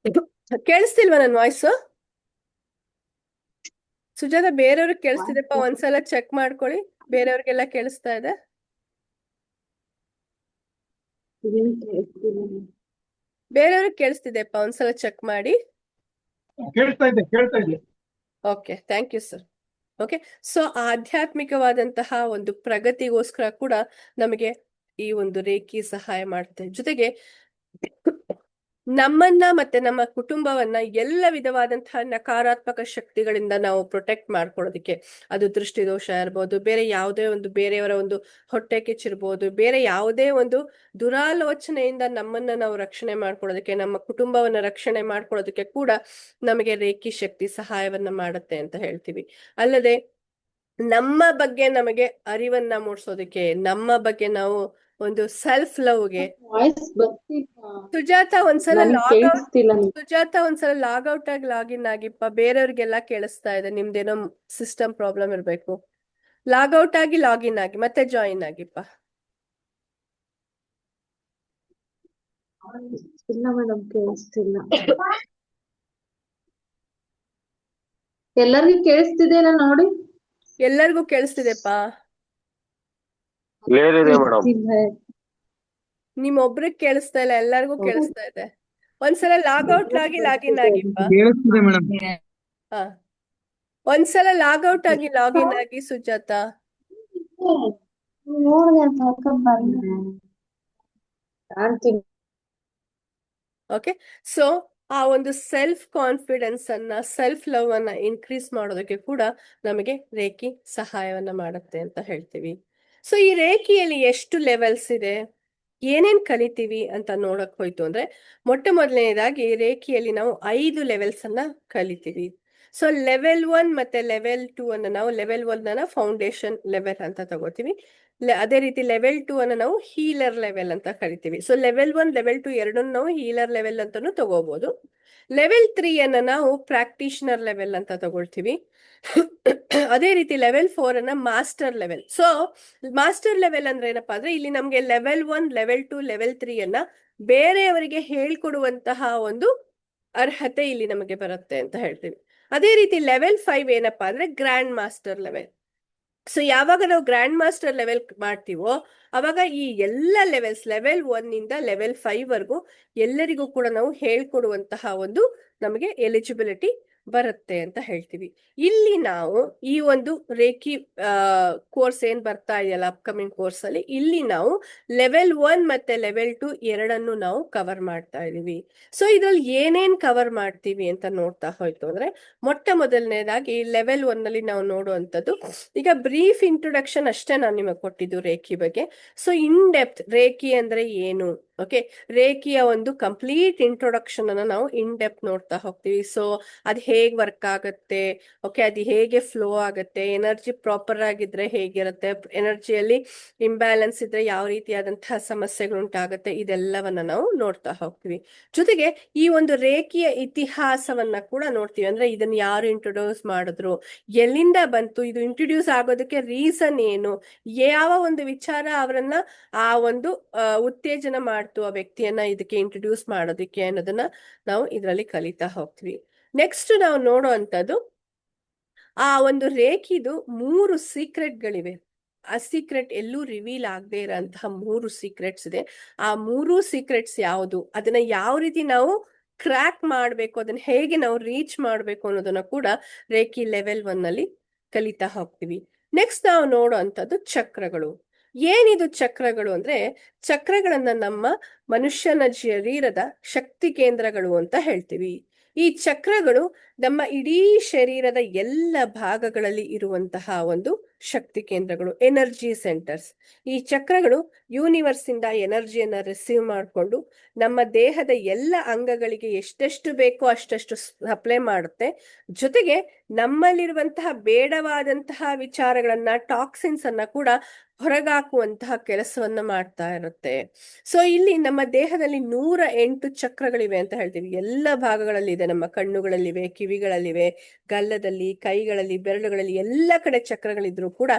ಕೇಳಿಸ್ತಿಲ್ವಾ ನನ್ ವಾಯ್ಸ್? ಸುಜಾತ, ಬೇರೆಯವ್ರಿಗೆ ಕೇಳಿಸ್ತಿದೆಪ್ಪ, ಒಂದ್ಸಲ ಚೆಕ್ ಮಾಡ್ಕೊಳ್ಳಿ. ಬೇರೆಯವ್ರಿಗೆಲ್ಲ ಕೇಳಿಸ್ತಾ ಇದೆ? ಬೇರೆಯವ್ರಿಗೆ ಕೇಳಿಸ್ತಿದೆಪ್ಪ, ಒಂದ್ಸಲ ಚೆಕ್ ಮಾಡಿ. ಕೇಳ್ತಾ ಇದೆ. Okay, thank you sir. Okay, so ಆಧ್ಯಾತ್ಮಿಕವಾದಂತಹ ಒಂದು ಪ್ರಗತಿಗೋಸ್ಕರ ಕೂಡ ನಮಗೆ ಈ ಒಂದು ರೇಖಿ ಸಹಾಯ ಮಾಡುತ್ತೆ. ಜೊತೆಗೆ ನಮ್ಮನ್ನ ಮತ್ತೆ ನಮ್ಮ ಕುಟುಂಬವನ್ನ ಎಲ್ಲ ವಿಧವಾದಂತಹ ನಕಾರಾತ್ಮಕ ಶಕ್ತಿಗಳಿಂದ ನಾವು ಪ್ರೊಟೆಕ್ಟ್ ಮಾಡ್ಕೊಳ್ಳೋದಕ್ಕೆ, ಅದು ದೃಷ್ಟಿದೋಷ ಇರ್ಬೋದು, ಬೇರೆಯವರ ಒಂದು ಹೊಟ್ಟೆ ಕಿಚ್ಚಿರ್ಬೋದು, ಬೇರೆ ಯಾವುದೇ ಒಂದು ದುರಾಲೋಚನೆಯಿಂದ ನಮ್ಮನ್ನ ನಾವು ರಕ್ಷಣೆ ಮಾಡ್ಕೊಳ್ಳೋದಕ್ಕೆ, ನಮ್ಮ ಕುಟುಂಬವನ್ನ ರಕ್ಷಣೆ ಮಾಡ್ಕೊಳ್ಳೋದಕ್ಕೆ ಕೂಡ ನಮಗೆ ರೇಖಿ ಶಕ್ತಿ ಸಹಾಯವನ್ನ ಮಾಡುತ್ತೆ ಅಂತ ಹೇಳ್ತೀವಿ. ಅಲ್ಲದೆ ನಮ್ಮ ಬಗ್ಗೆ ನಮಗೆ ಅರಿವನ್ನ ಮೂಡಿಸೋದಕ್ಕೆ, ನಮ್ಮ ಬಗ್ಗೆ ನಾವು ಒಂದು ಸೆಲ್ಫ್ ಲವ್ಗೆ. ವಾಯ್ಸ್ ಬರ್ತಿಲ್ಲ. ಸುಜಾತ ಒಂದ್ಸಲ ನನ್ಗೆ ಲಾಗ್ ಔಟ್ ಆಗಿ ಲಾಗಿನ್ ಆಗಿಪ್ಪ, ಬೇರೆಯವ್ರಿಗೆಲ್ಲ ಕೇಳಿಸ್ತಾ ಇದೆ. ನಿಮ್ದೇನೋ ಸಿಸ್ಟಮ್ ಪ್ರಾಬ್ಲಮ್ ಇರ್ಬೇಕು. ಲಾಗ್ ಔಟ್ ಆಗಿ ಲಾಗಿನ್ ಆಗಿ ಮತ್ತೆ ಜಾಯಿನ್ ಆಗಿಪ್ಪ. ಇಲ್ಲ ಮೇಡಮ್, ಕೇಳಿಸ್ತಿಲ್ಲ. ಎಲ್ಲರಿಗೂ ಕೇಳಿಸ್ತಿದೇನಾ ನೋಡಿ? ಎಲ್ಲರಿಗೂ ಕೇಳಿಸ್ತಿದೆಪ್ಪ. ಕ್ಲಿಯರ್ ಇದೆ ಮೇಡಮ್. ನಿಮ್ಮೊಬ್ರಿಗೆ ಕೇಳಿಸ್ತಾ ಇಲ್ಲ, ಎಲ್ಲರಿಗೂ ಕೇಳಿಸ್ತಾ ಇದೆ. ಒಂದ್ಸಲ ಲಾಗ್ ಔಟ್ ಆಗಿ ಲಾಗಿನ್ ಆಗಿಪ್ಪ. ಕೇಳಿಸ್ತಿದೆ ಮೇಡಮ್. ಹಾ, ಒಂದ್ಸಲ ಲಾಗ್ ಔಟ್ ಆಗಿ ಲಾಗಿನ್ ಆಗಿ ಸುಜಾತ. ಓಕೆ, ಸೊ ಆ ಒಂದು ಸೆಲ್ಫ್ ಕಾನ್ಫಿಡೆನ್ಸ್ ಅನ್ನ, ಸೆಲ್ಫ್ ಲವ್ ಅನ್ನ ಇನ್ಕ್ರೀಸ್ ಮಾಡೋದಕ್ಕೆ ಕೂಡ ನಮಗೆ ರೇಖಿ ಸಹಾಯವನ್ನ ಮಾಡುತ್ತೆ ಅಂತ ಹೇಳ್ತೀವಿ. ಸೊ ಈ ರೇಖಿಯಲ್ಲಿ ಎಷ್ಟು ಲೆವೆಲ್ಸ್ ಇದೆ, ಏನೇನ್ ಕಲಿತೀವಿ ಅಂತ ನೋಡಕ್ ಹೋಯ್ತು ಅಂದ್ರೆ, ಮೊದಲನೇದಾಗಿ ರೇಖಿಯಲ್ಲಿ ನಾವು 5 ಲೆವೆಲ್ಸ್ ಅನ್ನ ಕಲಿತೀವಿ. ಸೊ ಲೆವೆಲ್ 1 ಮತ್ತೆ ಲೆವೆಲ್ 2 ಅನ್ನ ನಾವು, ಲೆವೆಲ್ 1 ಅನ್ನ ಫೌಂಡೇಶನ್ ಲೆವೆಲ್ ಅಂತ ತಗೋತೀವಿ. ಅದೇ ರೀತಿ ಲೆವೆಲ್ 2 ಅನ್ನ ನಾವು ಹೀಲರ್ ಲೆವೆಲ್ ಅಂತ ಕರಿತೀವಿ. ಸೊ ಲೆವೆಲ್ 1 ಲೆವೆಲ್ 2 ಎರಡನ್ನೂ ನಾವು ಹೀಲರ್ ಲೆವೆಲ್ ಅಂತಾನು ತಗೋಬಹುದು. ಲೆವೆಲ್ 3 ಅನ್ನ ನಾವು ಪ್ರಾಕ್ಟೀಷನರ್ ಲೆವೆಲ್ ಅಂತ ತಗೊಳ್ತೀವಿ. ಅದೇ ರೀತಿ ಲೆವೆಲ್ 4 ಅನ್ನ master level. So master level ಅಂದ್ರೆ ಏನಪ್ಪಾ ಅಂದ್ರೆ, ಇಲ್ಲಿ ನಮ್ಗೆ ಲೆವೆಲ್ 1 ಲೆವೆಲ್ 2 ಲೆವೆಲ್ 3 ಅನ್ನ ಬೇರೆಯವರಿಗೆ ಹೇಳ್ಕೊಡುವಂತಹ ಒಂದು ಅರ್ಹತೆ ಇಲ್ಲಿ ನಮಗೆ ಬರುತ್ತೆ ಅಂತ ಹೇಳ್ತೀವಿ. ಅದೇ ರೀತಿ ಲೆವೆಲ್ 5 ಏನಪ್ಪಾ ಅಂದ್ರೆ ಗ್ರ್ಯಾಂಡ್ ಮಾಸ್ಟರ್ ಲೆವೆಲ್. ಸೊ ಯಾವಾಗ ನಾವು ಗ್ರ್ಯಾಂಡ್ ಮಾಸ್ಟರ್ ಲೆವೆಲ್ ಮಾಡ್ತೀವೋ ಅವಾಗ ಈ ಎಲ್ಲ ಲೆವೆಲ್ಸ್, ಲೆವೆಲ್ 1 ಇಂದ ಲೆವೆಲ್ 5 ವರ್ಗೂ ಎಲ್ಲರಿಗೂ ಕೂಡ ನಾವು ಹೇಳ್ಕೊಡುವಂತಹ ಒಂದು ನಮಗೆ ಎಲಿಜಿಬಿಲಿಟಿ ಬರುತ್ತೆ ಅಂತ ಹೇಳ್ತೀವಿ. ಇಲ್ಲಿ ನಾವು ಈ ಒಂದು ರೇಖಿ ಕೋರ್ಸ್ ಏನ್ ಬರ್ತಾ ಇದೆಯಲ್ಲ ಅಪ್ಕಮಿಂಗ್ ಕೋರ್ಸ್ ಅಲ್ಲಿ, ಇಲ್ಲಿ ನಾವು ಲೆವೆಲ್ 1 ಮತ್ತೆ ಲೆವೆಲ್ 2 ಎರಡನ್ನು ನಾವು ಕವರ್ ಮಾಡ್ತಾ ಇದೀವಿ. ಸೊ ಇದ್ರಲ್ಲಿ ಏನೇನ್ ಕವರ್ ಮಾಡ್ತೀವಿ ಅಂತ ನೋಡ್ತಾ ಹೋಯ್ತು ಅಂದ್ರೆ, ಮೊಟ್ಟ ಮೊದಲನೇದಾಗಿ ಲೆವೆಲ್ 1 ಅಲ್ಲಿ ನಾವು ನೋಡುವಂಥದ್ದು, ಈಗ ಬ್ರೀಫ್ ಇಂಟ್ರೊಡಕ್ಷನ್ ಅಷ್ಟೇ ನಾನು ನಿಮಗೆ ಕೊಟ್ಟಿದ್ದು ರೇಖಿ ಬಗ್ಗೆ. ಸೊ ಇನ್ ಡೆಪ್ತ್ ರೇಖಿ ಅಂದ್ರೆ ಏನು, ಓಕೆ, ರೇಖಿಯ ಒಂದು ಕಂಪ್ಲೀಟ್ ಇಂಟ್ರೊಡಕ್ಷನ್ ಅನ್ನ ನಾವು ಇನ್ ಡೆಪ್ತ್ ನೋಡ್ತಾ ಹೋಗ್ತೀವಿ. ಸೊ ಅದು ಹೇಗ್ ವರ್ಕ್ ಆಗುತ್ತೆ, ಓಕೆ, ಅದು ಹೇಗೆ ಫ್ಲೋ ಆಗುತ್ತೆ, ಎನರ್ಜಿ ಪ್ರಾಪರ್ ಆಗಿದ್ರೆ ಹೇಗಿರುತ್ತೆ, ಎನರ್ಜಿಯಲ್ಲಿ ಇಂಬ್ಯಾಲೆನ್ಸ್ ಇದ್ರೆ ಯಾವ ರೀತಿಯಾದಂತಹ ಸಮಸ್ಯೆಗಳು ಉಂಟಾಗುತ್ತೆ, ಇದೆಲ್ಲವನ್ನ ನಾವು ನೋಡ್ತಾ ಹೋಗ್ತೀವಿ. ಜೊತೆಗೆ ಈ ಒಂದು ರೇಖಿಯ ಇತಿಹಾಸವನ್ನ ಕೂಡ ನೋಡ್ತೀವಿ. ಅಂದ್ರೆ ಇದನ್ನ ಯಾರು ಇಂಟ್ರೊಡ್ಯೂಸ್ ಮಾಡಿದ್ರು, ಎಲ್ಲಿಂದ ಬಂತು, ಇದು ಇಂಟ್ರೊಡ್ಯೂಸ್ ಆಗೋದಕ್ಕೆ ರೀಸನ್ ಏನು, ಯಾವ ಒಂದು ವಿಚಾರ ಅವರನ್ನ ಆ ಒಂದು ಉತ್ತೇಜನ ಮಾಡ್ತು ಆ ವ್ಯಕ್ತಿಯನ್ನ ಇದಕ್ಕೆ ಇಂಟ್ರೊಡ್ಯೂಸ್ ಮಾಡೋದಕ್ಕೆ ಅನ್ನೋದನ್ನ ನಾವು ಇದರಲ್ಲಿ ಕಲಿತಾ ಹೋಗ್ತೀವಿ. ನೆಕ್ಸ್ಟ್ ನಾವು ನೋಡುವಂಥದ್ದು ಆ ಒಂದು ರೇಖಿದು 3 ಸೀಕ್ರೆಟ್ಗಳಿವೆ. ಆ ಸೀಕ್ರೆಟ್ ಎಲ್ಲೂ ರಿವೀಲ್ ಆಗದೆ ಇರೋಂತಹ 3 ಸೀಕ್ರೆಟ್ಸ್ ಇದೆ. ಆ 3 ಸೀಕ್ರೆಟ್ಸ್ ಯಾವುದು, ಅದನ್ನ ಯಾವ ರೀತಿ ನಾವು ಕ್ರ್ಯಾಕ್ ಮಾಡ್ಬೇಕು, ಅದನ್ನ ಹೇಗೆ ನಾವು ರೀಚ್ ಮಾಡ್ಬೇಕು ಅನ್ನೋದನ್ನ ಕೂಡ ರೇಖಿ ಲೆವೆಲ್ 1 ಅಲ್ಲಿ ಕಲಿತಾ ಹೋಗ್ತೀವಿ. ನೆಕ್ಸ್ಟ್ ನಾವು ನೋಡುವಂಥದ್ದು ಚಕ್ರಗಳು. ಏನಿದು ಚಕ್ರಗಳು ಅಂದ್ರೆ, ಚಕ್ರಗಳನ್ನ ನಮ್ಮ ಮನುಷ್ಯನ ಶರೀರದ ಶಕ್ತಿ ಕೇಂದ್ರಗಳು ಅಂತ ಹೇಳ್ತೀವಿ. ಈ ಚಕ್ರಗಳು ನಮ್ಮ ಇಡೀ ಶರೀರದ ಎಲ್ಲ ಭಾಗಗಳಲ್ಲಿ ಇರುವಂತಹ ಒಂದು ಶಕ್ತಿ ಕೇಂದ್ರಗಳು, ಎನರ್ಜಿ ಸೆಂಟರ್ಸ್. ಈ ಚಕ್ರಗಳು ಯೂನಿವರ್ಸ್ ಇಂದ ಎನರ್ಜಿಯನ್ನ ರಿಸೀವ್ ಮಾಡಿಕೊಂಡು ನಮ್ಮ ದೇಹದ ಎಲ್ಲ ಅಂಗಗಳಿಗೆ ಎಷ್ಟೆಷ್ಟು ಬೇಕೋ ಅಷ್ಟಷ್ಟು ಸಪ್ಲೈ ಮಾಡುತ್ತೆ. ಜೊತೆಗೆ ನಮ್ಮಲ್ಲಿರುವಂತಹ ಬೇಡವಾದಂತಹ ವಿಚಾರಗಳನ್ನ, ಟಾಕ್ಸಿನ್ಸ್ ಅನ್ನ ಕೂಡ ಹೊರಗಾಕುವಂತಹ ಕೆಲಸವನ್ನ ಮಾಡ್ತಾ ಇರುತ್ತೆ. ಸೊ ಇಲ್ಲಿ ನಮ್ಮ ದೇಹದಲ್ಲಿ 108 ಚಕ್ರಗಳಿವೆ ಅಂತ ಹೇಳ್ತೀವಿ. ಎಲ್ಲ ಭಾಗಗಳಲ್ಲಿ ಇದೆ. ನಮ್ಮ ಕಣ್ಣುಗಳಲ್ಲಿವೆ, ಕಿವಿಗಳಲ್ಲಿವೆ, ಗಲ್ಲದಲ್ಲಿ, ಕೈಗಳಲ್ಲಿ, ಬೆರಳುಗಳಲ್ಲಿ, ಎಲ್ಲ ಕಡೆ ಚಕ್ರಗಳಿದ್ರು ಕೂಡ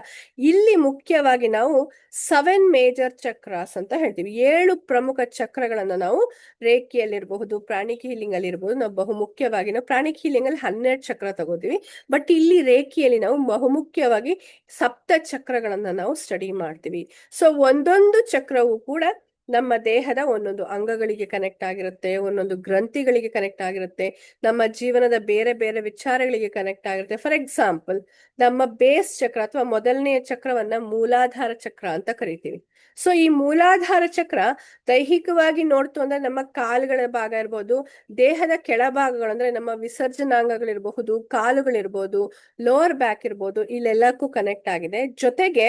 ಇಲ್ಲಿ ಮುಖ್ಯವಾಗಿ ನಾವು 7 ಮೇಜರ್ ಚಕ್ರಾಸ್ ಅಂತ ಹೇಳ್ತೀವಿ. 7 ಪ್ರಮುಖ ಚಕ್ರಗಳನ್ನ ನಾವು ರೇಖಿಯಲ್ಲಿರಬಹುದು, ಪ್ರಾಣಿಕ್ ಹೀಲಿಂಗ್ ಅಲ್ಲಿ ಇರಬಹುದು. ನಾವು ಬಹುಮುಖ್ಯವಾಗಿ ನಾವು ಪ್ರಾಣಿಕ್ ಹೀಲಿಂಗ್ ಅಲ್ಲಿ 12 ಚಕ್ರ ತಗೋತೀವಿ. ಬಟ್ ಇಲ್ಲಿ ರೇಖಿಯಲ್ಲಿ ನಾವು ಬಹುಮುಖ್ಯವಾಗಿ 7 ಚಕ್ರಗಳನ್ನ ನಾವು ಸ್ಟಡಿ ಮಾಡ್ತೀವಿ. ಸೊ ಒಂದೊಂದು ಚಕ್ರವು ಕೂಡ ನಮ್ಮ ದೇಹದ ಒಂದೊಂದು ಅಂಗಗಳಿಗೆ ಕನೆಕ್ಟ್ ಆಗಿರುತ್ತೆ, ಒಂದೊಂದು ಗ್ರಂಥಿಗಳಿಗೆ ಕನೆಕ್ಟ್ ಆಗಿರುತ್ತೆ, ನಮ್ಮ ಜೀವನದ ಬೇರೆ ಬೇರೆ ವಿಚಾರಗಳಿಗೆ ಕನೆಕ್ಟ್ ಆಗಿರುತ್ತೆ. ಫಾರ್ ಎಕ್ಸಾಂಪಲ್, ನಮ್ಮ ಬೇಸ್ ಚಕ್ರ ಅಥವಾ ಮೊದಲನೆಯ ಚಕ್ರವನ್ನ ಮೂಲಾಧಾರ ಚಕ್ರ ಅಂತ ಕರಿತೀವಿ. ಸೊ ಈ ಮೂಲಾಧಾರ ಚಕ್ರ ದೈಹಿಕವಾಗಿ ನೋಡ್ತು ಅಂದ್ರೆ ನಮ್ಮ ಕಾಲುಗಳ ಭಾಗ ಇರ್ಬೋದು, ದೇಹದ ಕೆಳಭಾಗಗಳು ಅಂದ್ರೆ ನಮ್ಮ ವಿಸರ್ಜನಾಂಗಗಳಿರ್ಬಹುದು, ಕಾಲುಗಳಿರ್ಬೋದು, ಲೋವರ್ ಬ್ಯಾಕ್ ಇರ್ಬೋದು, ಇಲ್ಲೆಲ್ಲಕ್ಕೂ ಕನೆಕ್ಟ್ ಆಗಿದೆ. ಜೊತೆಗೆ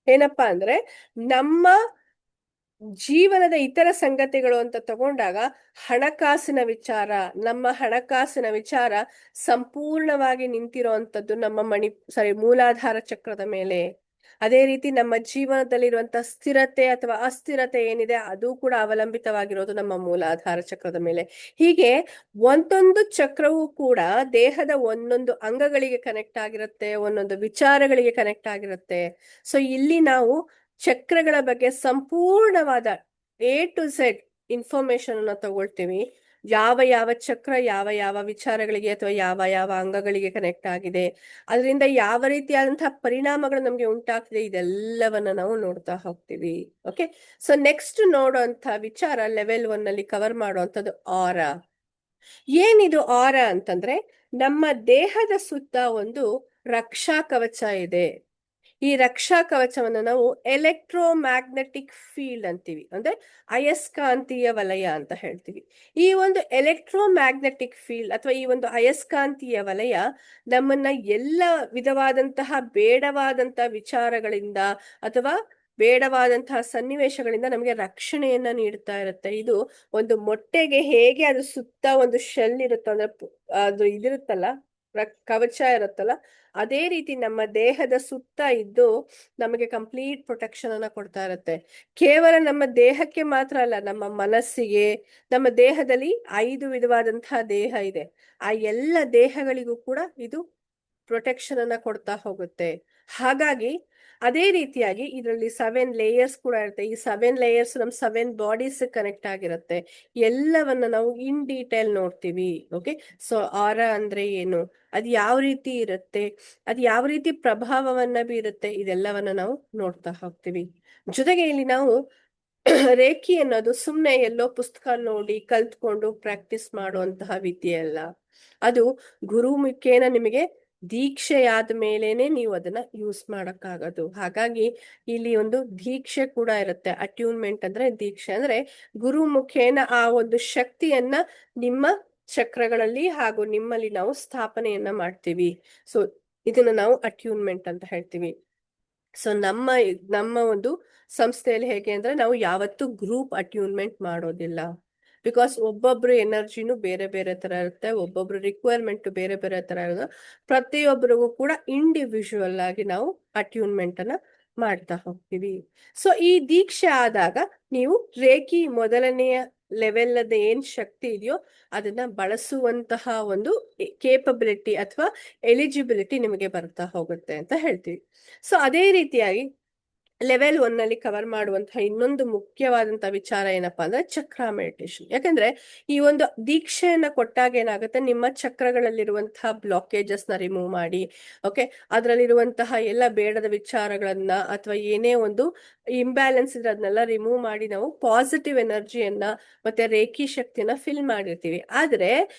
ಏನಪ್ಪಾ ಅಂದ್ರೆ ನಮ್ಮ ಜೀವನದ ಇತರ ಸಂಗತಿಗಳು ಅಂತ ತಗೊಂಡಾಗ ಹಣಕಾಸಿನ ವಿಚಾರ, ನಮ್ಮ ಹಣಕಾಸಿನ ವಿಚಾರ ಸಂಪೂರ್ಣವಾಗಿ ನಿಂತಿರುವಂತದ್ದು ನಮ್ಮ ಮೂಲಾಧಾರ ಚಕ್ರದ ಮೇಲೆ. ಅದೇ ರೀತಿ ನಮ್ಮ ಜೀವನದಲ್ಲಿರುವಂತಹ ಸ್ಥಿರತೆ ಅಥವಾ ಅಸ್ಥಿರತೆ ಏನಿದೆ ಅದು ಕೂಡ ಅವಲಂಬಿತವಾಗಿರೋದು ನಮ್ಮ ಮೂಲಾಧಾರ ಚಕ್ರದ ಮೇಲೆ. ಹೀಗೆ ಒಂದೊಂದು ಚಕ್ರವೂ ಕೂಡ ದೇಹದ ಒಂದೊಂದು ಅಂಗಗಳಿಗೆ ಕನೆಕ್ಟ್ ಆಗಿರುತ್ತೆ, ಒಂದೊಂದು ವಿಚಾರಗಳಿಗೆ ಕನೆಕ್ಟ್ ಆಗಿರುತ್ತೆ. ಸೊ ಇಲ್ಲಿ ನಾವು ಚಕ್ರಗಳ ಬಗ್ಗೆ ಸಂಪೂರ್ಣವಾದ A to Z ಇನ್ಫಾರ್ಮೇಶನ್ ಅನ್ನ ತಗೊಳ್ತೀವಿ. ಯಾವ ಯಾವ ಚಕ್ರ ಯಾವ ಯಾವ ವಿಚಾರಗಳಿಗೆ ಅಥವಾ ಯಾವ ಯಾವ ಅಂಗಗಳಿಗೆ ಕನೆಕ್ಟ್ ಆಗಿದೆ, ಅದರಿಂದ ಯಾವ ರೀತಿಯಾದಂತಹ ಪರಿಣಾಮಗಳು ನಮ್ಗೆ ಉಂಟಾಗ್ತಿದೆ, ಇದೆಲ್ಲವನ್ನ ನಾವು ನೋಡ್ತಾ ಹೋಗ್ತೀವಿ. ಓಕೆ, ಸೊ ನೆಕ್ಸ್ಟ್ ನೋಡುವಂತ ವಿಚಾರ ಲೆವೆಲ್ 1 ಅಲ್ಲಿ ಕವರ್ ಮಾಡುವಂತದ್ದು ಆರಾ. ಏನಿದು ಆರಾ ಅಂತಂದ್ರೆ, ನಮ್ಮ ದೇಹದ ಸುತ್ತ ಒಂದು ರಕ್ಷಾ ಕವಚ ಇದೆ. ಈ ರಕ್ಷಾ ಕವಚವನ್ನ ನಾವು ಎಲೆಕ್ಟ್ರೋಮ್ಯಾಗ್ನೆಟಿಕ್ ಫೀಲ್ಡ್ ಅಂತೀವಿ, ಅಂದ್ರೆ ಅಯಸ್ಕಾಂತೀಯ ವಲಯ ಅಂತ ಹೇಳ್ತೀವಿ. ಈ ಒಂದು ಎಲೆಕ್ಟ್ರೋಮ್ಯಾಗ್ನೆಟಿಕ್ ಫೀಲ್ಡ್ ಅಥವಾ ಈ ಒಂದು ಅಯಸ್ಕಾಂತೀಯ ವಲಯ ನಮ್ಮನ್ನ ಎಲ್ಲ ವಿಧವಾದಂತಹ ಬೇಡವಾದಂತಹ ವಿಚಾರಗಳಿಂದ ಅಥವಾ ಬೇಡವಾದಂತಹ ಸನ್ನಿವೇಶಗಳಿಂದ ನಮಗೆ ರಕ್ಷಣೆಯನ್ನ ನೀಡ್ತಾ ಇರುತ್ತೆ. ಇದು ಒಂದು ಮೊಟ್ಟೆಗೆ ಹೇಗೆ ಅದು ಸುತ್ತ ಒಂದು ಶೆಲ್ ಇರುತ್ತೋ, ಅಂದ್ರೆ ಅದು ಇದಿರುತ್ತಲ್ಲ, ಕವಚ ಇರುತ್ತಲ್ಲ, ಅದೇ ರೀತಿ ನಮ್ಮ ದೇಹದ ಸುತ್ತ ಇದ್ದು ನಮಗೆ ಕಂಪ್ಲೀಟ್ ಪ್ರೊಟೆಕ್ಷನ್ ಅನ್ನ ಕೊಡ್ತಾ ಇರುತ್ತೆ. ಕೇವಲ ನಮ್ಮ ದೇಹಕ್ಕೆ ಮಾತ್ರ ಅಲ್ಲ, ನಮ್ಮ ಮನಸ್ಸಿಗೆ, ನಮ್ಮ ದೇಹದಲ್ಲಿ 5 ವಿಧವಾದಂತಹ ದೇಹ ಇದೆ, ಆ ಎಲ್ಲ ದೇಹಗಳಿಗೂ ಕೂಡ ಇದು ಪ್ರೊಟೆಕ್ಷನ್ ಅನ್ನ ಕೊಡ್ತಾ ಹೋಗುತ್ತೆ. ಹಾಗಾಗಿ ಅದೇ ರೀತಿಯಾಗಿ ಇದರಲ್ಲಿ 7 ಲೇಯರ್ಸ್ ಕೂಡ ಇರುತ್ತೆ. ಈ 7 ಲೇಯರ್ಸ್ ನಮ್ 7 ಬಾಡೀಸ್ ಕನೆಕ್ಟ್ ಆಗಿರುತ್ತೆ. ಎಲ್ಲವನ್ನ ನಾವು ಇನ್ ಡೀಟೇಲ್ ನೋಡ್ತೀವಿ. ಓಕೆ, ಸೊ ಆರಾ ಅಂದ್ರೆ ಏನು, ಅದು ಯಾವ ರೀತಿ ಇರುತ್ತೆ, ಅದು ಯಾವ ರೀತಿ ಪ್ರಭಾವವನ್ನ ಬೀರುತ್ತೆ, ಇದೆಲ್ಲವನ್ನ ನಾವು ನೋಡ್ತಾ ಹೋಗ್ತೀವಿ. ಜೊತೆಗೆ ಇಲ್ಲಿ ನಾವು ರೇಖಿ ಅನ್ನೋದು ಸುಮ್ನೆ ಎಲ್ಲೋ ಪುಸ್ತಕ ನೋಡಿ ಕಲ್ತ್ಕೊಂಡು ಪ್ರಾಕ್ಟೀಸ್ ಮಾಡುವಂತಹ ವಿದ್ಯೆ ಅಲ್ಲ. ಅದು ಗುರು ಮುಖೇನ ನಿಮಗೆ ದೀಕ್ಷೆಯಾದ ಮೇಲೇನೆ ನೀವು ಅದನ್ನ ಯೂಸ್ ಮಾಡಕ್ಕಾಗೋದು. ಹಾಗಾಗಿ ಇಲ್ಲಿ ಒಂದು ದೀಕ್ಷೆ ಕೂಡ ಇರುತ್ತೆ. ಅಟ್ಯೂನ್ಮೆಂಟ್ ಅಂದ್ರೆ ದೀಕ್ಷೆ ಅಂದ್ರೆ ಗುರು ಮುಖೇನ ಆ ಒಂದು ಶಕ್ತಿಯನ್ನ ನಿಮ್ಮ ಚಕ್ರಗಳಲ್ಲಿ ಹಾಗೂ ನಿಮ್ಮಲ್ಲಿ ನಾವು ಸ್ಥಾಪನೆಯನ್ನ ಮಾಡ್ತೀವಿ. ಸೊ ಇದನ್ನ ನಾವು ಅಟ್ಯೂನ್ಮೆಂಟ್ ಅಂತ ಹೇಳ್ತೀವಿ. ಸೊ ನಮ್ಮ ಒಂದು ಸಂಸ್ಥೆಯಲ್ಲಿ ಹೇಗೆ ಅಂದ್ರೆ ನಾವು ಯಾವತ್ತೂ ಗ್ರೂಪ್ ಅಟ್ಯೂನ್ಮೆಂಟ್ ಮಾಡೋದಿಲ್ಲ. ಬಿಕಾಸ್ ಒಬ್ಬೊಬ್ರು ಎನರ್ಜಿನೂ ಬೇರೆ ಬೇರೆ ತರ ಇರುತ್ತೆ, ಒಬ್ಬೊಬ್ರು ರಿಕ್ವೈರ್ಮೆಂಟ್ ಬೇರೆ ಬೇರೆ ತರ ಇರುತ್ತೆ. ಪ್ರತಿಯೊಬ್ಬರಿಗೂ ಕೂಡ ಇಂಡಿವಿಜುವಲ್ ಆಗಿ ನಾವು ಅಟ್ಯೂನ್ಮೆಂಟ್ ಅನ್ನ ಮಾಡ್ತಾ ಹೋಗ್ತೀವಿ. ಸೊ ಈ ದೀಕ್ಷೆ ಆದಾಗ ನೀವು ರೇಖಿ ಮೊದಲನೆಯ ಲೆವೆಲ್ ಅದ ಏನ್ ಶಕ್ತಿ ಇದೆಯೋ ಅದನ್ನ ಬಳಸುವಂತಹ ಒಂದು ಕೇಪಬಿಲಿಟಿ ಅಥವಾ ಎಲಿಜಿಬಿಲಿಟಿ ನಿಮಗೆ ಬರ್ತಾ ಹೋಗುತ್ತೆ ಅಂತ ಹೇಳ್ತೀವಿ. ಸೊ ಅದೇ ರೀತಿಯಾಗಿ ಲೆವೆಲ್ 1 ನಲ್ಲಿ ಕವರ್ ಮಾಡುವಂತಹ ಇನ್ನೊಂದು ಮುಖ್ಯವಾದಂತಹ ವಿಚಾರ ಏನಪ್ಪಾ ಅಂದ್ರೆ ಚಕ್ರ ಮೆಡಿಟೇಷನ್. ಯಾಕಂದ್ರೆ ಈ ಒಂದು ದೀಕ್ಷೆಯನ್ನ ಕೊಟ್ಟಾಗ ಏನಾಗುತ್ತೆ, ನಿಮ್ಮ ಚಕ್ರಗಳಲ್ಲಿರುವಂತಹ ಬ್ಲಾಕೇಜಸ್ ನ ರಿಮೂವ್ ಮಾಡಿ, ಓಕೆ, ಅದರಲ್ಲಿರುವಂತಹ ಎಲ್ಲ ಬೇಡದ ವಿಚಾರಗಳನ್ನ ಅಥವಾ ಏನೇ ಒಂದು ಇಂಬ್ಯಾಲೆನ್ಸ್ ಇದ್ರೆ ಅದನ್ನೆಲ್ಲ ರಿಮೂವ್ ಮಾಡಿ ನಾವು ಪಾಸಿಟಿವ್ ಎನರ್ಜಿಯನ್ನ ಮತ್ತೆ ರೇಖಿ ಶಕ್ತಿಯನ್ನ ಫಿಲ್ ಮಾಡಿರ್ತೀವಿ. ಆದ್ರೆ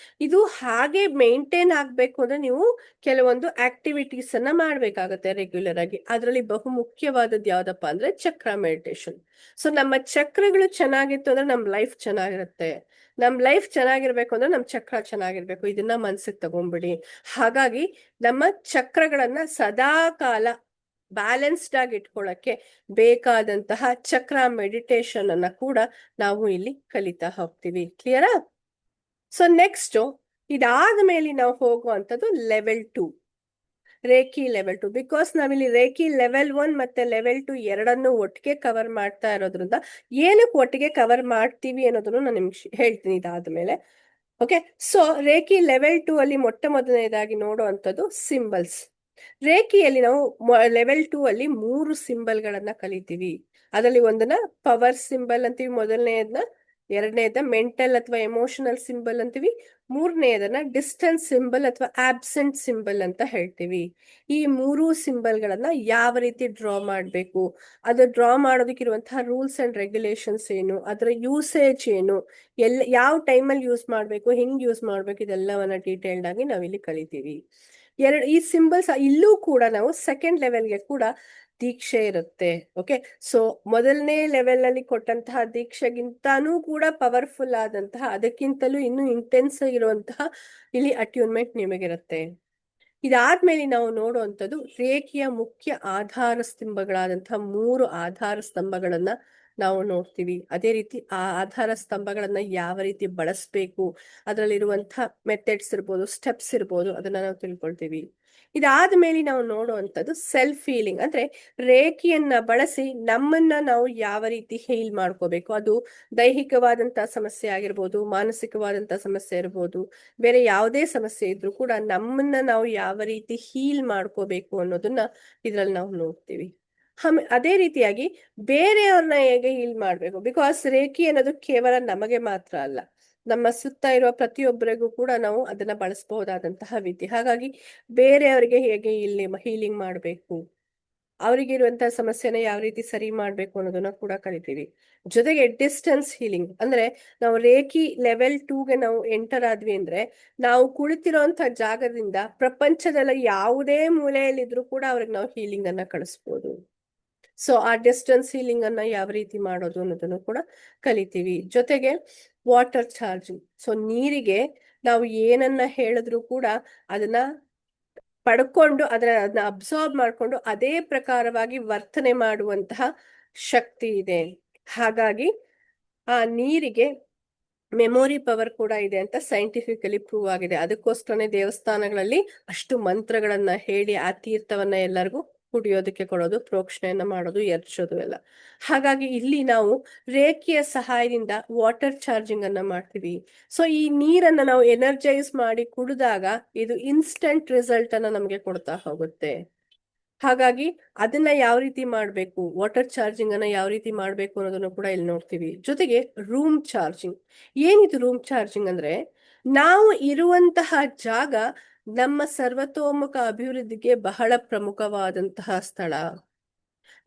ಇದು ಹಾಗೆ ಮೇಂಟೈನ್ ಆಗ್ಬೇಕು ಅಂದ್ರೆ ನೀವು ಕೆಲವೊಂದು ಆಕ್ಟಿವಿಟೀಸ್ ಅನ್ನ ಮಾಡ್ಬೇಕಾಗತ್ತೆ ರೆಗ್ಯುಲರ್ ಆಗಿ. ಅದರಲ್ಲಿ ಬಹು ಮುಖ್ಯವಾದದ್ದು ಯಾವ್ದಪ್ಪ ಅಂದ್ರೆ ಚಕ್ರ ಮೆಡಿಟೇಷನ್. ಸೊ ನಮ್ಮ ಚಕ್ರಗಳು ಚೆನ್ನಾಗಿತ್ತು ಅಂದ್ರೆ ನಮ್ ಲೈಫ್ ಚೆನ್ನಾಗಿರುತ್ತೆ. ನಮ್ ಲೈಫ್ ಚೆನ್ನಾಗಿರ್ಬೇಕು ಅಂದ್ರೆ ನಮ್ ಚಕ್ರ ಚೆನ್ನಾಗಿರ್ಬೇಕು. ಇದನ್ನ ಮನ್ಸಿಗೆ ತಗೊಂಡ್ಬಿಡಿ. ಹಾಗಾಗಿ ನಮ್ಮ ಚಕ್ರಗಳನ್ನ ಸದಾ ಕಾಲ ಬ್ಯಾಲೆನ್ಸ್ಡ್ ಆಗಿ ಇಟ್ಕೊಳ್ಳಕ್ಕೆ ಬೇಕಾದಂತಹ ಚಕ್ರ ಮೆಡಿಟೇಷನ್ ಅನ್ನ ಕೂಡ ನಾವು ಇಲ್ಲಿ ಕಲಿತಾ ಹೋಗ್ತೀವಿ. ಕ್ಲಿಯರಾ? ಸೊ ನೆಕ್ಸ್ಟ್ ಇದಾದ ಮೇಲೆ ನಾವು ಹೋಗುವಂಥದ್ದು ಲೆವೆಲ್ 2, ರೇಖಿ ಲೆವೆಲ್ 2. ಬಿಕಾಸ್ ನಾವಿಲ್ಲಿ ರೇಖಿ ಲೆವೆಲ್ 1 ಮತ್ತೆ ಲೆವೆಲ್ 2 ಎರಡನ್ನು ಒಟ್ಟಿಗೆ ಕವರ್ ಮಾಡ್ತಾ ಇರೋದ್ರಿಂದ ಏನಕ್ಕೆ ಒಟ್ಟಿಗೆ ಕವರ್ ಮಾಡ್ತೀವಿ ಅನ್ನೋದನ್ನು ನಾನು ನಿಮ್ಗೆ ಹೇಳ್ತೀನಿ ಇದಾದ್ಮೇಲೆ. ಓಕೆ, ಸೊ ರೇಖಿ ಲೆವೆಲ್ 2 ಅಲ್ಲಿ ಮೊದಲನೇದಾಗಿ ನೋಡುವಂಥದ್ದು ಸಿಂಬಲ್ಸ್. ರೇಖಿಯಲ್ಲಿ ನಾವು ಲೆವೆಲ್ 2 ಅಲ್ಲಿ 3 ಸಿಂಬಲ್ ಗಳನ್ನ ಕಲಿತೀವಿ. ಅದರಲ್ಲಿ ಒಂದನ್ನ ಪವರ್ ಸಿಂಬಲ್ ಅಂತೀವಿ, ಮೊದಲನೆಯದನ್ನ, ಎರಡನೇದ ಮೆಂಟಲ್ ಅಥವಾ ಎಮೋಷನಲ್ ಸಿಂಬಲ್ ಅಂತೀವಿ, ಮೂರನೆಯದನ್ನ ಡಿಸ್ಟೆನ್ಸ್ ಸಿಂಬಲ್ ಅಥವಾ ಆಬ್ಸೆಂಟ್ ಸಿಂಬಲ್ ಅಂತ ಹೇಳ್ತೀವಿ. ಈ 3 ಸಿಂಬಲ್ ಗಳನ್ನ ಯಾವ ರೀತಿ ಡ್ರಾ ಮಾಡ್ಬೇಕು, ಅದು ಡ್ರಾ ಮಾಡೋದಕ್ಕಿರುವಂತಹ ರೂಲ್ಸ್ ಅಂಡ್ ರೆಗ್ಯುಲೇಷನ್ಸ್ ಏನು, ಅದರ ಯೂಸೇಜ್ ಏನು, ಯಾವ ಟೈಮಲ್ಲಿ ಯೂಸ್ ಮಾಡ್ಬೇಕು, ಹೆಂಗ್ ಯೂಸ್ ಮಾಡ್ಬೇಕು, ಇದೆಲ್ಲವನ್ನ ಡೀಟೇಲ್ಡ್ ಆಗಿ ನಾವಿಲ್ಲಿ ಕಲಿತೀವಿ. ಈ ಸಿಂಬಲ್ಸ್ ಇಲ್ಲೂ ಕೂಡ ನಾವು ಸೆಕೆಂಡ್ ಲೆವೆಲ್ಗೆ ಕೂಡ ದೀಕ್ಷೆ ಇರುತ್ತೆ. ಓಕೆ, ಸೊ ಮೊದಲನೇ ಲೆವೆಲ್ ಅಲ್ಲಿ ಕೊಟ್ಟಂತಹ ದೀಕ್ಷೆಗಿಂತಾನೂ ಕೂಡ ಪವರ್ಫುಲ್ ಆದಂತಹ, ಅದಕ್ಕಿಂತಲೂ ಇನ್ನೂ ಇಂಟೆನ್ಸ್ ಇರುವಂತಹ ಇಲ್ಲಿ ಅಟ್ಯೂನ್ಮೆಂಟ್ ನಿಮಗಿರುತ್ತೆ. ಇದಾದ್ಮೇಲೆ ನಾವು ನೋಡುವಂಥದ್ದು ರೇಖೆಯ ಮುಖ್ಯ ಆಧಾರ ಸ್ತಂಭಗಳಾದಂತಹ 3 ಆಧಾರ ಸ್ತಂಭಗಳನ್ನ ನಾವು ನೋಡ್ತೀವಿ. ಅದೇ ರೀತಿ ಆ ಆಧಾರ ಸ್ತಂಭಗಳನ್ನ ಯಾವ ರೀತಿ ಬಳಸ್ಬೇಕು, ಅದರಲ್ಲಿರುವಂತಹ ಮೆಥಡ್ಸ್ ಇರ್ಬೋದು, ಸ್ಟೆಪ್ಸ್ ಇರ್ಬೋದು, ಅದನ್ನ ನಾವು ತಿಳ್ಕೊಳ್ತೀವಿ. ಇದಾದ್ಮೇಲೆ ನಾವು ನೋಡುವಂಥದ್ದು ಸೆಲ್ಫ್ ಹೀಲಿಂಗ್. ಅಂದ್ರೆ ರೇಖೆಯನ್ನ ಬಳಸಿ ನಮ್ಮನ್ನ ನಾವು ಯಾವ ರೀತಿ ಹೀಲ್ ಮಾಡ್ಕೋಬೇಕು. ಅದು ದೈಹಿಕವಾದಂತಹ ಸಮಸ್ಯೆ ಆಗಿರ್ಬೋದು, ಮಾನಸಿಕವಾದಂತಹ ಸಮಸ್ಯೆ ಇರ್ಬೋದು, ಬೇರೆ ಯಾವುದೇ ಸಮಸ್ಯೆ ಇದ್ರೂ ಕೂಡ ನಮ್ಮನ್ನ ನಾವು ಯಾವ ರೀತಿ ಹೀಲ್ ಮಾಡ್ಕೋಬೇಕು ಅನ್ನೋದನ್ನ ಇದ್ರಲ್ಲಿ ನಾವು ನೋಡ್ತೀವಿ. ಅದೇ ರೀತಿಯಾಗಿ ಬೇರೆಯವ್ರನ್ನ ಹೇಗೆ ಹೀಲ್ ಮಾಡ್ಬೇಕು. ಬಿಕಾಸ್ ರೇಖಿ ಅನ್ನೋದು ಕೇವಲ ನಮಗೆ ಮಾತ್ರ ಅಲ್ಲ, ನಮ್ಮ ಸುತ್ತ ಇರುವ ಪ್ರತಿಯೊಬ್ಬರಿಗೂ ಕೂಡ ನಾವು ಅದನ್ನ ಬಳಸಬಹುದಾದಂತಹ ವಿದ್ಯೆ. ಹಾಗಾಗಿ ಬೇರೆಯವರಿಗೆ ಹೇಗೆ ಇಲ್ಲಿ ಹೀಲಿಂಗ್ ಮಾಡ್ಬೇಕು, ಅವರಿಗೆ ಇರುವಂತಹ ಸಮಸ್ಯೆನ ಯಾವ ರೀತಿ ಸರಿ ಮಾಡ್ಬೇಕು ಅನ್ನೋದನ್ನ ಕೂಡ ಕಲಿತೀವಿ. ಜೊತೆಗೆ ಡಿಸ್ಟೆನ್ಸ್ ಹೀಲಿಂಗ್ ಅಂದ್ರೆ ನಾವು ರೇಖಿ ಲೆವೆಲ್ 2ಗೆ ನಾವು ಎಂಟರ್ ಆದ್ವಿ ಅಂದ್ರೆ ನಾವು ಕುಳಿತಿರೋಂಥ ಜಾಗದಿಂದ ಪ್ರಪಂಚದಲ್ಲಿ ಯಾವುದೇ ಮೂಲೆಯಲ್ಲಿದ್ರು ಕೂಡ ಅವ್ರಿಗೆ ನಾವು ಹೀಲಿಂಗ್ ಅನ್ನ ಕಳಿಸ್ಬೋದು. ಸೊ ಆ ಡಿಸ್ಟೆನ್ಸ್ ಹೀಲಿಂಗ್ ಅನ್ನ ಯಾವ ರೀತಿ ಮಾಡೋದು ಅನ್ನೋದನ್ನು ಕೂಡ ಕಲಿತೀವಿ. ಜೊತೆಗೆ ವಾಟರ್ ಚಾರ್ಜಿಂಗ್. ಸೊ ನೀರಿಗೆ ನಾವು ಏನನ್ನ ಹೇಳಿದ್ರು ಕೂಡ ಅದನ್ನ ಪಡ್ಕೊಂಡು ಅದನ್ನ ಅಬ್ಸಾರ್ಬ್ ಮಾಡ್ಕೊಂಡು ಅದೇ ಪ್ರಕಾರವಾಗಿ ವರ್ತನೆ ಮಾಡುವಂತಹ ಶಕ್ತಿ ಇದೆ. ಹಾಗಾಗಿ ಆ ನೀರಿಗೆ ಮೆಮೊರಿ ಪವರ್ ಕೂಡ ಇದೆ ಅಂತ ಸೈಂಟಿಫಿಕಲಿ ಪ್ರೂವ್ ಆಗಿದೆ. ಅದಕ್ಕೋಸ್ಕರನೇ ದೇವಸ್ಥಾನಗಳಲ್ಲಿ ಅಷ್ಟು ಮಂತ್ರಗಳನ್ನ ಹೇಳಿ ಆ ತೀರ್ಥವನ್ನ ಎಲ್ಲರಿಗೂ ಕುಡಿಯೋದಕ್ಕೆ ಕೊಡೋದು, ಪ್ರೋಕ್ಷಣೆಯನ್ನ ಮಾಡೋದು, ಎರ್ಚೋದು ಎಲ್ಲ. ಹಾಗಾಗಿ ಇಲ್ಲಿ ನಾವು ರೇಖೆಯ ಸಹಾಯದಿಂದ ವಾಟರ್ ಚಾರ್ಜಿಂಗ್ ಅನ್ನ ಮಾಡ್ತೀವಿ. ಸೊ ಈ ನೀರನ್ನ ನಾವು ಎನರ್ಜೈಸ್ ಮಾಡಿ ಕುಡಿದಾಗ ಇದು ಇನ್ಸ್ಟೆಂಟ್ ರಿಸಲ್ಟ್ ಅನ್ನ ನಮ್ಗೆ ಕೊಡ್ತಾ ಹೋಗುತ್ತೆ. ಹಾಗಾಗಿ ಅದನ್ನ ಯಾವ ರೀತಿ ಮಾಡಬೇಕು, ವಾಟರ್ ಚಾರ್ಜಿಂಗ್ ಅನ್ನ ಯಾವ ರೀತಿ ಮಾಡಬೇಕು ಅನ್ನೋದನ್ನು ಕೂಡ ಇಲ್ಲಿ ನೋಡ್ತೀವಿ. ಜೊತೆಗೆ ರೂಮ್ ಚಾರ್ಜಿಂಗ್. ಏನಿದು ರೂಮ್ ಚಾರ್ಜಿಂಗ್ ಅಂದ್ರೆ, ನಾವು ಇರುವಂತಹ ಜಾಗ ನಮ್ಮ ಸರ್ವತೋಮುಖ ಅಭಿವೃದ್ಧಿಗೆ ಬಹಳ ಪ್ರಮುಖವಾದಂತಹ ಸ್ಥಳ.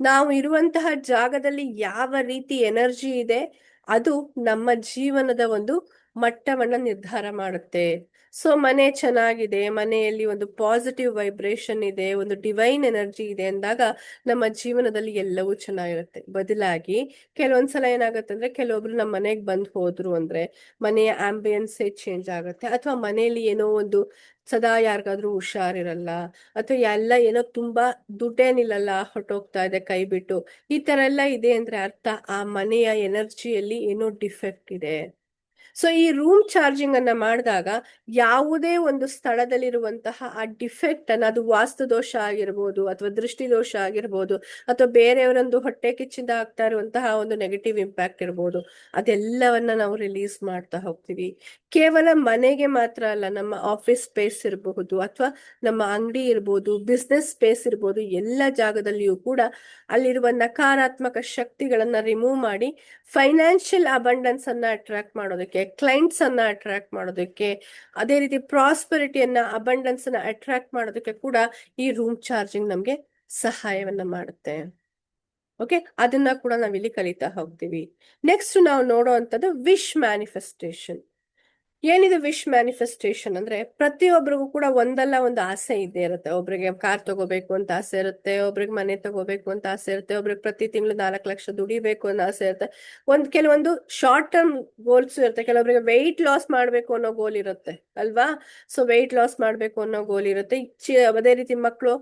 ನಾವು ಇರುವಂತಹ ಜಾಗದಲ್ಲಿ ಯಾವ ರೀತಿ ಎನರ್ಜಿ ಇದೆ, ಅದು ನಮ್ಮ ಜೀವನದ ಒಂದು ಮಟ್ಟವನ್ನ ನಿರ್ಧಾರ ಮಾಡುತ್ತೆ. ಸೊ ಮನೆ ಚೆನ್ನಾಗಿದೆ, ಮನೆಯಲ್ಲಿ ಒಂದು ಪಾಸಿಟಿವ್ ವೈಬ್ರೇಷನ್ ಇದೆ, ಒಂದು ಡಿವೈನ್ ಎನರ್ಜಿ ಇದೆ ಅಂದಾಗ ನಮ್ಮ ಜೀವನದಲ್ಲಿ ಎಲ್ಲವೂ ಚೆನ್ನಾಗಿರುತ್ತೆ. ಬದಲಾಗಿ ಕೆಲವೊಂದ್ಸಲ ಏನಾಗುತ್ತೆ ಅಂದ್ರೆ, ಕೆಲವೊಬ್ರು ನಮ್ಮ ಮನೆಗೆ ಬಂದು ಹೋದ್ರು ಅಂದ್ರೆ ಮನೆಯ ಆಂಬಿಯನ್ಸೇ ಚೇಂಜ್ ಆಗುತ್ತೆ, ಅಥವಾ ಮನೆಯಲ್ಲಿ ಏನೋ ಒಂದು ಸದಾ ಯಾರಿಗಾದ್ರೂ ಹುಷಾರಿರಲ್ಲ, ಅಥವಾ ಎಲ್ಲ ಏನೋ ತುಂಬಾ ದುಡ್ಡೇನಿಲ್ಲಲ್ಲ ಹೊಟ್ಟೋಗ್ತಾ ಇದೆ ಕೈ ಬಿಟ್ಟು, ಈ ತರ ಎಲ್ಲ ಇದೆ ಅಂದ್ರೆ ಅರ್ಥ ಆ ಮನೆಯ ಎನರ್ಜಿಯಲ್ಲಿ ಏನೋ ಡಿಫೆಕ್ಟ್ ಇದೆ. ಸೊ ಈ ರೂಮ್ ಚಾರ್ಜಿಂಗ್ ಅನ್ನ ಮಾಡಿದಾಗ ಯಾವುದೇ ಒಂದು ಸ್ಥಳದಲ್ಲಿರುವಂತಹ ಆ ಡಿಫೆಕ್ಟ್ ಅನ್ನ, ಅದು ವಾಸ್ತು ದೋಷ ಆಗಿರ್ಬೋದು, ಅಥವಾ ದೃಷ್ಟಿ ದೋಷ ಆಗಿರ್ಬೋದು, ಅಥವಾ ಬೇರೆಯವರೊಂದು ಹೊಟ್ಟೆ ಕಿಚ್ಚಿಂದ ಆಗ್ತಾ ಇರುವಂತಹ ಒಂದು ನೆಗೆಟಿವ್ ಇಂಪ್ಯಾಕ್ಟ್ ಇರ್ಬೋದು, ಅದೆಲ್ಲವನ್ನ ನಾವು ರಿಲೀಸ್ ಮಾಡ್ತಾ ಹೋಗ್ತೀವಿ. ಕೇವಲ ಮನೆಗೆ ಮಾತ್ರ ಅಲ್ಲ, ನಮ್ಮ ಆಫೀಸ್ ಸ್ಪೇಸ್ ಇರಬಹುದು, ಅಥವಾ ನಮ್ಮ ಅಂಗಡಿ ಇರ್ಬೋದು, ಬಿಸ್ನೆಸ್ ಸ್ಪೇಸ್ ಇರ್ಬೋದು, ಎಲ್ಲ ಜಾಗದಲ್ಲಿಯೂ ಕೂಡ ಅಲ್ಲಿರುವ ನಕಾರಾತ್ಮಕ ಶಕ್ತಿಗಳನ್ನ ರಿಮೂವ್ ಮಾಡಿ ಫೈನಾನ್ಷಿಯಲ್ ಅಬಂಡೆನ್ಸ್ ಅನ್ನ ಅಟ್ರಾಕ್ಟ್ ಮಾಡೋದಕ್ಕೆ, ಕ್ಲೈಂಟ್ಸ್ ಅನ್ನ ಅಟ್ರಾಕ್ಟ್ ಮಾಡೋದಕ್ಕೆ, ಅದೇ ರೀತಿ ಪ್ರಾಸ್ಪರಿಟಿಯನ್ನ, ಅಬಂಡೆನ್ಸ್ ಅನ್ನ ಅಟ್ರಾಕ್ಟ್ ಮಾಡೋದಕ್ಕೆ ಕೂಡ ಈ ರೂಮ್ ಚಾರ್ಜಿಂಗ್ ನಮ್ಗೆ ಸಹಾಯವನ್ನ ಮಾಡುತ್ತೆ. ಓಕೆ, ಅದನ್ನ ಕೂಡ ನಾವಿಲ್ಲಿ ಕಲಿತಾ ಹೋಗ್ತೀವಿ. ನೆಕ್ಸ್ಟ್ ನಾವು ನೋಡುವಂಥದ್ದು ವಿಶ್ ಮ್ಯಾನಿಫೆಸ್ಟೇಷನ್. ಏನಿದು ವಿಶ್ ಮ್ಯಾನಿಫೆಸ್ಟೇಷನ್ ಅಂದ್ರೆ, ಪ್ರತಿಯೊಬ್ಬರಿಗೂ ಕೂಡ ಒಂದಲ್ಲ ಒಂದು ಆಸೆ ಇದ್ದೇ ಇರುತ್ತೆ. ಒಬ್ರಿಗೆ ಕಾರ್ ತಗೋಬೇಕು ಅಂತ ಆಸೆ ಇರುತ್ತೆ, ಒಬ್ರಿಗೆ ಮನೆ ತಗೋಬೇಕು ಅಂತ ಆಸೆ ಇರುತ್ತೆ, ಒಬ್ರಿಗೆ ಪ್ರತಿ ತಿಂಗಳು 4 ಲಕ್ಷ ದುಡಿಬೇಕು ಅನ್ನೋ ಆಸೆ ಇರುತ್ತೆ. ಕೆಲವೊಂದು ಶಾರ್ಟ್ ಟರ್ಮ್ ಗೋಲ್ಸ್ ಇರುತ್ತೆ, ಕೆಲವೊಬ್ಬರಿಗೆ ವೆಯ್ಟ್ ಲಾಸ್ ಮಾಡ್ಬೇಕು ಅನ್ನೋ ಗೋಲ್ ಇರುತ್ತೆ ಅಲ್ವಾ. ಸೊ ವೆಯ್ಟ್ ಲಾಸ್ ಮಾಡ್ಬೇಕು ಅನ್ನೋ ಗೋಲ್ ಇರುತ್ತೆ. ಅದೇ ರೀತಿ ಮಕ್ಕಳು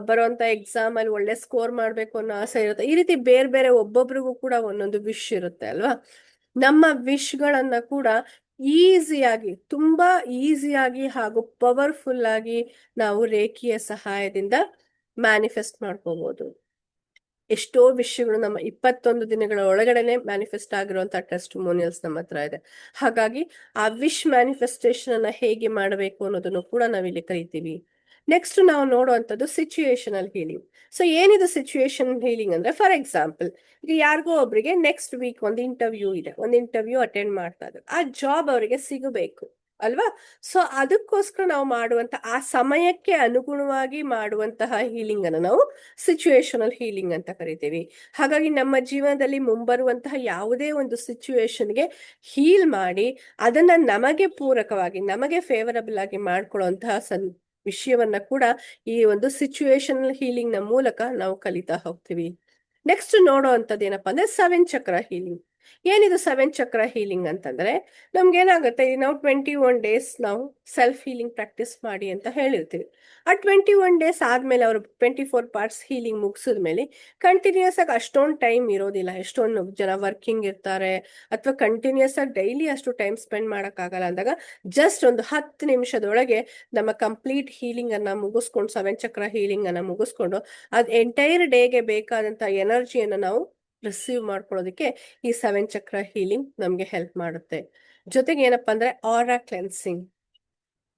ಬರುವಂತ ಎಕ್ಸಾಮ್ ಅಲ್ಲಿ ಒಳ್ಳೆ ಸ್ಕೋರ್ ಮಾಡ್ಬೇಕು ಅನ್ನೋ ಆಸೆ ಇರುತ್ತೆ. ಈ ರೀತಿ ಬೇರೆ ಬೇರೆ ಒಬ್ಬೊಬ್ರಿಗೂ ಕೂಡ ಒಂದೊಂದು ವಿಶ್ ಇರುತ್ತೆ ಅಲ್ವಾ. ನಮ್ಮ ವಿಶ್ ಗಳನ್ನ ಕೂಡ ಈಸಿಯಾಗಿ, ತುಂಬಾ ಈಸಿಯಾಗಿ ಹಾಗೂ ಪವರ್ಫುಲ್ ಆಗಿ ನಾವು ರೇಖಿಯ ಸಹಾಯದಿಂದ ಮ್ಯಾನಿಫೆಸ್ಟ್ ಮಾಡ್ಕೋಬಹುದು. ಎಷ್ಟೋ ವಿಷಯಗಳು ನಮ್ಮ 21 ದಿನಗಳ ಒಳಗಡೆನೆ ಮ್ಯಾನಿಫೆಸ್ಟ್ ಆಗಿರುವಂತ ಟೆಸ್ಟಿಮೋನಿಯಲ್ಸ್ ನಮ್ಮ ಹತ್ರ ಇದೆ. ಹಾಗಾಗಿ ಆ ವಿಶ್ ಮ್ಯಾನಿಫೆಸ್ಟೇಷನ್ ಅನ್ನ ಹೇಗೆ ಮಾಡಬೇಕು ಅನ್ನೋದನ್ನು ಕೂಡ ನಾವಿಲ್ಲಿ ಕಲಿತೀವಿ. ನೆಕ್ಸ್ಟ್ ನಾವು ನೋಡುವಂಥದ್ದು ಸಿಚುಯೇಷನಲ್ ಹೀಲಿಂಗ್. ಸೊ ಏನಿದು ಸಿಚುಯೇಷನ್ ಹೀಲಿಂಗ್ ಅಂದ್ರೆ, ಫಾರ್ ಎಕ್ಸಾಂಪಲ್ ಈಗ ಯಾರಿಗೋ ಒಬ್ರಿಗೆ ನೆಕ್ಸ್ಟ್ ವೀಕ್ ಒಂದು ಇಂಟರ್ವ್ಯೂ ಇದೆ, ಒಂದು ಇಂಟರ್ವ್ಯೂ ಅಟೆಂಡ್ ಮಾಡ್ತಾ ಇದ್ದಾರೆ, ಆ ಜಾಬ್ ಅವರಿಗೆ ಸಿಗಬೇಕು ಅಲ್ವಾ. ಸೊ ಅದಕ್ಕೋಸ್ಕರ ನಾವು ಮಾಡುವಂತ ಆ ಸಮಯಕ್ಕೆ ಅನುಗುಣವಾಗಿ ಮಾಡುವಂತಹ ಹೀಲಿಂಗ್ ಅನ್ನು ನಾವು ಸಿಚುಯೇಷನಲ್ ಹೀಲಿಂಗ್ ಅಂತ ಕರಿತೀವಿ. ಹಾಗಾಗಿ ನಮ್ಮ ಜೀವನದಲ್ಲಿ ಮುಂಬರುವಂತಹ ಯಾವುದೇ ಒಂದು ಸಿಚುಯೇಷನ್ಗೆ ಹೀಲ್ ಮಾಡಿ ಅದನ್ನ ನಮಗೆ ಪೂರಕವಾಗಿ, ನಮಗೆ ಫೇವರಬಲ್ ಆಗಿ ಮಾಡ್ಕೊಳ್ಳುವಂತಹ ವಿಷಯವನ್ನ ಕೂಡ ಈ ಒಂದು ಸಿಚುಯೇಷನಲ್ ಹೀಲಿಂಗ್ ನ ಮೂಲಕ ನಾವು ಕಲಿತಾ ಹೋಗ್ತೀವಿ. ನೆಕ್ಸ್ಟ್ ನೋಡುವಂಥದ್ದು ಏನಪ್ಪಾ ಅಂದ್ರೆ 7 ಚಕ್ರ ಹೀಲಿಂಗ್. ಏನಿದು 7 ಚಕ್ರ ಹೀಲಿಂಗ್ ಅಂತಂದ್ರೆ, ನಮ್ಗೇನಾಗುತ್ತೆ, ನಾವು 21 ಡೇಸ್ ನಾವು ಸೆಲ್ಫ್ ಹೀಲಿಂಗ್ ಪ್ರಾಕ್ಟೀಸ್ ಮಾಡಿ ಅಂತ ಹೇಳಿರ್ತೀವಿ. ಆ 21 ಡೇಸ್ ಆದ್ಮೇಲೆ ಅವರು 24 ಪಾರ್ಟ್ಸ್ ಹೀಲಿಂಗ್ ಮುಗಿಸಿದ್ಮೇಲೆ ಕಂಟಿನ್ಯೂಸ್ ಆಗಿ ಅಷ್ಟೊಂದು ಟೈಮ್ ಇರೋದಿಲ್ಲ. ಎಷ್ಟೊಂದು ಜನ ವರ್ಕಿಂಗ್ ಇರ್ತಾರೆ, ಅಥವಾ ಕಂಟಿನ್ಯೂಸ್ ಆಗಿ ಡೈಲಿ ಅಷ್ಟು ಟೈಮ್ ಸ್ಪೆಂಡ್ ಮಾಡಕ್ಕಾಗಲ್ಲ ಅಂದಾಗ ಜಸ್ಟ್ ಒಂದು 10 ನಿಮಿಷದೊಳಗೆ ನಮ್ಮ ಕಂಪ್ಲೀಟ್ ಹೀಲಿಂಗ್ ಅನ್ನ ಮುಗಿಸ್ಕೊಂಡು, 7 ಚಕ್ರ ಹೀಲಿಂಗ್ ಅನ್ನ ಮುಗಿಸ್ಕೊಂಡು, ಅದ್ ಎಂಟೈರ್ ಡೇಗೆ ಬೇಕಾದಂತ ಎನರ್ಜಿಯನ್ನ ನಾವು ರಿಸೀವ್ ಮಾಡ್ಕೊಳ್ಳೋದಕ್ಕೆ ಈ 7 ಚಕ್ರ ಹೀಲಿಂಗ್ ನಮ್ಗೆ ಹೆಲ್ಪ್ ಮಾಡುತ್ತೆ. ಜೊತೆಗೆ ಏನಪ್ಪಾ ಅಂದ್ರೆ ಆರಾ ಕ್ಲೆನ್ಸಿಂಗ್.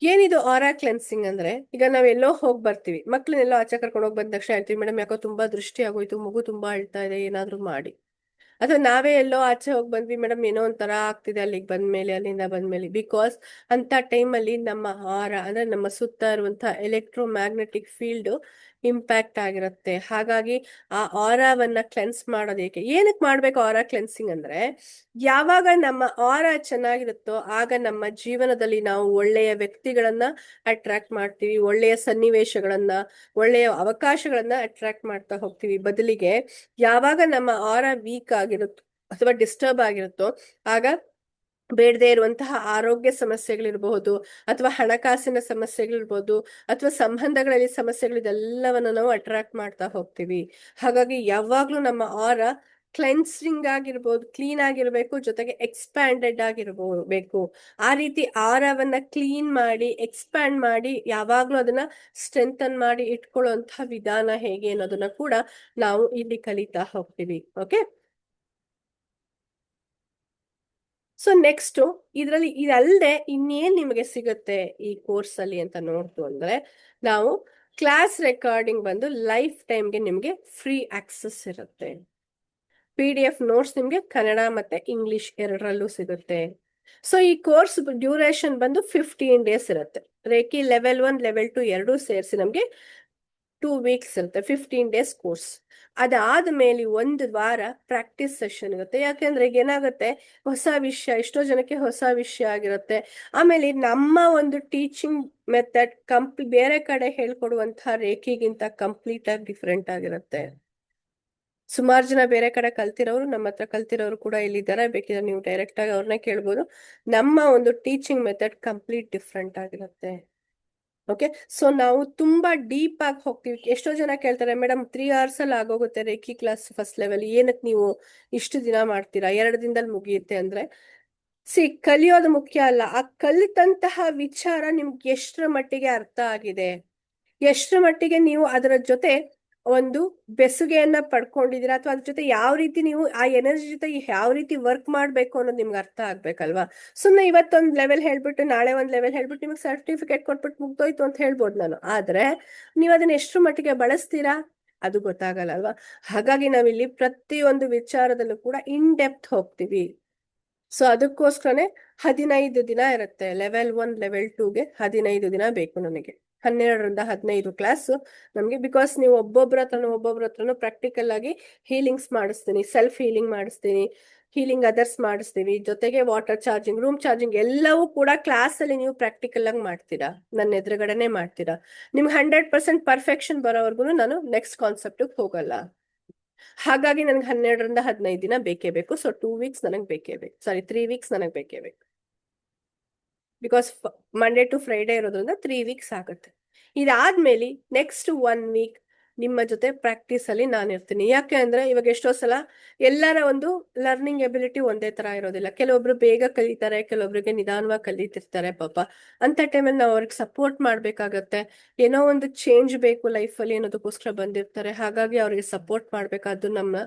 ಏನಿದು ಆರಾ ಕ್ಲೆನ್ಸಿಂಗ್ ಅಂದ್ರೆ, ಈಗ ನಾವೆಲ್ಲೋ ಹೋಗಿ ಬರ್ತೀವಿ, ಮಕ್ಳನ್ನೆಲ್ಲೋ ಆಚೆ ಕರ್ಕೊಂಡು ಹೋಗಿ ಬಂದ ತಕ್ಷಣ ಹೇಳ್ತೀವಿ, ಮೇಡಮ್ ಯಾಕೋ ತುಂಬಾ ದೃಷ್ಟಿ ಆಗೋಯ್ತು, ಮಗು ತುಂಬಾ ಅಳ್ತಾ ಇದೆ, ಏನಾದ್ರು ಮಾಡಿ. ಅಥವಾ ನಾವೇ ಎಲ್ಲೋ ಆಚೆ ಹೋಗಿ ಬಂದ್ವಿ, ಮೇಡಮ್ ಏನೋ ಒಂಥರ ಆಗ್ತಿದೆ ಅಲ್ಲಿಗೆ ಬಂದ್ಮೇಲೆ, ಅಲ್ಲಿಂದ ಬಂದ್ಮೇಲೆ. ಬಿಕಾಸ್ ಅಂತ ಟೈಮಲ್ಲಿ ನಮ್ಮ ಆರಾ ಅಂದ್ರೆ ನಮ್ಮ ಸುತ್ತ ಇರುವಂತಹ ಎಲೆಕ್ಟ್ರೋ ಮ್ಯಾಗ್ನೆಟಿಕ್ ಫೀಲ್ಡ್ ಇಂಪ್ಯಾಕ್ಟ್ ಆಗಿರುತ್ತೆ. ಹಾಗಾಗಿ ಆ ಆರಾವನ್ನ ಕ್ಲೆನ್ಸ್ ಮಾಡೋದಕ್ಕೆ ಏನಕ್ಕೆ ಮಾಡ್ಬೇಕು ಆರಾ ಕ್ಲೆನ್ಸಿಂಗ್ ಅಂದ್ರೆ, ಯಾವಾಗ ನಮ್ಮ ಆರಾ ಚೆನ್ನಾಗಿರುತ್ತೋ ಆಗ ನಮ್ಮ ಜೀವನದಲ್ಲಿ ನಾವು ಒಳ್ಳೆಯ ವ್ಯಕ್ತಿಗಳನ್ನ ಅಟ್ರಾಕ್ಟ್ ಮಾಡ್ತೀವಿ, ಒಳ್ಳೆಯ ಸನ್ನಿವೇಶಗಳನ್ನ, ಒಳ್ಳೆಯ ಅವಕಾಶಗಳನ್ನ ಅಟ್ರಾಕ್ಟ್ ಮಾಡ್ತಾ ಹೋಗ್ತೀವಿ. ಬದಲಿಗೆ ಯಾವಾಗ ನಮ್ಮ ಆರಾ ವೀಕ್ ಆಗಿರುತ್ತೋ ಅಥವಾ ಡಿಸ್ಟರ್ಬ್ ಆಗಿರುತ್ತೋ ಆಗ ಬೇಡದೇ ಇರುವಂತಹ ಆರೋಗ್ಯ ಸಮಸ್ಯೆಗಳಿರಬಹುದು, ಅಥವಾ ಹಣಕಾಸಿನ ಸಮಸ್ಯೆಗಳಿರ್ಬೋದು, ಅಥವಾ ಸಂಬಂಧಗಳಲ್ಲಿ ಸಮಸ್ಯೆಗಳಿದೆಲ್ಲವನ್ನು ನಾವು ಅಟ್ರಾಕ್ಟ್ ಮಾಡ್ತಾ ಹೋಗ್ತೀವಿ. ಹಾಗಾಗಿ ಯಾವಾಗ್ಲೂ ನಮ್ಮ ಆರಾ ಕ್ಲೆನ್ಸಿಂಗ್ ಆಗಿರ್ಬೋದು, ಕ್ಲೀನ್ ಆಗಿರ್ಬೇಕು, ಜೊತೆಗೆ ಎಕ್ಸ್ಪ್ಯಾಂಡೆಡ್ ಆಗಿರ್ಬೇಕು. ಆ ರೀತಿ ಆರಾವನ್ನ ಕ್ಲೀನ್ ಮಾಡಿ, ಎಕ್ಸ್ಪ್ಯಾಂಡ್ ಮಾಡಿ, ಯಾವಾಗ್ಲೂ ಅದನ್ನ ಸ್ಟ್ರೆಂಥನ್ ಮಾಡಿ ಇಟ್ಕೊಳ್ಳುವಂತಹ ವಿಧಾನ ಹೇಗೆ ಅನ್ನೋದನ್ನ ಕೂಡ ನಾವು ಇಲ್ಲಿ ಕಲಿತಾ ಹೋಗ್ತೀವಿ. ಓಕೆ, ಸೊ ನೆಕ್ಸ್ಟ್ ಇದರಲ್ಲಿ ಇದಲ್ಲದೆ ಇನ್ನೇನ್ ನಿಮಗೆ ಸಿಗುತ್ತೆ ಈ ಕೋರ್ಸ್ ಅಲ್ಲಿ ಅಂತ ನೋಡ್ತು ಅಂದ್ರೆ, ನಾವು ಕ್ಲಾಸ್ ರೆಕಾರ್ಡಿಂಗ್ ಬಂದು ಲೈಫ್ ಟೈಮ್ಗೆ ನಿಮಗೆ ಫ್ರೀ ಆಕ್ಸೆಸ್ ಇರುತ್ತೆ. PDF ನೋಟ್ಸ್ ನಿಮಗೆ ಕನ್ನಡ ಮತ್ತೆ ಇಂಗ್ಲಿಷ್ ಎರಡರಲ್ಲೂ ಸಿಗುತ್ತೆ. ಸೊ ಈ ಕೋರ್ಸ್ ಡ್ಯೂರೇಷನ್ ಬಂದು 15 ಡೇಸ್ ಇರುತ್ತೆ. ರೇಖಿ ಲೆವೆಲ್ 1 ಲೆವೆಲ್ 2 ಎರಡೂ ಸೇರಿಸಿ ನಮಗೆ 2 ವೀಕ್ಸ್ ಇರುತ್ತೆ. 15 ಡೇಸ್ ಕೋರ್ಸ್. ಅದಾದ್ಮೇಲೆ 1 ವಾರ ಪ್ರಾಕ್ಟೀಸ್ ಸೆಷನ್ ಇರುತ್ತೆ. ಯಾಕೆಂದ್ರೆ ಈಗ ಏನಾಗುತ್ತೆ, ಹೊಸ ವಿಷಯ, ಎಷ್ಟೋ ಜನಕ್ಕೆ ಹೊಸ ವಿಷಯ ಆಗಿರುತ್ತೆ. ಆಮೇಲೆ ನಮ್ಮ ಒಂದು ಟೀಚಿಂಗ್ ಮೆಥಡ್ ಬೇರೆ ಕಡೆ ಹೇಳ್ಕೊಡುವಂತಹ ರೇಖಿಗಿಂತ ಕಂಪ್ಲೀಟ್ ಆಗಿ ಡಿಫ್ರೆಂಟ್ ಆಗಿರುತ್ತೆ. ಸುಮಾರು ಜನ ಬೇರೆ ಕಡೆ ಕಲ್ತಿರೋರು, ನಮ್ಮ ಹತ್ರ ಕಲ್ತಿರೋರು ಕೂಡ ಇಲ್ಲಿದ್ದಾರೆ. ಬೇಕಿದ್ರೆ ನೀವು ಡೈರೆಕ್ಟ್ ಆಗಿ ಅವ್ರನ್ನ ಕೇಳ್ಬೋದು. ನಮ್ಮ ಒಂದು ಟೀಚಿಂಗ್ ಮೆಥಡ್ ಕಂಪ್ಲೀಟ್ ಡಿಫ್ರೆಂಟ್ ಆಗಿರುತ್ತೆ. ಓಕೆ, ಸೊ ನಾವು ತುಂಬಾ ಡೀಪ್ ಆಗಿ ಹೋಗ್ತೀವಿ. ಎಷ್ಟೋ ಜನ ಕೇಳ್ತಾರೆ, ಮೇಡಮ್ 3 hours ಅಲ್ಲಿ ಆಗೋಗುತ್ತೆ ರೇಖಿ ಕ್ಲಾಸ್ ಫಸ್ಟ್ ಲೆವೆಲ್, ಏನಕ್ಕೆ ನೀವು ಇಷ್ಟು ದಿನ ಮಾಡ್ತೀರಾ, 2 ದಿನದಲ್ಲಿ ಮುಗಿಯುತ್ತೆ ಅಂದ್ರೆ, ಕಲಿಯೋದು ಮುಖ್ಯ ಅಲ್ಲ, ಆ ಕಲಿತಂತಹ ವಿಚಾರ ನಿಮ್ಗೆ ಎಷ್ಟರ ಮಟ್ಟಿಗೆ ಅರ್ಥ ಆಗಿದೆ, ಎಷ್ಟರ ಮಟ್ಟಿಗೆ ನೀವು ಅದರ ಜೊತೆ ಒಂದು ಬೆಸುಗೆಯನ್ನ ಪಡ್ಕೊಂಡಿದೀರಾ, ಅಥವಾ ಅದ್ರ ಜೊತೆ ಯಾವ ರೀತಿ ನೀವು ಆ ಎನರ್ಜಿ ಜೊತೆ ಯಾವ ರೀತಿ ವರ್ಕ್ ಮಾಡ್ಬೇಕು ಅನ್ನೋದು ನಿಮ್ಗೆ ಅರ್ಥ ಆಗ್ಬೇಕಲ್ವಾ. ಸುಮ್ನೆ ಇವತ್ತೊಂದ್ ಲೆವೆಲ್ ಹೇಳ್ಬಿಟ್ಟು ನಾಳೆ ಒಂದ್ ಲೆವೆಲ್ ಹೇಳ್ಬಿಟ್ಟು ನಿಮ್ಗೆ ಸರ್ಟಿಫಿಕೇಟ್ ಕೊಟ್ಬಿಟ್ಟು ಮುಗ್ದೋಯ್ತು ಅಂತ ಹೇಳ್ಬೋದು ನಾನು. ಆದ್ರೆ ನೀವು ಅದನ್ನ ಎಷ್ಟರ ಮಟ್ಟಿಗೆ ಬಳಸ್ತೀರಾ ಅದು ಗೊತ್ತಾಗಲ್ಲ ಅಲ್ವಾ. ಹಾಗಾಗಿ ನಾವಿಲ್ಲಿ ಪ್ರತಿಯೊಂದು ವಿಚಾರದಲ್ಲೂ ಕೂಡ ಇನ್ ಡೆಪ್ತ್ ಹೋಗ್ತೀವಿ. ಸೊ ಅದಕ್ಕೋಸ್ಕರನೇ 15 ದಿನ ಇರುತ್ತೆ. ಲೆವೆಲ್ 1 ಲೆವೆಲ್ 2ಗೆ 15 ದಿನ ಬೇಕು ನನಗೆ. 12ರಿಂದ 15 ಕ್ಲಾಸ್ ನಮ್ಗೆ. ಬಿಕಾಸ್ ನೀವು ಒಬ್ಬೊಬ್ರ ಹತ್ರನೂ ಪ್ರಾಕ್ಟಿಕಲ್ ಆಗಿ ಹೀಲಿಂಗ್ಸ್ ಮಾಡಿಸ್ತೀನಿ, ಸೆಲ್ಫ್ ಹೀಲಿಂಗ್ ಮಾಡಿಸ್ತೀನಿ, ಹೀಲಿಂಗ್ ಅದರ್ಸ್ ಮಾಡಿಸ್ತೀವಿ, ಜೊತೆಗೆ ವಾಟರ್ ಚಾರ್ಜಿಂಗ್, ರೂಮ್ ಚಾರ್ಜಿಂಗ್ ಎಲ್ಲವೂ ಕೂಡ ಕ್ಲಾಸ್ ಅಲ್ಲಿ ನೀವು ಪ್ರಾಕ್ಟಿಕಲ್ ಆಗಿ ಮಾಡ್ತೀರಾ, ನನ್ನ ಎದುರುಗಡೆನೆ ಮಾಡ್ತೀರಾ. ನಿಮ್ಗೆ 100% ಪರ್ಫೆಕ್ಷನ್ ಬರೋವರೆಗೂ ನಾನು ನೆಕ್ಸ್ಟ್ ಕಾನ್ಸೆಪ್ಟ್ ಹೋಗಲ್ಲ. ಹಾಗಾಗಿ ನನಗೆ 12ರಿಂದ 15 ದಿನ ಬೇಕೇ ಬೇಕು. ಸೊ 2 ವೀಕ್ಸ್ ನನಗೆ ಬೇಕೇ ಬೇಕು, 3 ವೀಕ್ಸ್ ನನಗೆ ಬೇಕೇ ಬೇಕು. ಬಿಕಾಸ್ ಮಂಡೇ ಟು ಫ್ರೈಡೇ ಇರೋದ್ರಿಂದ 3 ವೀಕ್ಸ್ ಆಗುತ್ತೆ. ಇದಾದ್ಮೇಲೆ ನೆಕ್ಸ್ಟ್ 1 ವೀಕ್ ನಿಮ್ಮ ಜೊತೆ ಪ್ರಾಕ್ಟೀಸ್ ಅಲ್ಲಿ ನಾನು ಇರ್ತೀನಿ. ಯಾಕೆ ಅಂದ್ರೆ ಇವಾಗ ಎಷ್ಟೋ ಸಲ ಎಲ್ಲರ ಒಂದು ಲರ್ನಿಂಗ್ ಎಬಿಲಿಟಿ ಒಂದೇ ತರ ಇರೋದಿಲ್ಲ. ಕೆಲವೊಬ್ರು ಬೇಗ ಕಲಿತಾರೆ, ಕೆಲವೊಬ್ರಿಗೆ ನಿಧಾನವಾಗಿ ಕಲಿತಿರ್ತಾರೆ. ಪಾಪ ಅಂತ ಟೈಮಲ್ಲಿ ನಾವು ಅವ್ರಿಗೆ ಸಪೋರ್ಟ್ ಮಾಡ್ಬೇಕಾಗತ್ತೆ. ಏನೋ ಒಂದು ಚೇಂಜ್ ಬೇಕು ಲೈಫ್ ಅಲ್ಲಿ ಅನ್ನೋದಕ್ಕೋಸ್ಕರ ಬಂದಿರ್ತಾರೆ. ಹಾಗಾಗಿ ಅವ್ರಿಗೆ ಸಪೋರ್ಟ್ ಮಾಡ್ಬೇಕಾದ್ದು ನಮ್ಮ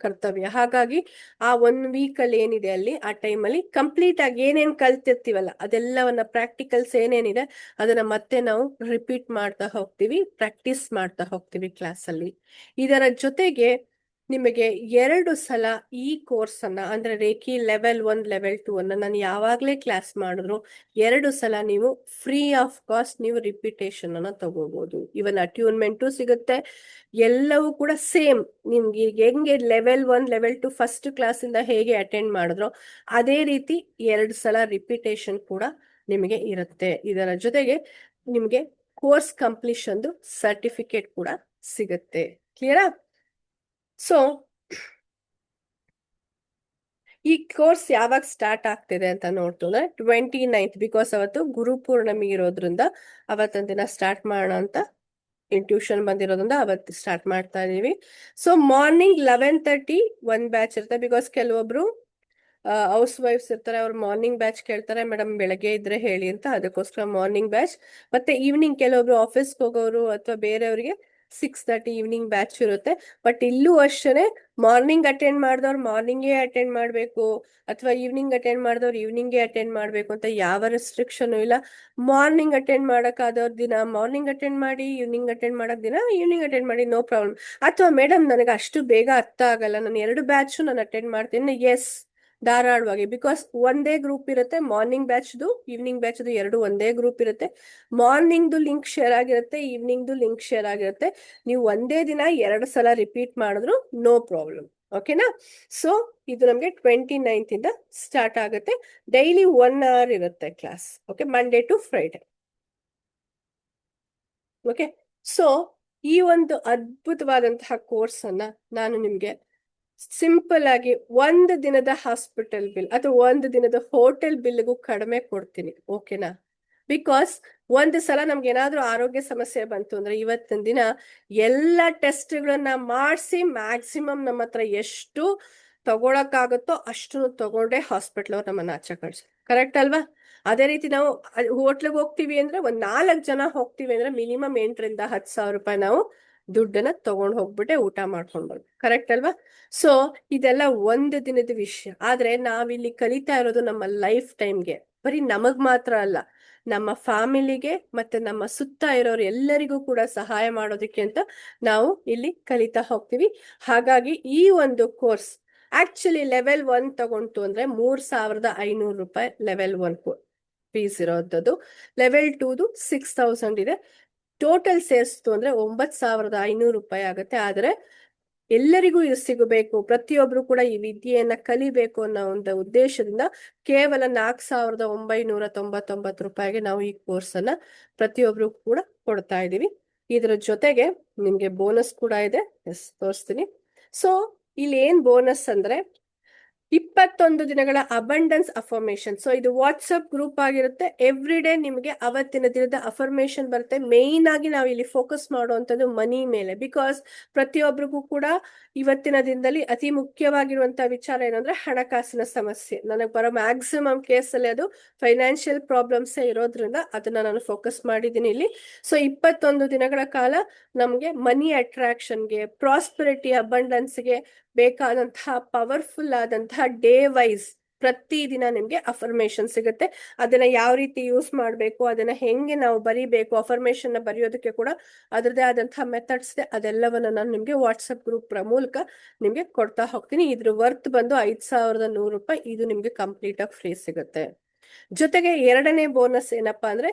ಕರ್ತವ್ಯ. ಹಾಗಾಗಿ ಆ 1 ವೀಕ್ ಅಲ್ಲಿ ಏನಿದೆ ಅಲ್ಲಿ ಆ ಟೈಮಲ್ಲಿ ಕಂಪ್ಲೀಟ್ ಆಗಿ ಏನೇನ್ ಕಲ್ತಿರ್ತೀವಲ್ಲ ಅದೆಲ್ಲವನ್ನ ಪ್ರಾಕ್ಟಿಕಲ್ಸ್ ಏನೇನಿದೆ ಅದನ್ನ ಮತ್ತೆ ನಾವು ರಿಪೀಟ್ ಮಾಡ್ತಾ ಹೋಗ್ತೀವಿ, ಪ್ರಾಕ್ಟೀಸ್ ಮಾಡ್ತಾ ಹೋಗ್ತೀವಿ ಕ್ಲಾಸ್ ಅಲ್ಲಿ. ಇದರ ಜೊತೆಗೆ ನಿಮಗೆ 2 ಸಲ ಈ ಕೋರ್ಸ್ ಅನ್ನ ಅಂದ್ರೆ ರೇಖಿ ಲೆವೆಲ್ 1 ಲೆವೆಲ್ 2 ಅನ್ನ ನಾನು ಯಾವಾಗ್ಲೇ ಕ್ಲಾಸ್ ಮಾಡಿದ್ರು 2 ಸಲ ನೀವು ಫ್ರೀ ಆಫ್ ಕಾಸ್ಟ್ ನೀವು ರಿಪಿಟೇಷನ್ ಅನ್ನ ತಗೋಬಹುದು. ಇವನ್ ಅಟ್ಯೂನ್ಮೆಂಟು ಸಿಗುತ್ತೆ. ಎಲ್ಲವೂ ಕೂಡ ಸೇಮ್ ನಿಮ್ಗೆ ಹೆಂಗೆ ಲೆವೆಲ್ 1 ಲೆವೆಲ್ 2 ಫಸ್ಟ್ ಕ್ಲಾಸ್ ಇಂದ ಹೇಗೆ ಅಟೆಂಡ್ ಮಾಡಿದ್ರೋ ಅದೇ ರೀತಿ 2 ಸಲ ರಿಪಿಟೇಷನ್ ಕೂಡ ನಿಮಗೆ ಇರುತ್ತೆ. ಇದರ ಜೊತೆಗೆ ನಿಮ್ಗೆ ಕೋರ್ಸ್ ಕಂಪ್ಲೀಷನ್ ಸರ್ಟಿಫಿಕೇಟ್ ಕೂಡ ಸಿಗುತ್ತೆ. ಕ್ಲಿಯರಾ? ಸೊ ಈ ಕೋರ್ಸ್ ಯಾವಾಗ ಸ್ಟಾರ್ಟ್ ಆಗ್ತಿದೆ ಅಂತ ನೋಡ್ತಂದ್ರೆ 29th, ಬಿಕಾಸ್ ಅವತ್ತು ಗುರುಪೂರ್ಣಮಿ ಇರೋದ್ರಿಂದ ಅವತ್ತೊಂದ್ ದಿನ ಸ್ಟಾರ್ಟ್ ಮಾಡೋಣ ಅಂತ ಇಂಟ್ಯೂಷನ್ ಬಂದಿರೋದ್ರಿಂದ ಅವತ್ತು ಸ್ಟಾರ್ಟ್ ಮಾಡ್ತಾ ಇದೀವಿ. ಸೊ ಮಾರ್ನಿಂಗ್ 11:30 1 ಬ್ಯಾಚ್ ಇರುತ್ತೆ. ಬಿಕಾಸ್ ಕೆಲವೊಬ್ರು ಹೌಸ್ ವೈಫ್ಸ್ ಇರ್ತಾರೆ, ಅವ್ರು ಮಾರ್ನಿಂಗ್ ಬ್ಯಾಚ್ ಕೇಳ್ತಾರೆ, ಮೇಡಮ್ ಬೆಳಗ್ಗೆ ಇದ್ರೆ ಹೇಳಿ ಅಂತ. ಅದಕ್ಕೋಸ್ಕರ ಮಾರ್ನಿಂಗ್ ಬ್ಯಾಚ್. ಮತ್ತೆ ಈವ್ನಿಂಗ್ ಕೆಲವೊಬ್ರು ಆಫೀಸ್ಗೆ ಹೋಗೋರು ಅಥವಾ ಬೇರೆಯವರಿಗೆ 6:30 ಈವ್ನಿಂಗ್ ಬ್ಯಾಚ್ ಇರುತ್ತೆ. ಬಟ್ ಇಲ್ಲೂ ಅಷ್ಟೇ ಮಾರ್ನಿಂಗ್ ಅಟೆಂಡ್ ಮಾಡಿದವ್ರು ಮಾರ್ನಿಂಗೇ ಅಟೆಂಡ್ ಮಾಡಬೇಕು ಅಥವಾ ಈವ್ನಿಂಗ್ ಅಟೆಂಡ್ ಮಾಡಿದವ್ರು ಈವ್ನಿಂಗೇ ಅಟೆಂಡ್ ಮಾಡಬೇಕು ಅಂತ ಯಾವ ರೆಸ್ಟ್ರಿಕ್ಷನ್ ಇಲ್ಲ. ಮಾರ್ನಿಂಗ್ ಅಟೆಂಡ್ ಮಾಡಕ್ಕಾದವ್ರ ದಿನ ಮಾರ್ನಿಂಗ್ ಅಟೆಂಡ್ ಮಾಡಿ, ಈವ್ನಿಂಗ್ ಅಟೆಂಡ್ ಮಾಡಕ್ ದಿನ ಈವ್ನಿಂಗ್ ಅಟೆಂಡ್ ಮಾಡಿ, ನೋ ಪ್ರಾಬ್ಲಮ್. ಅಥವಾ ಮೇಡಮ್ ನನಗೆ ಅಷ್ಟು ಬೇಗ ಅರ್ಥ ಆಗಲ್ಲ, ನಾನು 2 ಬ್ಯಾಚ್ ನಾನು ಅಟೆಂಡ್ ಮಾಡ್ತೀನಿ, ಎಸ್ ಧಾರಾಳವಾಗಿ. ಬಿಕಾಸ್ ಒಂದೇ ಗ್ರೂಪ್ ಇರುತ್ತೆ, ಮಾರ್ನಿಂಗ್ ಬ್ಯಾಚ್ದು ಈವ್ನಿಂಗ್ ಬ್ಯಾಚ್ದು 2 ಒಂದೇ ಗ್ರೂಪ್ ಇರುತ್ತೆ. ಮಾರ್ನಿಂಗ್ದು ಲಿಂಕ್ ಶೇರ್ ಆಗಿರುತ್ತೆ, ಈವ್ನಿಂಗ್ದು ಲಿಂಕ್ ಶೇರ್ ಆಗಿರುತ್ತೆ. ನೀವು ಒಂದೇ ದಿನ 2 ಸಲ ರಿಪೀಟ್ ಮಾಡಿದ್ರು ನೋ ಪ್ರಾಬ್ಲಮ್. ಓಕೆನಾ? ಸೊ ಇದು ನಮ್ಗೆ 29th ಇಂದ ಸ್ಟಾರ್ಟ್ ಆಗುತ್ತೆ. ಡೈಲಿ 1 hour ಇರುತ್ತೆ class. Okay, Monday to Friday. Okay, so ಈ ಒಂದು ಅದ್ಭುತವಾದಂತಹ ಕೋರ್ಸ್ ಅನ್ನ ನಾನು ನಿಮ್ಗೆ ಸಿಂಪಲ್ ಆಗಿ 1 ದಿನದ ಹಾಸ್ಪಿಟಲ್ ಬಿಲ್ ಅಥವಾ 1 ದಿನದ ಹೋಟೆಲ್ ಬಿಲ್ಗೂ ಕಡಿಮೆ ಕೊಡ್ತೀನಿ. ಓಕೆನಾ? ಬಿಕಾಸ್ 1 ಸಲ ನಮ್ಗೆ ಏನಾದ್ರೂ ಆರೋಗ್ಯ ಸಮಸ್ಯೆ ಬಂತು ಅಂದ್ರೆ ಇವತ್ತಿನ ದಿನ ಎಲ್ಲ ಟೆಸ್ಟ್ಗಳನ್ನ ಮಾಡಿಸಿ ಮ್ಯಾಕ್ಸಿಮಮ್ ನಮ್ಮ ಹತ್ರ ಎಷ್ಟು ತಗೊಳಕ್ಕಾಗತ್ತೋ ಅಷ್ಟು ತಗೊಂಡೆ ಹಾಸ್ಪಿಟಲ್ ಅವ್ರು ನಮ್ಮನ್ನ ಆಚೆ ಕಳ್ಸಿ. ಕರೆಕ್ಟ್ ಅಲ್ವಾ? ಅದೇ ರೀತಿ ನಾವು ಹೋಟ್ಲಿಗೆ ಹೋಗ್ತೀವಿ ಅಂದ್ರೆ 4 ಜನ ಹೋಗ್ತೀವಿ ಅಂದ್ರೆ ಮಿನಿಮಮ್ 8,000 ರಿಂದ 10,000 ರೂಪಾಯಿ ನಾವು ದುಡ್ಡನ್ನ ತಗೊಂಡ್ ಹೋಗ್ಬಿಟ್ಟೆ ಊಟ ಮಾಡ್ಕೊಂಡ್ ಬರ್ಬೇಕು. ಕರೆಕ್ಟ್ ಅಲ್ವಾ? ಸೊ ಇದೆಲ್ಲ 1 ದಿನದ ವಿಷಯ. ಆದ್ರೆ ನಾವಿಲ್ಲಿ ಕಲಿತಾ ಇರೋದು ನಮ್ಮ ಲೈಫ್ ಟೈಮ್ಗೆ. ಬರೀ ನಮಗ್ ಮಾತ್ರ ಅಲ್ಲ, ನಮ್ಮ ಫ್ಯಾಮಿಲಿಗೆ ಮತ್ತೆ ನಮ್ಮ ಸುತ್ತ ಇರೋರು ಎಲ್ಲರಿಗೂ ಕೂಡ ಸಹಾಯ ಮಾಡೋದಕ್ಕೆ ಅಂತ ನಾವು ಇಲ್ಲಿ ಕಲಿತಾ ಹೋಗ್ತೀವಿ. ಹಾಗಾಗಿ ಈ ಒಂದು ಕೋರ್ಸ್ ಆಕ್ಚುಲಿ ಲೆವೆಲ್ 1 ತಗೊಂತು ಅಂದ್ರೆ 3,500 ರೂಪಾಯಿ ಲೆವೆಲ್ 1 ಫೀಸ್ ಇರೋದು. ಲೆವೆಲ್ 2ದು 6,000 ಇದೆ. ಟೋಟಲ್ ಸೇರಿಸ್ತು ಅಂದ್ರೆ 9,500 ರೂಪಾಯಿ ಆಗುತ್ತೆ. ಆದ್ರೆ ಎಲ್ಲರಿಗೂ ಇದು ಸಿಗಬೇಕು, ಪ್ರತಿಯೊಬ್ರು ಕೂಡ ಈ ವಿದ್ಯೆಯನ್ನ ಕಲಿಬೇಕು ಅನ್ನೋ ಒಂದು ಉದ್ದೇಶದಿಂದ ಕೇವಲ 4,999 ರೂಪಾಯಿಗೆ ನಾವು ಈ ಕೋರ್ಸ್ ಅನ್ನ ಪ್ರತಿಯೊಬ್ರು ಕೂಡ ಕೊಡ್ತಾ ಇದೀವಿ. ಇದ್ರ ಜೊತೆಗೆ ನಿಮ್ಗೆ ಬೋನಸ್ ಕೂಡ ಇದೆ. ಎಸ್, ತೋರಿಸ್ತೀನಿ. ಸೊ ಇಲ್ಲಿ ಏನ್ ಬೋನಸ್ ಅಂದ್ರೆ 21 ದಿನಗಳ ಅಬಂಡೆನ್ಸ್ ಅಫರ್ಮೇಶನ್. ಸೊ ಇದು ವಾಟ್ಸಪ್ ಗ್ರೂಪ್ ಆಗಿರುತ್ತೆ. ಎವ್ರಿ ಡೇ ನಿಮಗೆ ಅವತ್ತಿನ ದಿನದ ಅಫರ್ಮೇಶನ್ ಬರುತ್ತೆ. ಮೇನ್ ಆಗಿ ನಾವು ಇಲ್ಲಿ ಫೋಕಸ್ ಮಾಡುವಂತದ್ದು ಮನಿ ಮೇಲೆ. ಬಿಕಾಸ್ ಪ್ರತಿಯೊಬ್ಬರಿಗೂ ಕೂಡ ಇವತ್ತಿನ ದಿನದಲ್ಲಿ ಅತಿ ಮುಖ್ಯವಾಗಿರುವಂತಹ ವಿಚಾರ ಏನಂದ್ರೆ ಹಣಕಾಸಿನ ಸಮಸ್ಯೆ. ನನಗೆ ಬರೋ ಮ್ಯಾಕ್ಸಿಮಮ್ ಕೇಸಲ್ಲಿ ಅದು ಫೈನಾನ್ಷಿಯಲ್ ಪ್ರಾಬ್ಲಮ್ಸ್ ಇರೋದ್ರಿಂದ ಅದನ್ನ ನಾನು ಫೋಕಸ್ ಮಾಡಿದ್ದೀನಿ ಇಲ್ಲಿ. ಸೊ 21 ದಿನಗಳ ಕಾಲ ನಮ್ಗೆ ಮನಿ ಅಟ್ರಾಕ್ಷನ್ಗೆ, ಪ್ರಾಸ್ಪರಿಟಿ, ಅಬಂಡೆನ್ಸ್ಗೆ ಬೇಕಾದಂತಹ ಪವರ್ಫುಲ್ ಆದಂತಹ ಡೇ ವೈಸ್ ಪ್ರತಿದಿನ ನಿಮ್ಗೆ ಅಫರ್ಮೇಶನ್ ಸಿಗುತ್ತೆ. ಅದನ್ನ ಯಾವ ರೀತಿ ಯೂಸ್ ಮಾಡ್ಬೇಕು, ಅದನ್ನ ಹೆಂಗೆ ನಾವು ಬರಿಬೇಕು, ಅಫರ್ಮೇಶನ್ ನ ಬರೆಯೋದಕ್ಕೆ ಕೂಡ ಅದರದೇ ಆದಂತಹ ಮೆಥಡ್ಸ್ ಇದೆ. ಅದೆಲ್ಲವನ್ನ ನಾನು ನಿಮ್ಗೆ ವಾಟ್ಸಪ್ ಗ್ರೂಪ್ ಮೂಲಕ ನಿಮ್ಗೆ ಕೊಡ್ತಾ ಹೋಗ್ತೀನಿ. ಇದ್ರ ವರ್ತ್ ಬಂದು 5,100 ರೂಪಾಯಿ. ಇದು ನಿಮ್ಗೆ ಕಂಪ್ಲೀಟ್ ಆಗಿ ಫ್ರೀ ಸಿಗುತ್ತೆ. ಜೊತೆಗೆ ಎರಡನೇ ಬೋನಸ್ ಏನಪ್ಪಾ ಅಂದ್ರೆ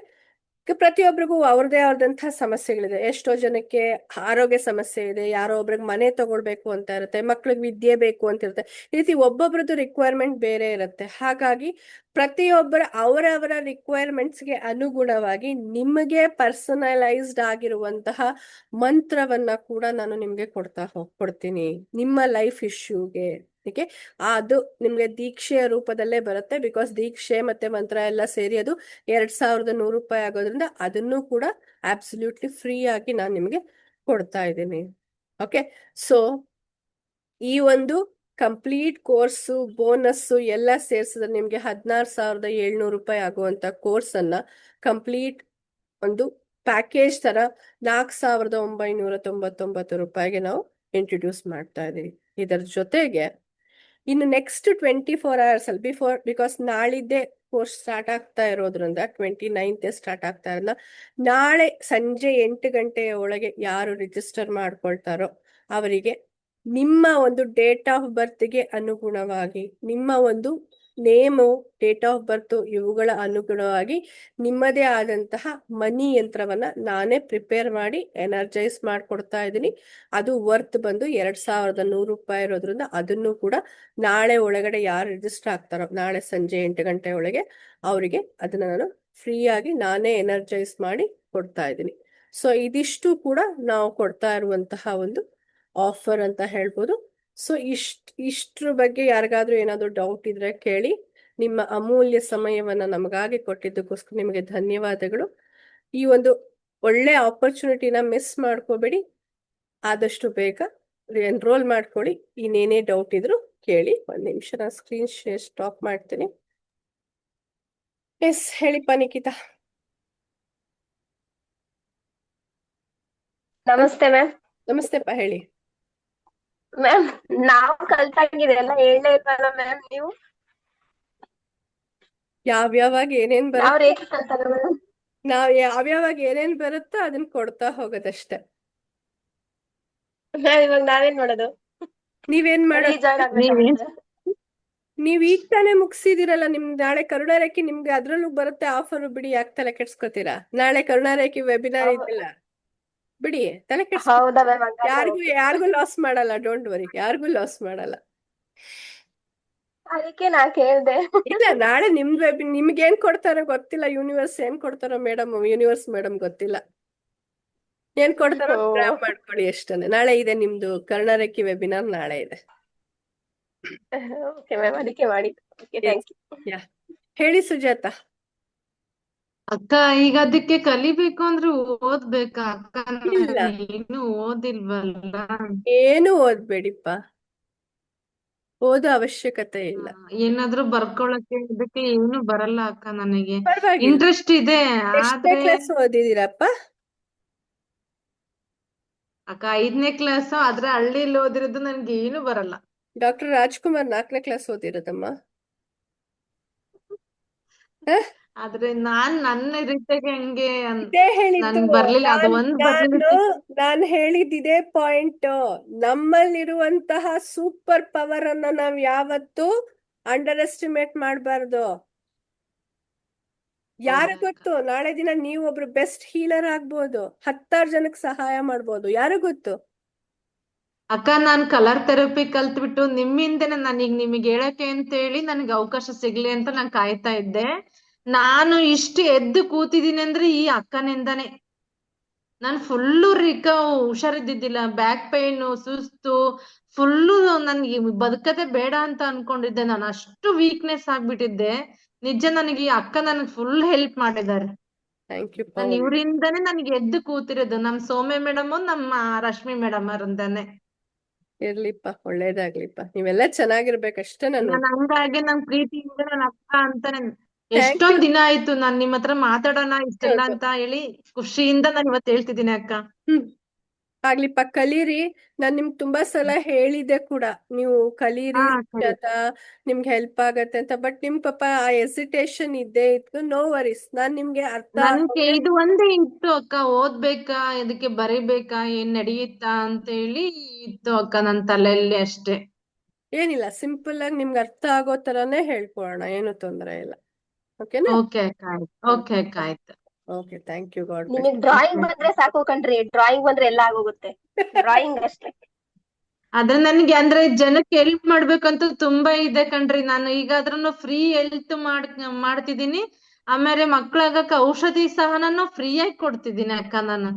ಪ್ರತಿಯೊಬ್ಬರಿಗೂ ಅವ್ರದೇ ಆದಂತಹ ಸಮಸ್ಯೆಗಳಿದೆ. ಎಷ್ಟೋ ಜನಕ್ಕೆ ಆರೋಗ್ಯ ಸಮಸ್ಯೆ ಇದೆ, ಯಾರೋ ಒಬ್ರಿಗೆ ಮನೆ ತಗೊಳ್ಬೇಕು ಅಂತ ಇರುತ್ತೆ, ಮಕ್ಳಿಗೆ ವಿದ್ಯೆ ಬೇಕು ಅಂತ ಇರುತ್ತೆ. ಈ ರೀತಿ ಒಬ್ಬೊಬ್ರದ್ದು ರಿಕ್ವೈರ್ಮೆಂಟ್ ಬೇರೆ ಇರುತ್ತೆ. ಹಾಗಾಗಿ ಪ್ರತಿಯೊಬ್ಬರ ಅವರವರ ರಿಕ್ವೈರ್ಮೆಂಟ್ಸ್ಗೆ ಅನುಗುಣವಾಗಿ ನಿಮಗೆ ಪರ್ಸನಲೈಸ್ಡ್ ಆಗಿರುವಂತಹ ಮಂತ್ರವನ್ನ ಕೂಡ ನಾನು ನಿಮ್ಗೆ ಕೊಡ್ತೀನಿ ನಿಮ್ಮ ಲೈಫ್ ಇಶ್ಯೂಗೆ. ಅದು ನಿಮ್ಗೆ ದೀಕ್ಷೆಯ ರೂಪದಲ್ಲೇ ಬರುತ್ತೆ. ಬಿಕಾಸ್ ದೀಕ್ಷೆ ಮತ್ತೆ ಮಂತ್ರ ಎಲ್ಲ ಸೇರಿ ಅದು 2,100 ರೂಪಾಯಿ ಆಗೋದ್ರಿಂದ ಅದನ್ನು ಕೂಡ ಅಬ್ಸಲ್ಯೂಟ್ಲಿ ಫ್ರೀ ಆಗಿ ನಾನು ನಿಮ್ಗೆ ಕೊಡ್ತಾ ಇದ್ದೀನಿ. ಓಕೆ, ಸೊ ಈ ಒಂದು ಕಂಪ್ಲೀಟ್ ಕೋರ್ಸು ಬೋನಸ್ಸು ಎಲ್ಲ ಸೇರಿಸಿದ್ರೆ ನಿಮ್ಗೆ 16,700 ರೂಪಾಯಿ ಆಗುವಂತ ಕೋರ್ಸ್ ಅನ್ನ ಕಂಪ್ಲೀಟ್ ಒಂದು ಪ್ಯಾಕೇಜ್ ತರ 4,999 ರೂಪಾಯಿಗೆ ನಾವು ಇಂಟ್ರೊಡ್ಯೂಸ್ ಮಾಡ್ತಾ ಇದೀವಿ. ಇದರ ಜೊತೆಗೆ ಇನ್ನು ನೆಕ್ಸ್ಟ್ 24 hours ಅಲ್ಲಿ ಬಿಕಾಸ್ ನಾಳಿದ್ದೇ ಕೋರ್ಸ್ ಸ್ಟಾರ್ಟ್ ಆಗ್ತಾ ಇರೋದ್ರಿಂದ 29th ಸ್ಟಾರ್ಟ್ ಆಗ್ತಾ ಇರೋದ್ರಿಂದ ನಾಳೆ ಸಂಜೆ 8 ಗಂಟೆಯ ಒಳಗೆ ಯಾರು ರಿಜಿಸ್ಟರ್ ಮಾಡ್ಕೊಳ್ತಾರೋ ಅವರಿಗೆ ನಿಮ್ಮ ಒಂದು ಡೇಟ್ ಆಫ್ ಬರ್ತ್ಗೆ ಅನುಗುಣವಾಗಿ, ನಿಮ್ಮ ಒಂದು ನೇಮು, ಡೇಟ್ ಆಫ್ ಬರ್ತ್ ಇವುಗಳ ಅನುಗುಣವಾಗಿ ನಿಮ್ಮದೇ ಆದಂತಹ ಮನಿ ಯಂತ್ರವನ್ನ ನಾನೇ ಪ್ರಿಪೇರ್ ಮಾಡಿ ಎನರ್ಜೈಸ್ ಮಾಡ್ಕೊಡ್ತಾ ಇದ್ದೀನಿ. ಅದು ವರ್ತ್ ಬಂದು 2,100 ರೂಪಾಯಿ ಇರೋದ್ರಿಂದ ಅದನ್ನು ಕೂಡ ನಾಳೆ ಒಳಗಡೆ ಯಾರು ರಿಜಿಸ್ಟರ್ ಆಗ್ತಾರೋ, ನಾಳೆ ಸಂಜೆ 8 ಗಂಟೆ ಒಳಗೆ ಅವರಿಗೆ ಅದನ್ನ ನಾನು ಫ್ರೀ ಆಗಿ ನಾನೇ ಎನರ್ಜೈಸ್ ಮಾಡಿ ಕೊಡ್ತಾ ಇದ್ದೀನಿ. ಸೊ ಇದಿಷ್ಟು ಕೂಡ ನಾವು ಕೊಡ್ತಾ ಇರುವಂತಹ ಒಂದು ಆಫರ್ ಅಂತ ಹೇಳ್ಬೋದು. ಸೊ ಇಷ್ಟ್ರ ಬಗ್ಗೆ ಯಾರಿಗಾದ್ರೂ ಏನಾದ್ರು ಡೌಟ್ ಇದ್ರೆ ಕೇಳಿ. ನಿಮ್ಮ ಅಮೂಲ್ಯ ಸಮಯವನ್ನ ನಮಗಾಗಿ ಕೊಟ್ಟಿದ್ದಕ್ಕೋಸ್ಕರ ನಿಮಗೆ ಧನ್ಯವಾದಗಳು. ಈ ಒಂದು ಒಳ್ಳೆ ಆಪರ್ಚುನಿಟಿನ ಮಿಸ್ ಮಾಡ್ಕೋಬೇಡಿ. ಆದಷ್ಟು ಬೇಗ ಎನ್ರೋಲ್ ಮಾಡ್ಕೊಳ್ಳಿ. ಇನ್ನೇನೇ ಡೌಟ್ ಇದ್ರು ಕೇಳಿ. 1 ನಿಮಿಷ ನಾನು ಸ್ಕ್ರೀನ್ ಶೇರ್ ಸ್ಟಾಪ್ ಮಾಡ್ತೀನಿ. ಎಸ್, ಹೇಳಿಪ್ಪ ನಿಖಿತಾ. ನಮಸ್ತೆ ಮ್ಯಾಮ್. ನಮಸ್ತೆಪ್ಪ, ಹೇಳಿ. ಮ್ಯಾಮ್, ನಾವು ಕಲ್ತಾಗಿದೆ ಎಲ್ಲ ಹೇಳಲೇ ಇಲ್ವಲ್ಲ ಮ್ಯಾಮ್ ನೀವು? ಯಾವ್ಯಾವಾಗ ಏನೇನ್ ನಾವು ಬರುತ್ತೆ, ರೇಖೆ ಕಲ್ತಾರ ಮ್ಯಾಮ್. ನಾವ್ ಯಾವ್ಯಾವಾಗ ಏನೇನ್ ಬರುತ್ತೋ ಅದನ್ನ ಕೊಡ್ತಾ ಹೋಗೋದಷ್ಟೇ. ಮ್ಯಾಮ್, ಇವಾಗ ನಾವೇನ್ ಮಾಡೋದು? ನೀವೇನ್ ಮಾಡೋ ಜಾಯ್ನ್ ಆಗ್ಬೇಕಾಗುತ್ತೆ. ನೀವ್ ಈಗ ತಾನೇ ಮುಗಿಸಿದಿರಲ್ಲ. ನಿಮ್ಗೆ ನಾಳೆ ಕರುಣಾರೇಖಿ ನಿಮ್ಗೆ ಅದ್ರಲ್ಲೂ ಬರುತ್ತೆ ಆಫರ್. ಬಿಡಿ, ಯಾಕೆ ತಲೆ ಕೆಡ್ಸ್ಕೊತೀರಾ? ನಾಳೆ ಕರುಣಾರೇಖಿ ವೆಬಿನಾರ್ ಇದೆಯಲ್ಲ, ಬಿಡಿ, ತಲೆ ಕೆಡ್ಸ್ಕೊ. ಹೌದಾ ಮ್ಯಾಮ್? ಯಾರಿಗೂ ಲಾಸ್ ಮಾಡಲ್ಲ. ಡೋಂಟ್ ವರಿ, ಯಾರಿಗೂ ಲಾಸ್ ಮಾಡಲ್ಲ. ಅದಕ್ಕೆ ನಾ ಕೇಳ್ದೆ. ಇಲ್ಲ, ನಾಳೆ ನಿಮ್ಗೆ ಏನ್ ಕೊಡ್ತಾರೋ ಗೊತ್ತಿಲ್ಲ. ಯೂನಿವರ್ಸ್ ಏನ್ ಕೊಡ್ತಾರೋ ಯೂನಿವರ್ಸ್ ಮೇಡಮ್ ಗೊತ್ತಿಲ್ಲ. ಏನ್ ಕೊಡ್ತಾರೋ ಗ್ರಾಬ್ ಮಾಡ್ಕೊಳ್ಳಿ ಅಷ್ಟೇ. ನಾಳೆ ಇದೆ ನಿಮ್ದು ಕರುಣಾರೇಖಿ ವೆಬಿನಾರ್, ನಾಳೆ ಇದೆ. ಓಕೆ ಮ್ಯಾಮ್, ಅದಕ್ಕೆ ಮಾಡಿ. Okay, thank you. ಹೇಳಿ ಸುಜಾತ. ಅಕ್ಕ, ಈಗ ಅದಕ್ಕೆ ಕಲಿಬೇಕು ಅಂದ್ರೆ ಓದ್ಬೇಕಾ ಅಕ್ಕ? ಇಲ್ಲ. ಇನ್ನು ಓದಿಲ್ವಲ್ಲ. ಏನು ಓದ್ಬೇಡಿಪ್ಪ, ಓದೋ ಅವಶ್ಯಕತೆ ಇಲ್ಲ. ಏನಾದ್ರೂ ಬರ್ಕೊಳಕ್ಕೆ ಇದಕ್ಕೆ ಏನು ಬರಲ್ಲ ಅಕ್ಕ. ನನಗೆ ಪರವಾಗಿಲ್ಲ. ಇಂಟ್ರೆಸ್ಟ್ ಇದೆ, ಎಷ್ಟನೇ ಆದ್ರೆ ಕ್ಲಾಸ್ ಓದಿದಿರಪ್ಪ? ಅಕ್ಕ 5ನೇ ಕ್ಲಾಸ್. ಆದ್ರೆ ಹಳ್ಳಿಲಿ ಓದಿರೋದು ನನ್ಗೆ ಏನು ಬರಲ್ಲ. ಡಾಕ್ಟರ್ ರಾಜ್ಕುಮಾರ್ 4ನೇ ಕ್ಲಾಸ್ ಓದಿರೋದಮ್ಮ. ಆದ್ರೆ ನನ್ನ ರೀತಿಯಾಗಿ ಹಂಗೆ ಇದೇ ಹೇಳಿದ್ದು ನನ್ಗ್ ಬರ್ಲಿಲ್ಲ, ಅದು ಒಂದ್ ಬರ್ಲಿಲ್ಲ. ನಾನು ಹೇಳಿದ್ದಿದೆ ಪಾಯಿಂಟ್. ನಮ್ಮಲ್ಲಿರುವಂತಹ ಸೂಪರ್ ಪವರ್ ಅನ್ನ ನಾವ್ ಯಾವತ್ತೂ ಅಂಡರ್ ಎಸ್ಟಿಮೇಟ್ ಮಾಡಬಾರ್ದು. ಯಾರು ಗೊತ್ತು, ನಾಳೆ ದಿನ ನೀವು ಒಬ್ರು ಬೆಸ್ಟ್ ಹೀಲರ್ ಆಗ್ಬೋದು, 10 ಜನಕ್ಕೆ ಸಹಾಯ ಮಾಡ್ಬೋದು, ಯಾರು ಗೊತ್ತು. ಅಕ್ಕ, ನಾನ್ ಕಲರ್ ಥೆರಪಿ ಕಲ್ತ್ಬಿಟ್ಟು ನಿಮ್ಮಿಂದನೇ ನಾನೀಗ ನಿಮಗೆ ಹೇಳಕ್ಕೆ ಅಂತ ಹೇಳಿ ನನಗೆ ಅವಕಾಶ ಸಿಗ್ಲಿ ಅಂತ ನಾನ್ ಕಾಯ್ತಾ ಇದ್ದೆ. ನಾನು ಇಷ್ಟು ಎದ್ದು ಕೂತಿದ್ದೀನಿ ಅಂದ್ರೆ ಈ ಅಕ್ಕನಿಂದಾನೆ. ನಾನು ಫುಲ್ಲು ಹುಷಾರಿದ್ದಿದ್ದಿಲ್ಲ, ಬ್ಯಾಕ್ ಪೈನು, ಸುಸ್ತು, ಫುಲ್ಲು ನನ್ಗೆ ಬದುಕದೆ ಬೇಡ ಅಂತ ಅನ್ಕೊಂಡಿದ್ದೆ. ನಾನು ಅಷ್ಟು ವೀಕ್ನೆಸ್ ಆಗ್ಬಿಟ್ಟಿದ್ದೆ. ನಿಜ, ನನಗೆ ಈ ಅಕ್ಕ ನನಗೆ ಫುಲ್ ಹೆಲ್ಪ್ ಮಾಡಿದ್ದಾರೆ. Thank you. ನಾನು ಇವರಿಂದಾನೇ ನನಗೆ ಎದ್ದು ಕೂತಿರೋದು, ನಮ್ ಸೌಮ್ಯ ಮೇಡಮ್, ನಮ್ಮ ರಶ್ಮಿ ಮೇಡಮ್ ಅವರಿಂದಾನೆ. ಇರ್ಲಿಪ್ಪ, ಒಳ್ಳೇದಾಗ್ಲಿಪ್ಪ, ನೀವೆಲ್ಲ ಚೆನ್ನಾಗಿರ್ಬೇಕಷ್ಟೇ. ನಾನು ಹಂಗಾಗಿ ನನ್ ಪ್ರೀತಿಯಿಂದ ನನ್ನ ಅಕ್ಕ ಅಂತಾನೆ. ಎಷ್ಟೊಂದ್ ದಿನ ಆಯ್ತು ನಾನ್ ನಿಮ್ ಹತ್ರ ಮಾತಾಡೋಣ ಇಷ್ಟೆಲ್ಲ ಅಂತ ಹೇಳಿ ಖುಷಿಯಿಂದ ನಾನು ಇವತ್ತು ಹೇಳ್ತಿದ್ದೀನಿ ಅಕ್ಕ. ಆಗ್ಲಿಪ್ಪ, ಕಲೀರಿ. ನಾನ್ ನಿಮ್ಗೆ ತುಂಬಾ ಸಲ ಹೇಳಿದೆ ಕೂಡ, ನೀವು ಕಲೀರಿ ಅಂತ, ನಿಮ್ಗೆ ಹೆಲ್ಪ್ ಆಗತ್ತೆ ಅಂತ. ಬಟ್ ನಿಮ್ ಪಾಪ ಆ ಎಸಿಟೇಷನ್ ಇದ್ದೇ ಇತ್ತು. ನೋ ವರೀಸ್, ನಾನ್ ನಿಮ್ಗೆ ನನ್ಗೆ ಇದು ಒಂದೇ ಇತ್ತು ಅಕ್ಕ, ಓದ್ಬೇಕಾ, ಇದಕ್ಕೆ ಬರೀಬೇಕಾ, ಏನ್ ನಡೆಯುತ್ತಾ ಅಂತ ಹೇಳಿ ಇತ್ತು ಅಕ್ಕ ನನ್ ತಲೆಯಲ್ಲಿ ಅಷ್ಟೇ. ಏನಿಲ್ಲ, ಸಿಂಪಲ್ ಆಗಿ ನಿಮ್ಗೆ ಅರ್ಥ ಆಗೋ ತರಾನೇ ಹೇಳ್ಕೊಡೋಣ, ಏನು ತೊಂದರೆ ಇಲ್ಲ. ಓಕೆನಾ? ಓಕೆ ಅಕ್ಕ, ಆಯ್ತು. ಓಕೆ ಅಕ್ಕ, ಆಯ್ತು. Okay, thank you. ಗಾಡ್ ನಿಮಗ್ ಡ್ರಾಯಿಂಗ್ ಬಂದ್ರೆ ಸಾಕು ಕಣ್ರಿ, ಡ್ರಾಯಿಂಗ್ ಬಂದ್ರೆ ಎಲ್ಲ ಆಗೋಗುತ್ತೆ. ಡ್ರಾಯಿಂಗ್ ಅಷ್ಟೇ. ಆದ್ರೆ ನನ್ಗೆ ಅಂದ್ರೆ ಜನಕ್ಕೆ ಹೆಲ್ಪ್ ಮಾಡ್ಬೇಕಂತ ತುಂಬಾ ಇದೆ ಕಣ್ರಿ. ನಾನು ಈಗ ಅದ್ರನ್ನು ಫ್ರೀ ಹೆಲ್ತ್ ಮಾಡ್ತಿದ್ದೀನಿ. ಆಮೇಲೆ ಮಕ್ಳಾಗಕ್ಕೆ ಔಷಧಿ ಸಹ ನಾನು ಫ್ರೀ ಆಗಿ ಕೊಡ್ತಿದ್ದೀನಿ ಅಕ್ಕ. ನಾನು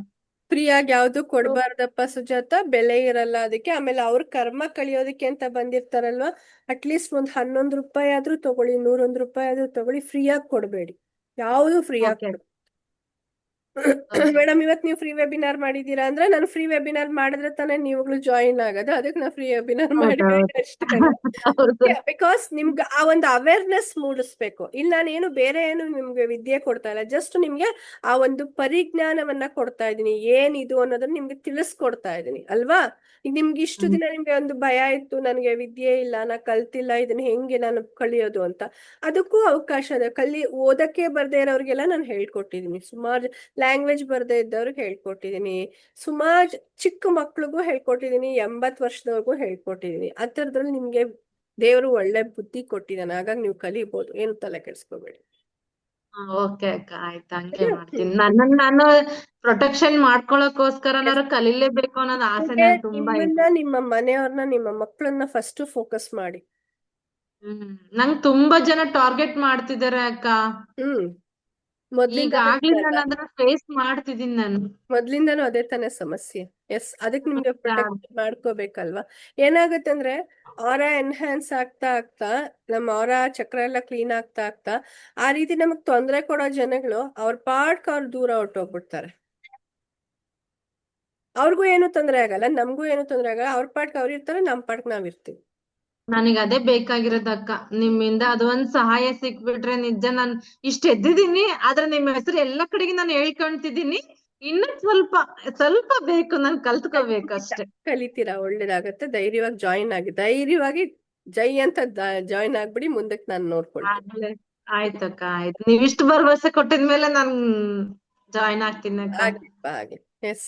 ಫ್ರೀ ಆಗಿ ಯಾವ್ದು ಕೊಡ್ಬಾರ್ದಪ್ಪ ಸುಜಾತ, ಬೆಲೆ ಇರಲ್ಲ ಅದಕ್ಕೆ. ಆಮೇಲೆ ಅವ್ರ ಕರ್ಮ ಕಳಿಯೋದಕ್ಕೆ ಅಂತ ಬಂದಿರ್ತಾರಲ್ವಾ, ಅಟ್ಲೀಸ್ಟ್ ಒಂದ್ 11 ರೂಪಾಯಿ ಆದ್ರೂ ತಗೊಳ್ಳಿ, 101 ರೂಪಾಯಿ ಆದ್ರೂ ತಗೊಳ್ಳಿ. ಫ್ರೀ ಆಗಿ ಕೊಡ್ಬೇಡಿ, ಯಾವ್ದು ಫ್ರೀ ಆಗಿ ಕೊಡ್ಬೇಡಿ. ಮೇಡಮ್, ಇವತ್ ನೀವು ಫ್ರೀ ವೆಬಿನಾರ್ ಮಾಡಿದೀರಾ ಅಂದ್ರೆ, ನಾನು ಫ್ರೀ ವೆಬಿನಾರ್ ಮಾಡಿದ್ರೆ ತಾನೇ ನೀವುಗಳು ಜಾಯಿನ್ ಆಗೋದು. ಅದಕ್ಕೆ ನಾ ಫ್ರೀ ವೆಬಿನಾರ್ ಮಾಡಿದ್ದೀನಿ ಅಷ್ಟೇ. ಬಿಕಾಸ್ ನಿಮ್ಗೆ ಆ ಒಂದು ಅವೇರ್ನೆಸ್ ಮೂಡಿಸ್ಬೇಕು. ಇಲ್ಲಿ ನಾನು ಏನು ಬೇರೆ ಏನು ನಿಮ್ಗೆ ವಿದ್ಯೆ ಕೊಡ್ತಾ ಇಲ್ಲ, ಜಸ್ಟ್ ನಿಮ್ಗೆ ಆ ಒಂದು ಪರಿಜ್ಞಾನವನ್ನ ಕೊಡ್ತಾ ಇದ್ದೀನಿ. ಏನಿದು ಅನ್ನೋದನ್ನ ನಿಮ್ಗೆ ತಿಳಿಸ್ಕೊಡ್ತಾ ಇದ್ದೀನಿ ಅಲ್ವಾ. ಈಗ ನಿಮ್ಗೆ ಇಷ್ಟು ದಿನ ನಿಮ್ಗೆ ಒಂದು ಭಯ ಇತ್ತು, ನನಗೆ ವಿದ್ಯೆ ಇಲ್ಲ, ನಾ ಕಲ್ತಿಲ್ಲ, ಇದನ್ನ ಹೆಂಗೆ ನಾನು ಕಲಿಯೋದು ಅಂತ. ಅದಕ್ಕೂ ಅವಕಾಶ ಇದೆ. ಓದಕ್ಕೆ ಬರ್ದೇ ಇರೋರಿಗೆಲ್ಲ ನಾನು ಹೇಳ್ಕೊಟ್ಟಿದ್ದೀನಿ. ಸುಮಾರು ಲ್ಯಾಂಗ್ವೇಜ್ ಬರ್ದೇ ಇದ್ದವ್ರಿಗೆ ಹೇಳ್ಕೊಟ್ಟಿದ್ದೀನಿ. ಸುಮಾರು ಚಿಕ್ಕ ಮಕ್ಳಿಗೂ ಹೇಳ್ಕೊಟ್ಟಿದ್ದೀನಿ, 80 ವರ್ಷದವರೆಗೂ ಹೇಳ್ಕೊಟ್ಟಿದ್ದೀನಿ. ಆ ಥರದ್ರಲ್ಲಿ ನಿಮ್ಗೆ ದೇವರು ಒಳ್ಳೆ ಬುದ್ಧಿ ಕೊಟ್ಟಿದ್ದಾನೆ, ಹಾಗಾಗಿ ನೀವು ಕಲಿಬಹುದು, ಏನು ತಲೆ ಕೆಡಿಸ್ಕೋಬೇಡಿ. ಓಕೆ ಅಕ್ಕ, ಆಯ್ತು, ಹಂಗೆ ಮಾಡ್ತೀನಿ. ನಾನು ಪ್ರೊಟೆಕ್ಷನ್ ಮಾಡ್ಕೊಳಕ್ಕೋಸ್ಕರನಾರು ಕಲೀಲೇಬೇಕು ಅನ್ನೋದು ಆಸೆ ನನ್ ತುಂಬಾ ಇದೆ. ನಿಮ್ಮ ಮನೆಯವ್ರನ್ನ, ನಿಮ್ಮ ಮಕ್ಕಳನ್ನ ಫಸ್ಟ್ ಫೋಕಸ್ ಮಾಡಿ. ನಂಗ್ ತುಂಬಾ ಜನ ಟಾರ್ಗೆಟ್ ಮಾಡ್ತಿದಾರೆ ಅಕ್ಕ. ಈಗಾಗ್ಲೇ ನಾನು ಅದನ್ನ ಫೇಸ್ ಮಾಡ್ತಿದ್ದೀನಿ. ನಾನು ಮೊದ್ಲಿಂದಾನು ಅದೇ ತಾನೇ ಸಮಸ್ಯೆ. ಎಸ್, ಅದಕ್ಕೆ ನಿಮ್ಗೆ ಪ್ರೊಟೆಕ್ಟ್ ಮಾಡ್ಕೋಬೇಕಲ್ವಾ. ಏನಾಗುತ್ತೆ ಅಂದ್ರೆ, ಆರಾ ಎನ್ಹಾನ್ಸ್ ಆಗ್ತಾ ಆಗ್ತಾ, ನಮ್ಮ ಆರಾ ಚಕ್ರ ಎಲ್ಲ ಕ್ಲೀನ್ ಆಗ್ತಾ ಆಗ್ತಾ, ಆ ರೀತಿ ನಮಗ್ ತೊಂದರೆ ಕೊಡೋ ಜನಗಳು ಅವ್ರ ಪಾಡ್ಕ ಅವ್ರು ದೂರ ಹೊರ್ಟೋಗ್ಬಿಡ್ತಾರೆ. ಅವ್ರಿಗೂ ಏನು ತೊಂದರೆ ಆಗಲ್ಲ, ನಮಗೂ ಏನು ತೊಂದರೆ ಆಗಲ್ಲ. ಅವ್ರ ಪಾಡ್ಕ ಅವ್ರು ಇರ್ತಾರೆ, ನಮ್ ಪಾಡ್ಕ ನಾವ್ ಇರ್ತೀವಿ. ನನಗೆ ಅದೇ ಬೇಕಾಗಿರೋದಕ್ಕ, ನಿಮ್ಮಿಂದ ಅದು ಒಂದ್ ಸಹಾಯ ಸಿಕ್ಬಿಟ್ರೆ ನಿಜ. ನಾನು ಇಷ್ಟ ಎದ್ದಿದ್ದೀನಿ, ಆದ್ರೆ ನಿಮ್ ಹೆಸರು ಎಲ್ಲಾ ಕಡೆಗೆ ನಾನು ಹೇಳ್ಕೊಂತಿದ್ದೀನಿ. ಇನ್ನು ಸ್ವಲ್ಪ ಬೇಕು, ನಾನು ಕಲ್ತ್ಕೋಬೇಕು ಅಷ್ಟೇ. ಕಲಿತೀರಾ, ಒಳ್ಳೇದಾಗತ್ತೆ. ಧೈರ್ಯವಾಗಿ ಜಾಯಿನ್ ಆಗಿ, ಧೈರ್ಯವಾಗಿ ಜೈ ಅಂತ ಜಾಯಿನ್ ಆಗ್ಬಿಡಿ. ಮುಂದಕ್ಕೆ ನಾನು ನೋಡ್ಕೊಳ್ತೀನಿ. ಆಯ್ತಕ್ಕ, ಆಯ್ತು. ನೀವ್ ಇಷ್ಟು ಭರವಸೆ ಕೊಟ್ಟಿದ್ಮೇಲೆ ನಾನ್ ಜಾಯಿನ್ ಆಗ್ತೀನಿ ಅಕ್ಕ. ಆಗ್ಲಿ. ಎಸ್,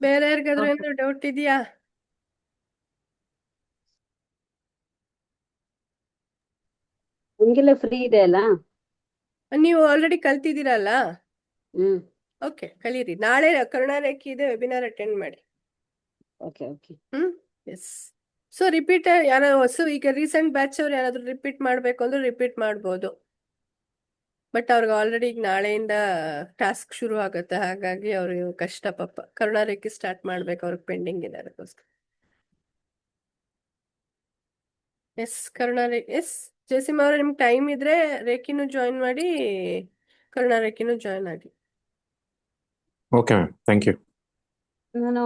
ಬೇರೆ ಯಾರಿಗಾದ್ರೂ ಏನಾದ್ರು ಡೌಟ್ ಇದೆಯಾ? ನಿಮ್ಗೆಲ್ಲ ಫ್ರೀ ಇದೆ ಅಲ್ಲ? ನೀವು ಆಲ್ರೆಡಿ ಕಲ್ತಿದ್ದೀರಲ್ಲ. ಓಕೆ, ಕಲೀರಿ. ನಾಳೆ ಕರುಣಾರೇಖೆ ಇದೆ, ವೆಬಿನಾರ್ ಅಟೆಂಡ್ ಮಾಡಿ. ಓಕೆ. ಎಸ್. ಸೊ ರಿಪೀಟ್ ಯಾರೋ ಈಗ ರೀಸೆಂಟ್ ಬ್ಯಾಚ್ ಅವ್ರು ಯಾರಾದ್ರೂ ರಿಪೀಟ್ ಮಾಡ್ಬೇಕು ಅಂದ್ರೆ ರಿಪೀಟ್ ಮಾಡ್ಬೋದು. ಬಟ್ ಅವ್ರಿಗೆ ಆಲ್ರೆಡಿ ಈಗ ನಾಳೆಯಿಂದ ಟಾಸ್ಕ್ ಶುರು ಆಗುತ್ತೆ, ಹಾಗಾಗಿ ಅವ್ರಿಗೆ ಕಷ್ಟ ಪಾಪ. ಕರುಣಾರೇಖೆ ಸ್ಟಾರ್ಟ್ ಮಾಡ್ಬೇಕು, ಅವ್ರಿಗೆ ಪೆಂಡಿಂಗ್ ಇದೆ ಅದಕ್ಕೋಸ್ಕರ. ಎಸ್, ಕರುಣಾರೇಖೆ. ಎಸ್, ಜಯಸಿಂಹ ಅವ್ರೆ, ನಿಮ್ಗೆ ಟೈಮ್ ಇದ್ರೆ ರೇಖಿನೂ ಜಾಯಿನ್ ಮಾಡಿ, ಕರುಣಾರೇಖೆನೂ ಜಾಯಿನ್ ಆಗಿ. Okay ma'am, thank you. ನಾನು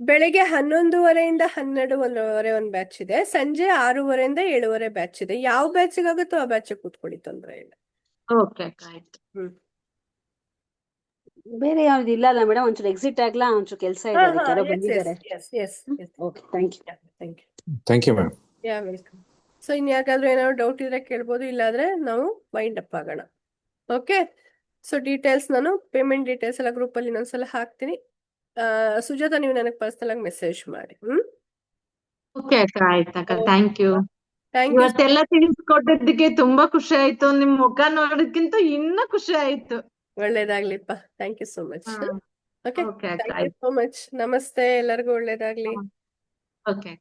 ಬೆಳಿಗ್ಗೆ 11:30 12:30 ಒಂದು ಬ್ಯಾಚ್ ಇದೆ. ಸಂಜೆ 6:30 7:30 ಬ್ಯಾಚ್ ಇದೆ. ಯಾವ ಬ್ಯಾಚಿಗೆ ಆಗುತ್ತೋ ಆ ಬ್ಯಾಚ್ ಕೂತ್ಕೊಳ್ಳಿ, ತೊಂದರೆ ಇಲ್ಲ. ಓಕೆ ಅಕ್ಕ, ಆಯ್ತು. ಬೇರೆ ಯಾವ್ದು ಇಲ್ಲ ಅಲ್ಲ ಮೇಡಮ್? ಒಂಚೂರು ಎಕ್ಸಿಟ್ ಆಗ್ಲಾ? ಒಂಚೂರು ಕೆಲಸ ಇದೆ, ಅದಕ್ಕೆ ಯಾರೋ ಬಂದಿದ್ದಾರೆ. Okay, thank you. Thank you ma'am. Yeah, welcome. So ಇನ್ಯಾಕಾದ್ರೂ ಏನಾದ್ರು ಡೌಟ್ ಇದ್ರೆ ಕೇಳ್ಬೋದು, ಇಲ್ಲಾದ್ರೆ ನಾವು ವೈಂಡ್ ಅಪ್ ಆಗೋಣ. ಓಕೆ, ಸೊ ಡೀಟೇಲ್ಸ್ ನಾನು ಪೇಮೆಂಟ್ ಡೀಟೇಲ್ಸ್ ಎಲ್ಲ ಗ್ರೂಪಲ್ಲಿ ಇನ್ನೊಂದ್ಸಲ ಹಾಕ್ತೀನಿ. ಸುಜಾತ, ನೀವು ನನಗೆ ಪರ್ಸನಲ್ ಆಗಿ ಮೆಸೇಜ್ ಮಾಡಿ. ಓಕೆ ಅಕ್ಕ, ಆಯ್ತಕ್ಕ, ಥ್ಯಾಂಕ್ ಯು. Thank you. ಇವತ್ತೆಲ್ಲ ತಿಳಿಸ್ಕೊಟ್ಟಿದ್ದಕ್ಕೆ ತುಂಬಾ ಖುಷಿ ಆಯ್ತು. ನಿಮ್ ಮುಖ ನೋಡೋದಕ್ಕಿಂತ ಇನ್ನೂ ಖುಷಿ ಆಯ್ತು. ಒಳ್ಳೇದಾಗ್ಲಿಪ್ಪ. Thank you so much. Okay, okay ಅಕ್ಕ, ಥ್ಯಾಂಕ್ ಯು ಸೋ ಮಚ್. ನಮಸ್ತೆ, ಎಲ್ಲರಿಗೂ ಒಳ್ಳೇದಾಗ್ಲಿ. ಓಕೆ.